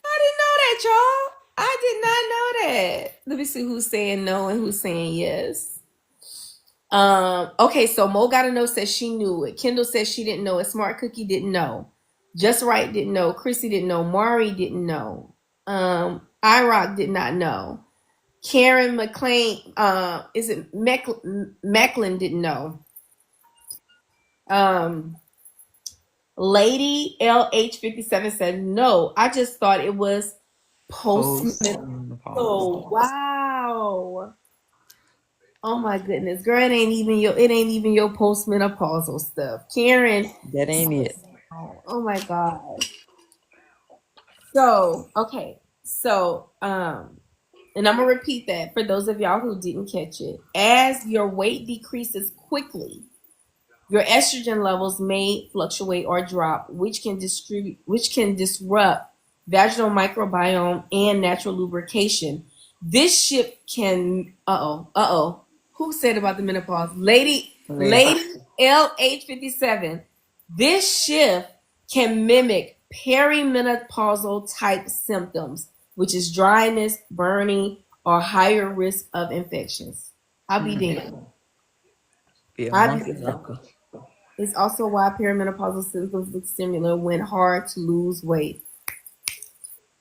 I didn't know that, y'all. I did not know that. Let me see who's saying no and who's saying yes. Okay, so Mo Gotta Know says she knew it. Kendall says she didn't know it. Smart Cookie didn't know. Just Right didn't know. Chrissy didn't know. Mari didn't know. iRock did not know. Karen McLean, is it Macklin didn't know. Lady LH57 said no. I just thought it was postmenopausal. Oh, wow. Oh my goodness, girl, it ain't even your postmenopausal stuff. Karen, That ain't it. oh my god. So, okay. So, and I'm gonna repeat that for those of y'all who didn't catch it. As your weight decreases quickly, your estrogen levels may fluctuate or drop, which can disrupt vaginal microbiome and natural lubrication. This shift can Who said about the menopause? Lady LH57. This shift can mimic perimenopausal type symptoms, which is dryness, burning, or higher risk of infections. I'll be damned. Be a I'll be monkey damned. sucker. It's also why perimenopausal symptoms look similar when hard to lose weight.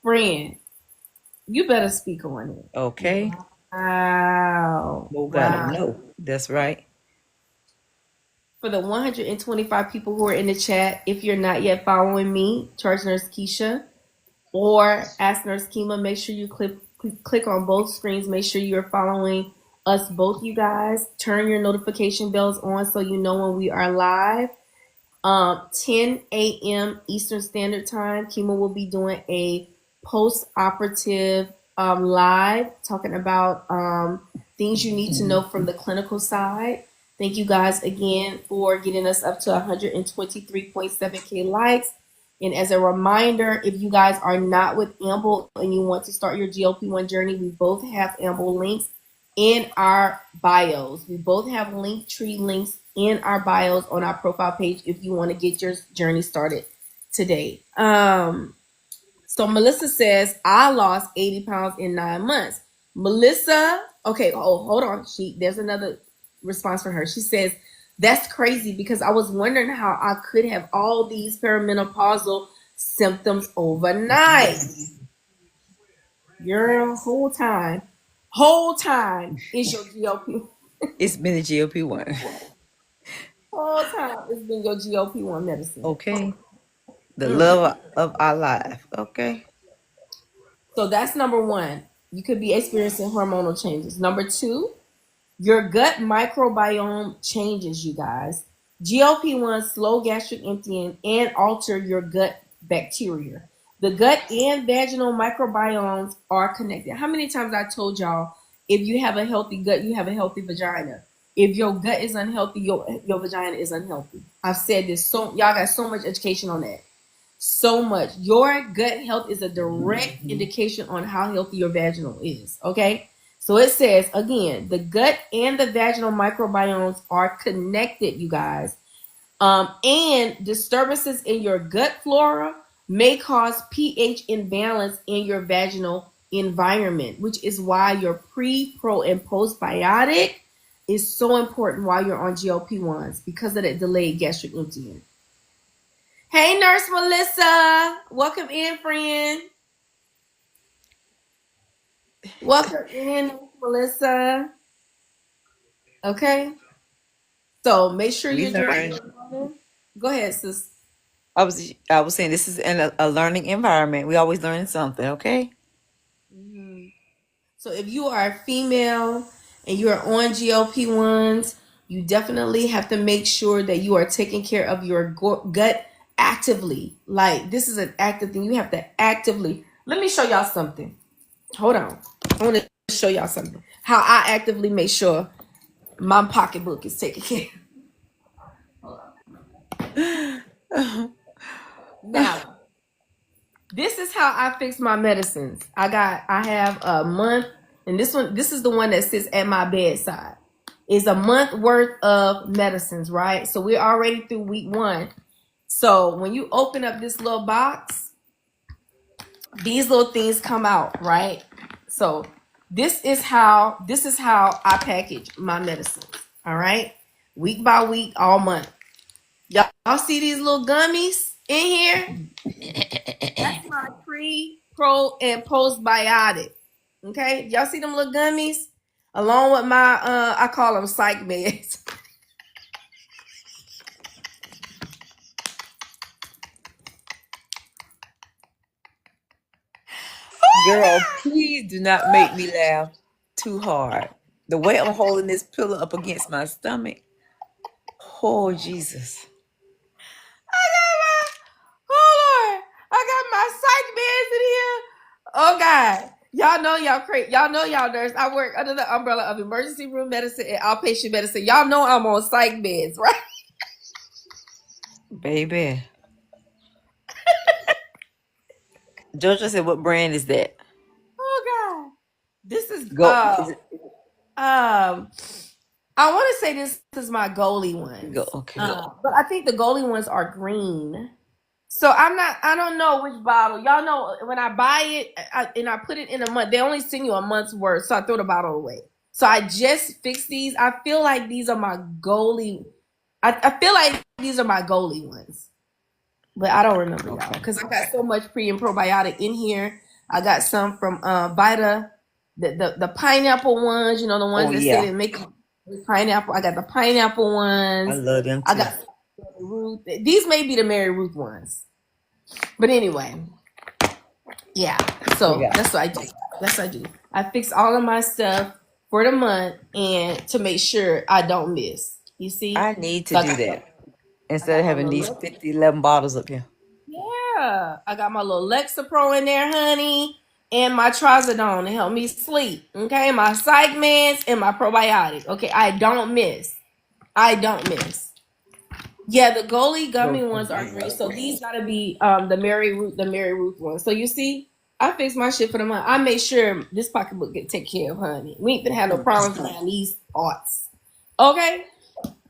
Friend, you better speak on it. Okay. Wow. Mo gotta know. That's right. For the 125 people who are in the chat, if you're not yet following me, Charge Nurse Keisha or Ask Nurse Kima, make sure you click on both screens. Make sure you're following us both, you guys. Turn your notification bells on so you know when we are live. 10 a.m. Eastern Standard Time, Kima will be doing a post-operative live talking about things you need to know from the clinical side. Thank you guys again for getting us up to 123.7K likes. And as a reminder, if you guys are not with Amble and you want to start your GLP-1 journey, we both have Amble links in our bios. We both have Linktree links in our bios on our profile page if you want to get your journey started today. So Melissa says, I lost 80 pounds in 9 months. Melissa, okay, hold on. There's another response from her. She says, that's crazy because I was wondering how I could have all these perimenopausal symptoms overnight. Your whole time is your GLP. It's been a GLP-1. Whole time it's been your GLP-1 medicine. Okay. The love of our life. Okay. So that's number one. You could be experiencing hormonal changes. Number two, Your gut microbiome changes, you guys. GLP-1 slow gastric emptying and alter your gut bacteria. The gut and vaginal microbiomes are connected. How many times I told y'all, if you have a healthy gut, you have a healthy vagina. If your gut is unhealthy, your vagina is unhealthy. I've said this, so y'all got so much education on that. So much. Your gut health is a direct indication on how healthy your vaginal is. Okay. So it says again, the gut and the vaginal microbiomes are connected, you guys. And disturbances in your gut flora may cause pH imbalance in your vaginal environment, which is why your pre, pro, and postbiotic is so important while you're on GLP-1s because of that delayed gastric emptying. Hey, Nurse Melissa. Welcome in, friend. Welcome in, Nurse Melissa. Okay. So make sure We you're learn. drinking. Go ahead, sis. I was saying this is a learning environment. We always learning something. Okay. Mhm. So if you are a female and you are on GLP-1s, you definitely have to make sure that you are taking care of your gut actively. Like this is an active thing. You have to actively. Let me show y'all something. Hold on. I want to show y'all something. How I actively make sure my pocketbook is taken care of. Now, this is how I fix my medicines. I have a month, and this is the one that sits at my bedside. It's a month worth of medicines, right? So we're already through week 1. So when you open up this little box, these little things come out, right? So this is how I package my medicines. All right. Week by week, all month. Y'all see these little gummies in here? That's my pre, pro, and postbiotic. Okay, y'all see them little gummies? Along with my I call them psych meds. Girl, please do not make me laugh too hard. The way I'm holding this pillow up against my stomach. Oh Jesus. Oh Lord, I got my psych meds in here. Oh God. Y'all know y'all crazy. Y'all know y'all nurse. I work under the umbrella of emergency room medicine and outpatient medicine. Y'all know I'm on psych meds, right? Baby. Jojo said, what brand is that? Oh God. This is Go. Is it I want to say this is my goalie go? ones. Okay. But I think the goalie ones are green. So I don't know which bottle. Y'all know when I buy it and I put it in a month, they only send you a month's worth. So I throw the bottle away. So I just fixed these. I feel like these are my goalie. I feel like these are my goalie ones. But I don't remember y'all because I got so much pre and probiotic in here. I got some from Vita, the pineapple ones. You know the ones Oh that say yeah. they make pineapple. I got the pineapple I ones. love them I too. got Ruth. These may be the Mary Ruth ones. But anyway, yeah. We So got that's what I do. That's what I do. I fix all of my stuff for the month and to make sure I don't miss. You see? I need to So do that. I Instead got of my having little these 50, 11 bottles up here. yeah. I got my little Lexapro in there, honey, and my Trazodone to help me sleep. Okay, my psych meds and my probiotic. Okay, I don't miss. I don't miss. Yeah, the goalie gummy ones are great. So these gotta be the Mary Ruth ones. So you see, I fixed my shit for the month. I made sure this pocketbook get taken care of, honey. We ain't gonna have no problems around these parts. Okay?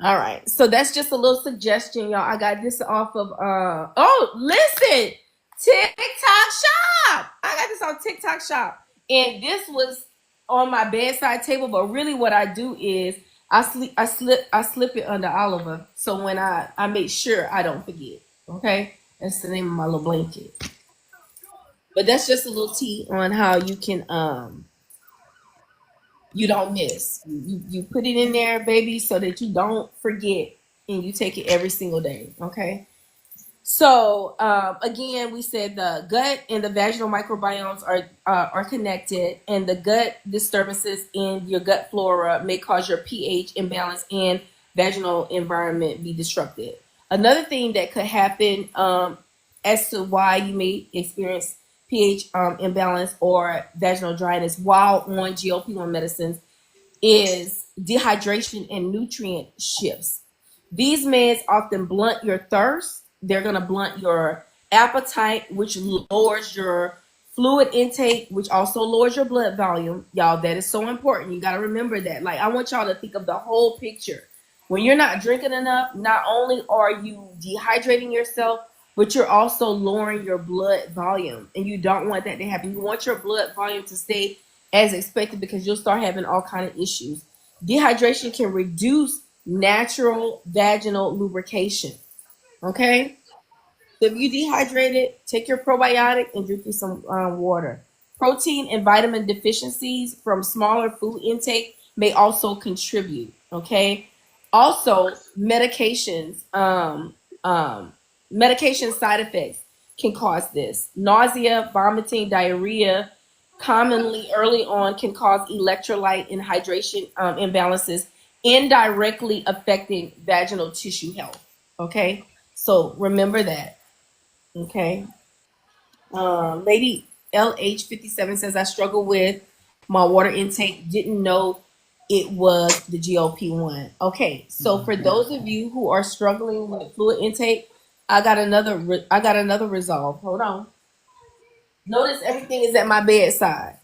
All right. So that's just a little suggestion, y'all. I got this off of oh, listen. TikTok shop. I got this on TikTok shop. And this was on my bedside table, but really what I do is I slip it under Oliver. So when I make sure I don't forget. Okay? That's the name of my little blanket. But that's just a little tea on how you can you don't miss. You put it in there, baby, so that you don't forget and you take it every single day. Okay. So again, we said the gut and the vaginal microbiomes are connected, and the gut disturbances in your gut flora may cause your pH imbalance and vaginal environment be disrupted. Another thing that could happen as to why you may experience pH imbalance or vaginal dryness while on GLP-1 medicines is dehydration and nutrient shifts. These meds often blunt your thirst. They're going to blunt your appetite, which lowers your fluid intake, which also lowers your blood volume. Y'all, that is so important. You got to remember that. Like, I want y'all to think of the whole picture. When you're not drinking enough, not only are you dehydrating yourself, but you're also lowering your blood volume. And you don't want that to happen. You want your blood volume to stay as expected because you'll start having all kind of issues. Dehydration can reduce natural vaginal lubrication. Okay, so if you dehydrated, take your probiotic and drink you some water. Protein and vitamin deficiencies from smaller food intake may also contribute. Okay, also medication side effects can cause this. Nausea, vomiting, diarrhea, commonly early on can cause electrolyte and hydration imbalances, indirectly affecting vaginal tissue health. Okay, so remember that. Okay. Lady LH57 says, I struggle with my water intake, didn't know it was the GLP-1. Okay, so for those of you who are struggling with fluid intake, I got another resolve. Hold on. Notice everything is at my bedside.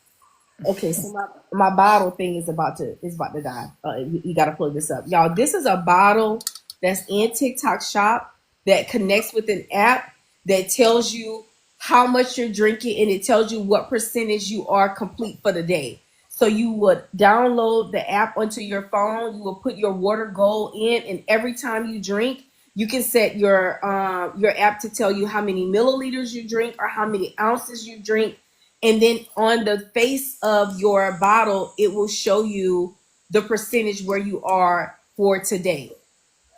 Okay, so my bottle thing is about to die. You got to plug this up, y'all. This is a bottle that's in TikTok Shop that connects with an app that tells you how much you're drinking and it tells you what percentage you are complete for the day. So you would download the app onto your phone. You will put your water goal in, and every time you drink, you can set your app to tell you how many milliliters you drink or how many ounces you drink, and then on the face of your bottle it will show you the percentage where you are for today,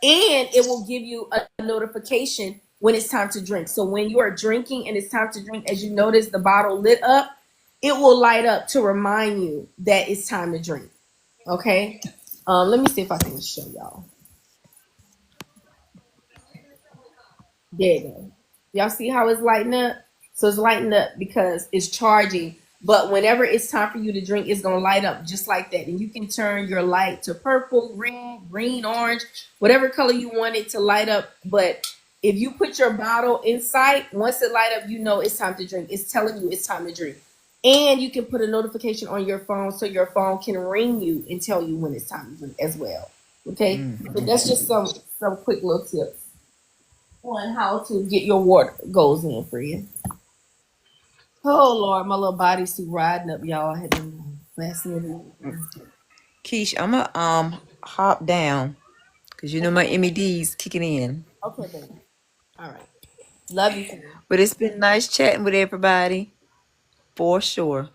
and it will give you a notification when it's time to drink. So when you are drinking and it's time to drink, as you notice the bottle lit up, it will light up to remind you that it's time to drink. Okay, let me see if I can show y'all. There you go. Y'all see how it's lighting up? So it's lighting up because it's charging. But whenever it's time for you to drink, it's going to light up just like that. And you can turn your light to purple, green, orange, whatever color you want it to light up. But if you put your bottle in sight, once it light up, you know it's time to drink. It's telling you it's time to drink. And you can put a notification on your phone so your phone can ring you and tell you when it's time to drink as well. Okay? So that's just some quick little tips on how to get your water goals in for you. Oh Lord, my little bodysuit riding up, y'all. I had been fascinated. Keish, I'm gonna hop down because you know my MED's kicking in. Okay, baby. All right. Love you. But it's been nice chatting with everybody, for sure.